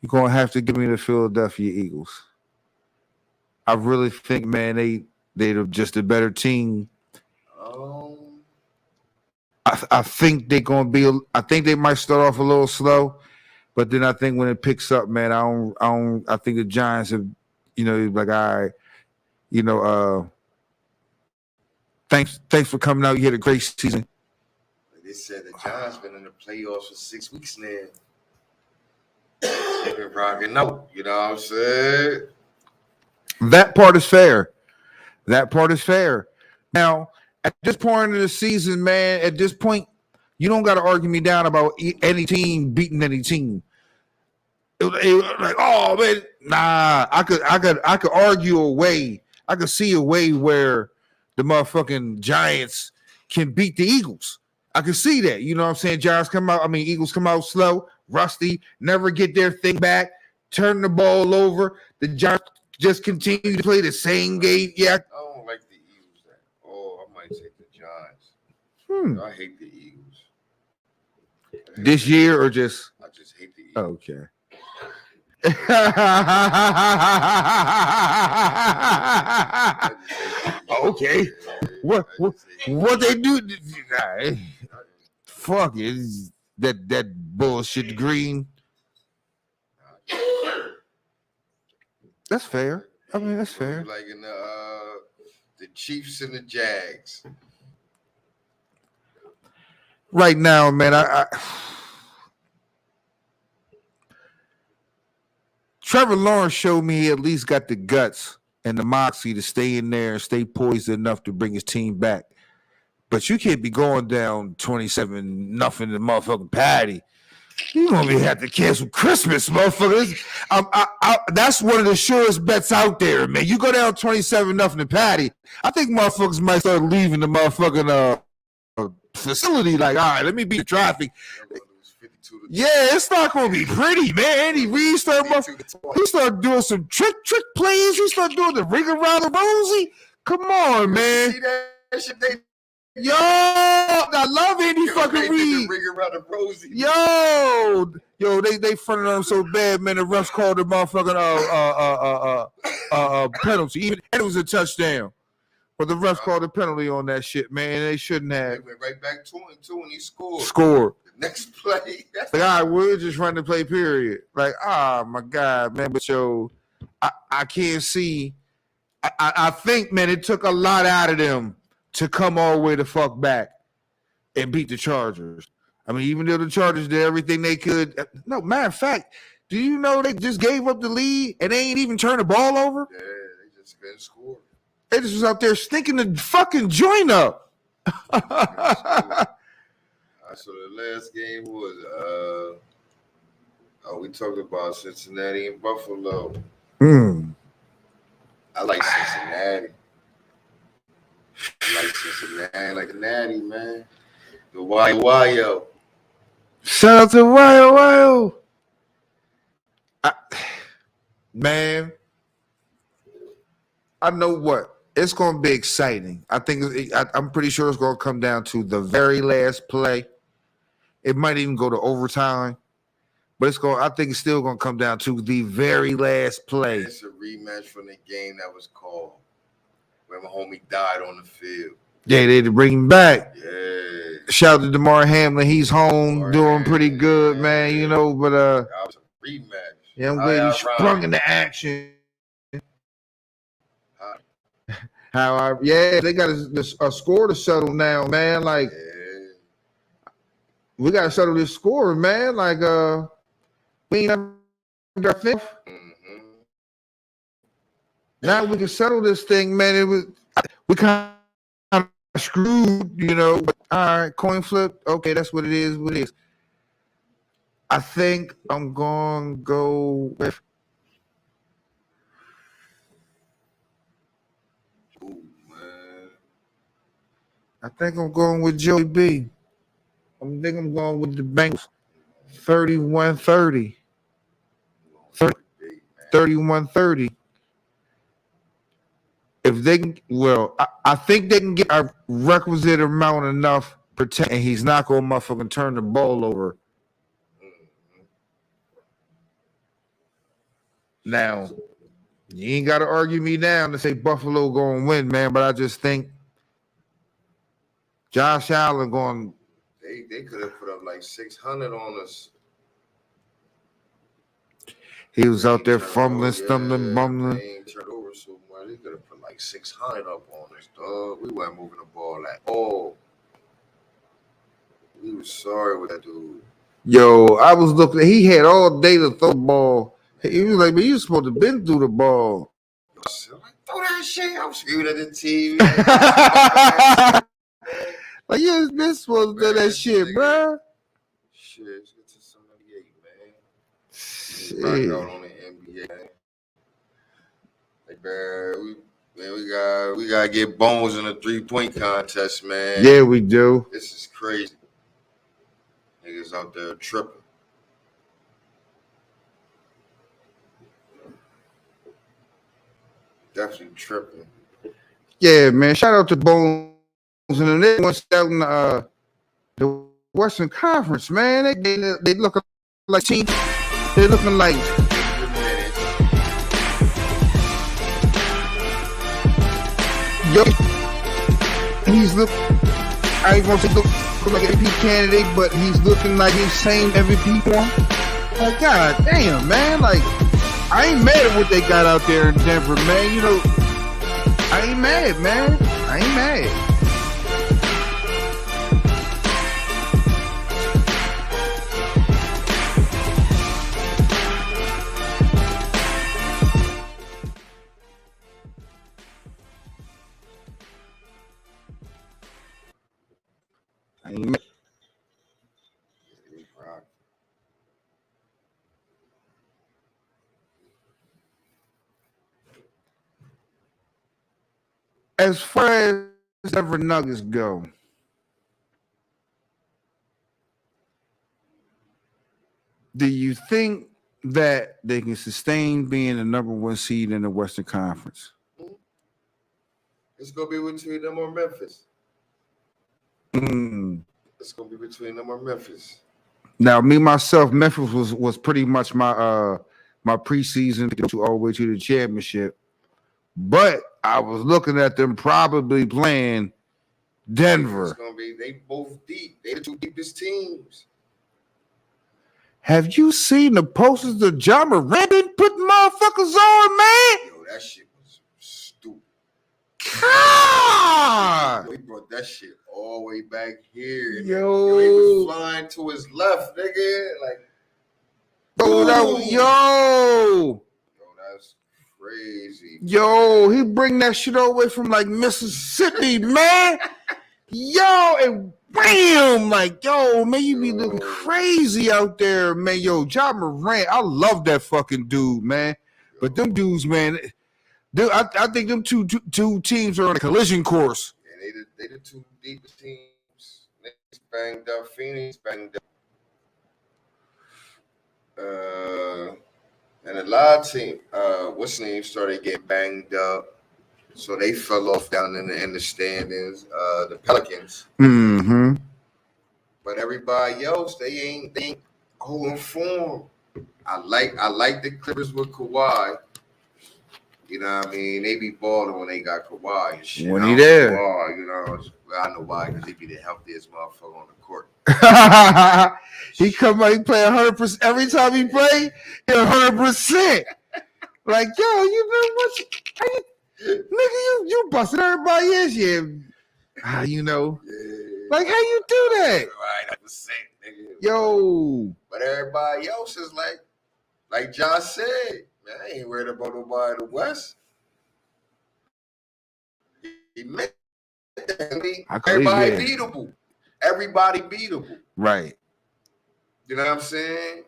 [SPEAKER 5] you're going to have to give me the Philadelphia Eagles. I really think, man, they're just a better team. I think they're going to be. I think they might start off a little slow, but then I think when it picks up, man, I think the Giants have, like, all right, thanks for coming out. You had a great season.
[SPEAKER 1] They said the Giants been in the playoffs for 6 weeks now. They've been rocking out. You know what I'm saying?
[SPEAKER 5] That part is fair. Now, at this point in the season, man, at this point, you don't got to argue me down about any team beating any team. It like, oh man, nah. I could argue a way. I could see a way where the motherfucking Giants can beat the Eagles. I can see that. You know what I'm saying? Eagles come out slow, rusty, never get their thing back, turn the ball over. The Giants just continue to play the same game. Yeah.
[SPEAKER 1] I don't like the Eagles. I might take the Giants. I hate the Eagles.
[SPEAKER 5] This year or just?
[SPEAKER 1] I just hate the Eagles.
[SPEAKER 5] Okay. Okay. What they do? Fuck it. That bullshit green. That's fair. I mean, that's fair.
[SPEAKER 1] Like in the Chiefs and the Jags.
[SPEAKER 5] Right now, man, Trevor Lawrence showed me he at least got the guts and the moxie to stay in there and stay poised enough to bring his team back. But you can't be going down 27-0 the motherfucking Patty. You gonna be have to cancel Christmas, motherfuckers. That's one of the surest bets out there, man. You go down 27-0 the Patty. I think motherfuckers might start leaving the motherfucking facility. Like, all right, let me beat the traffic. Yeah, it's not gonna be pretty, man. He start doing some trick plays. He start doing the ring around the rosy. Come on, man.
[SPEAKER 1] See that shit?
[SPEAKER 5] Yo, I love Andy fucking Reid. Yo, they fronted on him so bad, man. The refs called the motherfucking penalty. Even it was a touchdown, but the refs called a penalty on that shit, man. They shouldn't have.
[SPEAKER 1] They went right back to him too, and he scored.
[SPEAKER 5] Scored.
[SPEAKER 1] The next play.
[SPEAKER 5] Like, all right, we're just running the play. Period. Like, my God, man. But yo, I can't see. I think, man, it took a lot out of them to come all the way the fuck back and beat the Chargers. I mean, even though the Chargers did everything they could. No, matter of fact, do you know they just gave up the lead and they ain't even turned the ball over?
[SPEAKER 1] Yeah, they just couldn't score.
[SPEAKER 5] They just was out there stinking the fucking joint up.
[SPEAKER 1] So the last game was, we talked about Cincinnati and Buffalo. I like Cincinnati. Like the Natty, man. The YYO.
[SPEAKER 5] Shout out to YYO. Man, I know what. It's going to be exciting. I'm pretty sure it's going to come down to the very last play. It might even go to overtime. But I think it's still going to come down to the very last play.
[SPEAKER 1] It's a rematch from the game that was called when my homie died on the field.
[SPEAKER 5] Yeah, they had to bring him back.
[SPEAKER 1] Yeah.
[SPEAKER 5] Shout out to DeMar Hamlin. He's home, doing pretty good, man. You know, but
[SPEAKER 1] that was a rematch.
[SPEAKER 5] Yeah, I'm glad he sprung into action. They got a score to settle now, man. Like, we got to settle this score, man. Like, we ain't got fifth. Now we can settle this thing, man. We kind of screwed, you know. But, all right, coin flip. Okay, that's what it is. What it is. I think I'm going to go with. I think I'm going with Joey B. I think I'm going with the Bengals. 31-30. 31-30. If they can, I think they can get a requisite amount enough protect, and he's not going to motherfucking turn the ball over. Now, you ain't got to argue me down to say Buffalo going to win, man, but I just think Josh Allen going.
[SPEAKER 1] They could have put up like 600 on us.
[SPEAKER 5] He was out there fumbling, stumbling, bumbling.
[SPEAKER 1] They ain't turned over so much. They could have put like 600 up on us, dog. We weren't moving the ball at all. We were sorry with that dude.
[SPEAKER 5] Yo, I was looking. He had all day to throw the ball. He was like, man, you supposed to have been through the ball.
[SPEAKER 1] Throw that shit. I'm screaming at the TV.
[SPEAKER 5] Like, you been supposed to do that shit, bro.
[SPEAKER 1] Shit, let's get to 78, man.
[SPEAKER 5] Shit.
[SPEAKER 1] Rock out on the NBA, man. Like, we gotta get Bones in a 3-point contest, man.
[SPEAKER 5] Yeah, we do.
[SPEAKER 1] This is crazy. Niggas out there tripping. Definitely tripping.
[SPEAKER 5] Yeah, man. Shout out to Bones and they went out in the Western Conference, man. They looking like team. They looking like. Yo, he's looking. I ain't gonna say look like an MVP candidate, but he's looking like his same MVP form. Oh god damn, man! Like, I ain't mad at what they got out there in Denver, man. You know, I ain't mad, man. I ain't mad.
[SPEAKER 1] Right.
[SPEAKER 5] As far as Denver Nuggets go, do you think that they can sustain being the number one seed in the Western Conference?
[SPEAKER 1] It's gonna be between them or Memphis.
[SPEAKER 5] Mm.
[SPEAKER 1] It's gonna be between them or Memphis.
[SPEAKER 5] Now, me myself, Memphis was pretty much my my preseason to all the way to the championship, but I was looking at them probably playing
[SPEAKER 1] It's
[SPEAKER 5] Denver.
[SPEAKER 1] gonna be they both deep. They the two deepest teams.
[SPEAKER 5] Have you seen the posters of John Morant been putting motherfuckers on, man?
[SPEAKER 1] Yo, that shit was stupid.
[SPEAKER 5] God!
[SPEAKER 1] He brought that shit all the way back here.
[SPEAKER 5] Yo.
[SPEAKER 1] He was flying to his left, nigga. Like,
[SPEAKER 5] Yo,
[SPEAKER 1] that's crazy.
[SPEAKER 5] yo, he bring that shit all the way from like Mississippi, man. Yo, and bam, like, yo, man, you be looking crazy out there, man. Yo, John Morant, I love that fucking dude, man. But them dudes, man, I think them two teams are on a collision course.
[SPEAKER 1] Yeah, they the two deepest teams. Niggas banged up. Phoenix banged up. And a lot of team, what's the name, started getting banged up, so they fell off down in the standings. The Pelicans,
[SPEAKER 5] Mm-hmm.
[SPEAKER 1] but everybody else, they ain't holding form. I like the Clippers with Kawhi. You know what I mean? They be balling when they got Kawhi and shit.
[SPEAKER 5] When
[SPEAKER 1] I
[SPEAKER 5] he
[SPEAKER 1] don't know
[SPEAKER 5] there.
[SPEAKER 1] why, you know, well, I know why, because he be the healthiest motherfucker on the court.
[SPEAKER 5] He come out, he play 100%. Every time he play, he 100%. Like, yo, you know what? Nigga, you busted everybody else, yeah. You know,
[SPEAKER 1] Yeah.
[SPEAKER 5] like, how you do that?
[SPEAKER 1] Right, 100%, nigga.
[SPEAKER 5] Yo,
[SPEAKER 1] But everybody else is like Josh said, man, I ain't worried about nobody in the West. He meant that. I mean,
[SPEAKER 5] I believe
[SPEAKER 1] everybody
[SPEAKER 5] it.
[SPEAKER 1] beatable. Everybody beatable.
[SPEAKER 5] right.
[SPEAKER 1] You know what I'm saying?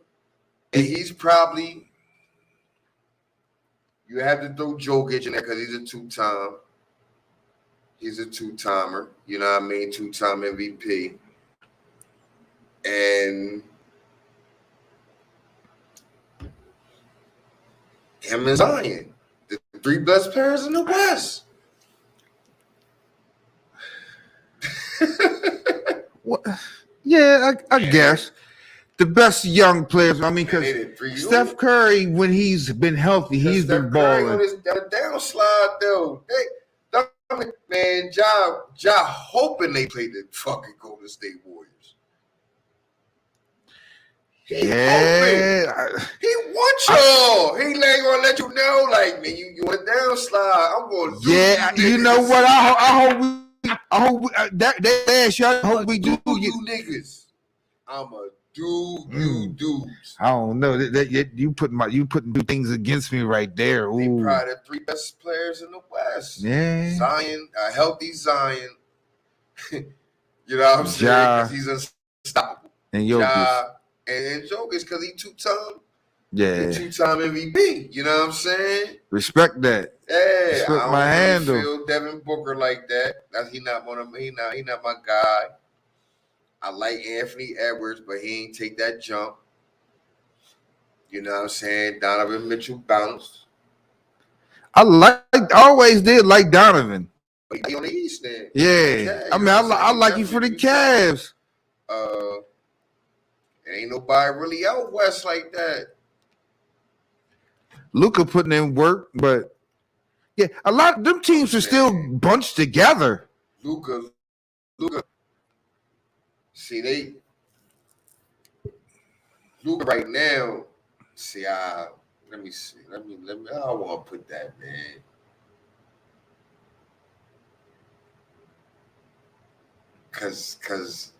[SPEAKER 1] And he's probably, you have to throw Jokic in there because he's a two-time. He's a two-timer. You know what I mean? Two-time MVP. And him and Zion, the three best players in the West.
[SPEAKER 5] What? Yeah, I guess the best young players. I mean, because
[SPEAKER 1] They did 3
[SPEAKER 5] Steph Curry, when he's been healthy, he's been balling.
[SPEAKER 1] On his downslide though. Man, Ja hoping they play the fucking Golden State Warriors.
[SPEAKER 5] Yeah,
[SPEAKER 1] He wants y'all. He ain't gonna let you know, like, man, you a downslide. I'm gonna do
[SPEAKER 5] yeah. You know what? I hope that last year. I hope we do.
[SPEAKER 1] you niggas. I'ma do you dudes.
[SPEAKER 5] I don't know that you putting things against me right there.
[SPEAKER 1] They
[SPEAKER 5] Ooh,
[SPEAKER 1] probably the three best players in the West.
[SPEAKER 5] yeah.
[SPEAKER 1] Zion, a healthy Zion. You know what I'm saying?
[SPEAKER 5] Ja.
[SPEAKER 1] 'Cause he's unstoppable.
[SPEAKER 5] And Jokic,
[SPEAKER 1] Ja, and Jokic, because he two-time MVP. You know what I'm saying?
[SPEAKER 5] respect that.
[SPEAKER 1] Hey,
[SPEAKER 5] Respect
[SPEAKER 1] I don't
[SPEAKER 5] my
[SPEAKER 1] really
[SPEAKER 5] handle.
[SPEAKER 1] feel Devin Booker like that. He not my guy. I like Anthony Edwards, but he ain't take that jump. You know what I'm saying? Donovan Mitchell bounced.
[SPEAKER 5] I always did like Donovan.
[SPEAKER 1] But he on the East then.
[SPEAKER 5] Yeah,
[SPEAKER 1] Okay,
[SPEAKER 5] I mean, I like you for the Cavs.
[SPEAKER 1] Ain't nobody really out West like that.
[SPEAKER 5] Luka putting in work, but yeah, a lot of them teams are still bunched together.
[SPEAKER 1] Luka. See, Luka right now. See, let me see. Let me. I don't want to put that, man. Cause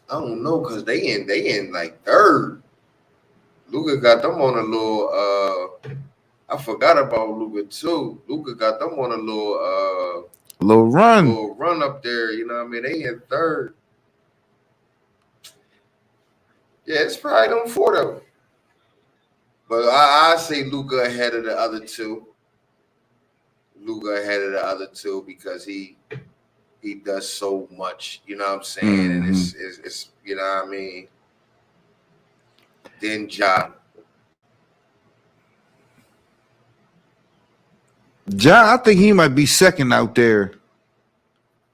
[SPEAKER 1] I don't know, cause they in like third. Luka got them on a little. I forgot about Luka too. Luka got them on a
[SPEAKER 5] Little run.
[SPEAKER 1] little run up there. You know what I mean? They in third. Yeah, it's probably them 4 though. But I say Luka ahead of the other two. Luka ahead of the other two because he does so much. You know what I'm saying? And it's you know what I mean. Then Ja.
[SPEAKER 5] John, I think he might be second out there.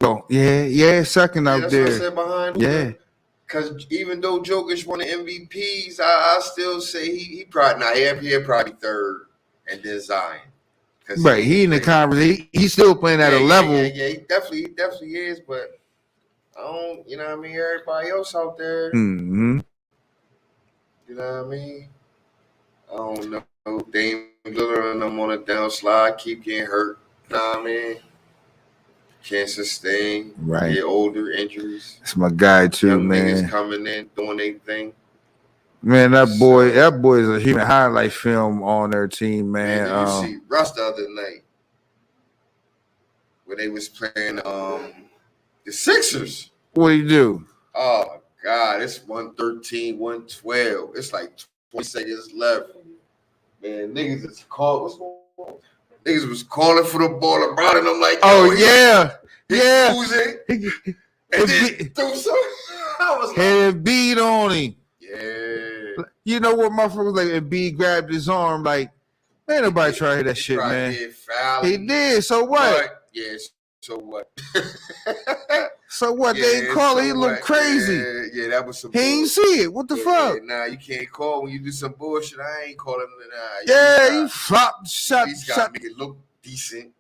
[SPEAKER 5] Oh, yeah, second out
[SPEAKER 1] That's
[SPEAKER 5] there.
[SPEAKER 1] what I said behind.
[SPEAKER 5] Yeah.
[SPEAKER 1] Because even though Jokic won the MVPs, I still say he probably not. He'll probably third, and then Zion.
[SPEAKER 5] Right, he in the conference. He's still playing at a level.
[SPEAKER 1] Yeah, he definitely is. But I don't, you know what I mean. Everybody else out there,
[SPEAKER 5] Mm-hmm.
[SPEAKER 1] you know what I mean. I don't know. Dame Lillard and them on a downslide, keep getting hurt. You know what I mean. Can't sustain.
[SPEAKER 5] Right.
[SPEAKER 1] Get older, injuries.
[SPEAKER 5] That's my guy too,
[SPEAKER 1] Young
[SPEAKER 5] man.
[SPEAKER 1] niggas coming in, doing their thing.
[SPEAKER 5] Man, that boy is a human highlight film on their team, man.
[SPEAKER 1] Did you see Russ the other night where they was playing the Sixers?
[SPEAKER 5] What do you do?
[SPEAKER 1] Oh God, it's 113, 112. It's like 20 seconds left. Man, niggas is called. What's going on? Niggas was calling for the ball around, and I'm like, losing. And then threw some. I was like,
[SPEAKER 5] had beat on him.
[SPEAKER 1] Yeah.
[SPEAKER 5] You know what, motherfuckers like? Embiid grabbed his arm, like, ain't nobody try to hit that shit, man. He did. So what?
[SPEAKER 1] But, yes. So what?
[SPEAKER 5] So what? They ain't call it. He look crazy.
[SPEAKER 1] Yeah, that was some.
[SPEAKER 5] He ain't see it. What the fuck?
[SPEAKER 1] Nah, you can't call when you do some bullshit. I ain't calling.
[SPEAKER 5] He flopped, shot.
[SPEAKER 1] He's got to make it look decent.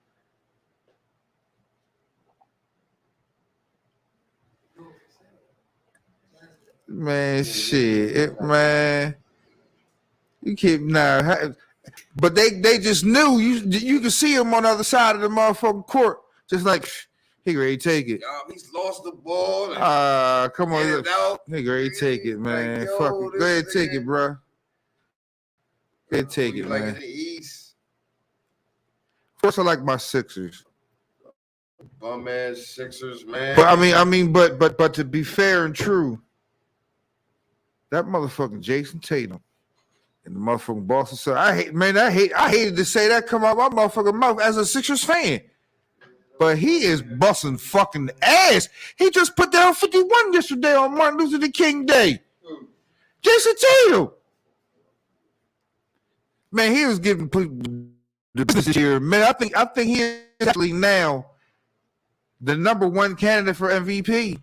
[SPEAKER 5] Man, shit, man. You keep but they just knew you could see him on the other side of the motherfucking court, just like he ready to take it.
[SPEAKER 1] He's lost the ball.
[SPEAKER 5] Come on, he ready to take it, man.
[SPEAKER 1] Like,
[SPEAKER 5] fuck it, go ahead, take it, bro. Go ahead, take it,
[SPEAKER 1] like
[SPEAKER 5] man.
[SPEAKER 1] In the East.
[SPEAKER 5] Of course, I like my Sixers.
[SPEAKER 1] Bum ass Sixers, man.
[SPEAKER 5] But I mean, but to be fair and true, that motherfucking Jason Tatum and the motherfucking Boston Celtics. I hated to say that come out my motherfucking mouth as a Sixers fan. But he is busting fucking ass. He just put down 51 yesterday on Martin Luther King Day. Jason Tatum. Man, he was giving the business this year. Man, I think he is actually now the number one candidate for MVP.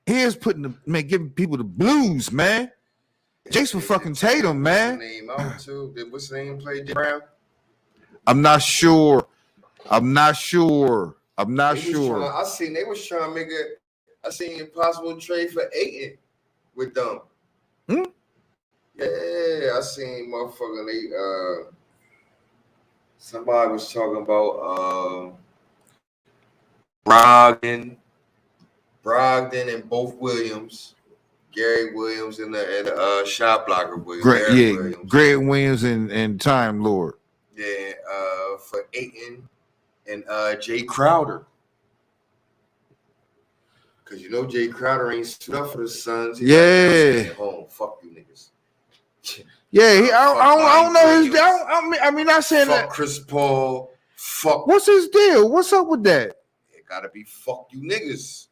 [SPEAKER 5] He is giving people the blues, man. Jason fucking Tatum, man.
[SPEAKER 1] What's the name? Play Brown?
[SPEAKER 5] I'm not sure. I
[SPEAKER 1] seen they was trying to make it. I seen impossible trade for Ayton with them. Yeah, I seen motherfucking somebody was talking about Brogdon and both Williams, Gary Williams and the shot blocker Williams.
[SPEAKER 5] Greg Williams and Time Lord.
[SPEAKER 1] Yeah, for Ayton and Jay Crowder. Because you know Jay Crowder ain't stood up for the Suns. He's like, home. Fuck you niggas.
[SPEAKER 5] Yeah, I don't know his deal. I mean, not saying
[SPEAKER 1] fuck
[SPEAKER 5] that.
[SPEAKER 1] Chris Paul. Fuck.
[SPEAKER 5] What's his deal? What's up with that?
[SPEAKER 1] It gotta be fuck you niggas.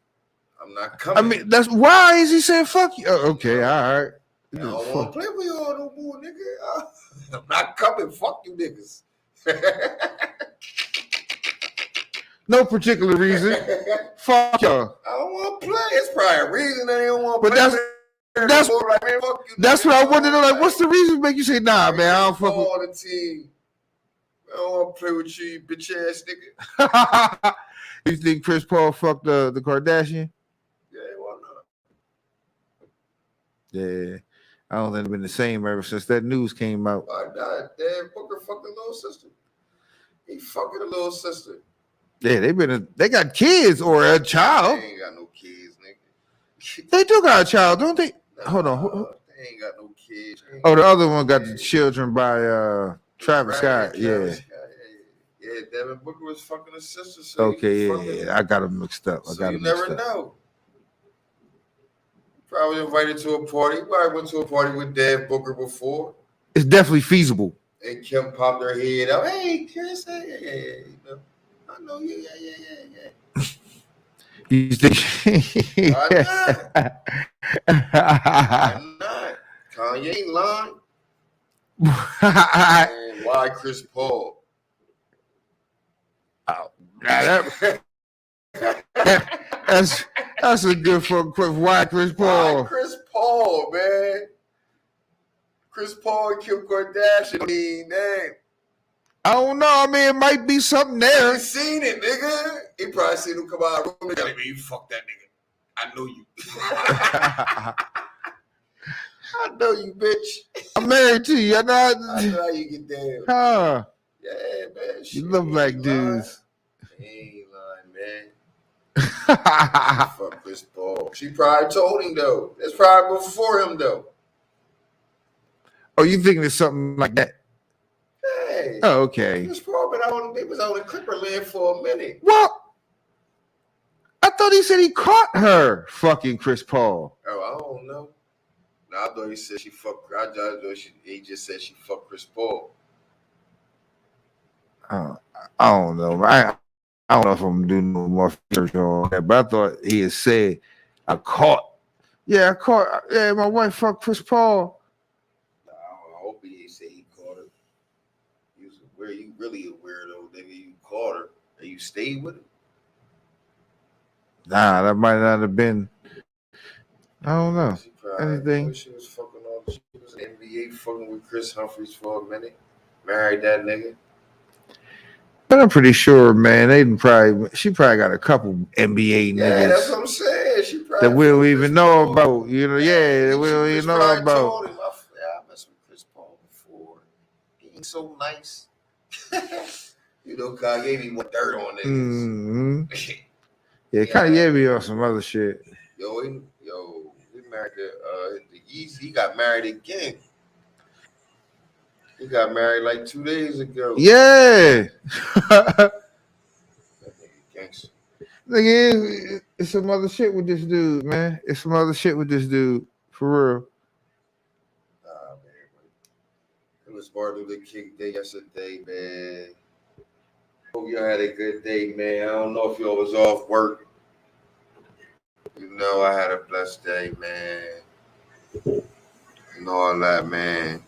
[SPEAKER 1] I'm not coming.
[SPEAKER 5] I mean, that's why is he saying fuck you? Oh, okay, all right.
[SPEAKER 1] I don't want to play with y'all no more, nigga. I'm not coming. Fuck you niggas.
[SPEAKER 5] No particular reason. Fuck y'all.
[SPEAKER 1] I don't want to play. It's probably a reason they don't want to
[SPEAKER 5] play.
[SPEAKER 1] But
[SPEAKER 5] like, man, fuck you, that's what I wanted to know. Like, what's the reason to make you say, nah, man, I don't fuck with
[SPEAKER 1] the team. I don't want to play with you bitch ass nigga.
[SPEAKER 5] You think Chris Paul fucked the Kardashian?
[SPEAKER 1] Yeah, why not?
[SPEAKER 5] Yeah. I don't think it's been the same ever since that news came out.
[SPEAKER 1] Why not? Damn, Booker fucking little sister. He fucking a little sister.
[SPEAKER 5] Yeah, they got kids or a child.
[SPEAKER 1] They ain't got no kids, nigga.
[SPEAKER 5] They do got a child, don't they?
[SPEAKER 1] Nah,
[SPEAKER 5] Hold on.
[SPEAKER 1] They ain't got no kids.
[SPEAKER 5] Oh, the other one got the children by Travis Scott. Yeah.
[SPEAKER 1] Yeah, Devin Booker was fucking his sister.
[SPEAKER 5] So okay, yeah. I got them mixed up.
[SPEAKER 1] You never know. Probably invited to a party. Probably went to a party with Dad Booker before.
[SPEAKER 5] It's definitely feasible.
[SPEAKER 1] And Kim popped her head up. Hey, Chris, hey. You know, I know you. Yeah.
[SPEAKER 5] You think?
[SPEAKER 1] I'm not. Kanye ain't lying. And why Chris Paul?
[SPEAKER 5] That's a good fucking question. Why Chris Paul?
[SPEAKER 1] Why Chris Paul, man? Chris Paul and Kim Kardashian. I mean, man.
[SPEAKER 5] I don't know. I mean, it might be something there.
[SPEAKER 1] You seen it, nigga. He probably seen him come out of the room. Nigga, man, you fuck that nigga. I know you. I know you, bitch.
[SPEAKER 5] I'm married to you.
[SPEAKER 1] I know how you get down.
[SPEAKER 5] Huh.
[SPEAKER 1] Yeah, man.
[SPEAKER 5] You look like dudes.
[SPEAKER 1] He ain't lying, man. Fuck Chris Paul. She probably told him, though. That's probably before him, though.
[SPEAKER 5] Oh, you thinking it's something like that?
[SPEAKER 1] Hey.
[SPEAKER 5] Oh, okay.
[SPEAKER 1] Chris Paul been on, they was on the Clipperland for a minute.
[SPEAKER 5] Well, I thought he said he caught her fucking Chris Paul.
[SPEAKER 1] Oh, I don't know. No, I thought he said she fucked. I thought he just said she fucked Chris Paul.
[SPEAKER 5] I don't know. I don't know if I'm doing no more research on that, but I thought he had said I caught. Yeah, I caught. Yeah, my wife fucked Chris Paul.
[SPEAKER 1] Nah, I hope he didn't say he caught her. You really a weirdo, nigga. You caught her and you stayed with her.
[SPEAKER 5] Nah, that might not have been. I don't know.
[SPEAKER 1] She probably,
[SPEAKER 5] Anything.
[SPEAKER 1] She was fucking on. She was in the NBA fucking with Chris Humphries for a minute. Married that nigga.
[SPEAKER 5] But I'm pretty sure, man, she probably got a couple NBA
[SPEAKER 1] Yeah, that's
[SPEAKER 5] niggas
[SPEAKER 1] what I'm saying. She probably
[SPEAKER 5] that we don't
[SPEAKER 1] fucked
[SPEAKER 5] even
[SPEAKER 1] Chris
[SPEAKER 5] know
[SPEAKER 1] Paul.
[SPEAKER 5] about. You know, yeah, we don't even know
[SPEAKER 1] probably
[SPEAKER 5] about.
[SPEAKER 1] told him, I messed with Chris Paul before. He ain't so nice. You know, God gave me one dirt on niggas.
[SPEAKER 5] Mm-hmm. Yeah, kind of gave me on some other shit.
[SPEAKER 1] Yo, he married the Yeezy. He got married again. He got married like 2 days ago.
[SPEAKER 5] Yeah.
[SPEAKER 1] That nigga gangster.
[SPEAKER 5] Nigga, it's some other shit with this dude, man. It's some other shit with this dude, for real.
[SPEAKER 1] Nah, man. It was Martin Luther King Day yesterday, man. Hope y'all had a good day, man. I don't know if y'all was off work. You know, I had a blessed day, man. And all that, man.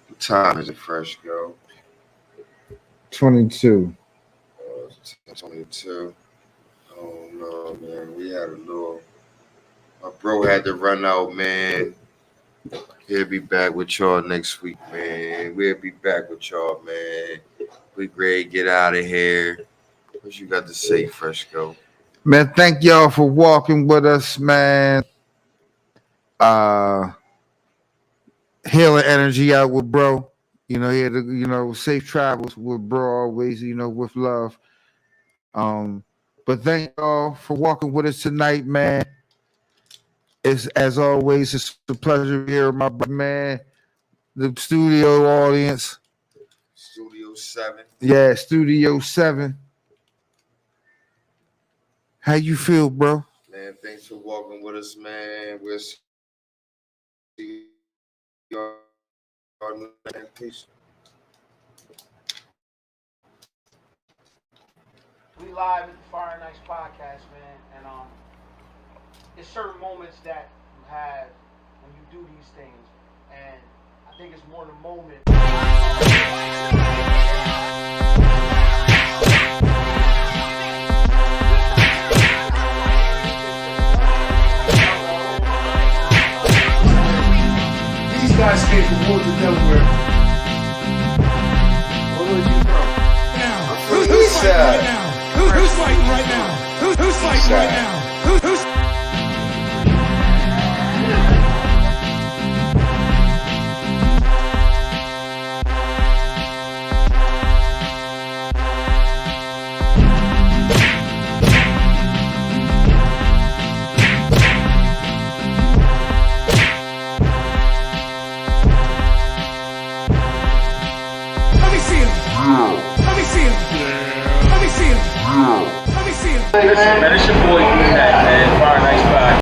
[SPEAKER 1] What time is it, Fresh Go?
[SPEAKER 5] 22.
[SPEAKER 1] It's 10:22. Oh no, man. We had a little. My bro had to run out, man. He'll be back with y'all next week, man. We'll be back with y'all, man. We great. Get out of here. What you got to say, Fresh Go?
[SPEAKER 5] Man, thank y'all for walking with us, man. Healing energy out with bro. You know, he had to, safe travels with bro always, with love. But thank y'all for walking with us tonight, man. It's, as always, it's a pleasure here, my brother, man. The studio audience.
[SPEAKER 1] Studio 7.
[SPEAKER 5] Yeah, Studio 7. How you feel, bro?
[SPEAKER 1] Man, thanks for walking with us, man. We'll see y'all next peace.
[SPEAKER 2] We live at the Fire Nights podcast, man, and there's certain moments that you have when you do these things, and I think it's more the moment.
[SPEAKER 3] These guys came from Woodland, Delaware.
[SPEAKER 1] Where are you from?
[SPEAKER 3] Now,
[SPEAKER 1] from the
[SPEAKER 3] who's
[SPEAKER 1] east
[SPEAKER 3] fighting
[SPEAKER 1] side.
[SPEAKER 3] right now? Who's fighting right now? Who's fighting right now? Who's Let me see him. Let me see him. Let me see him. Let me see him.
[SPEAKER 4] Listen, man, it's your boy, man, Fire Nights Podcast.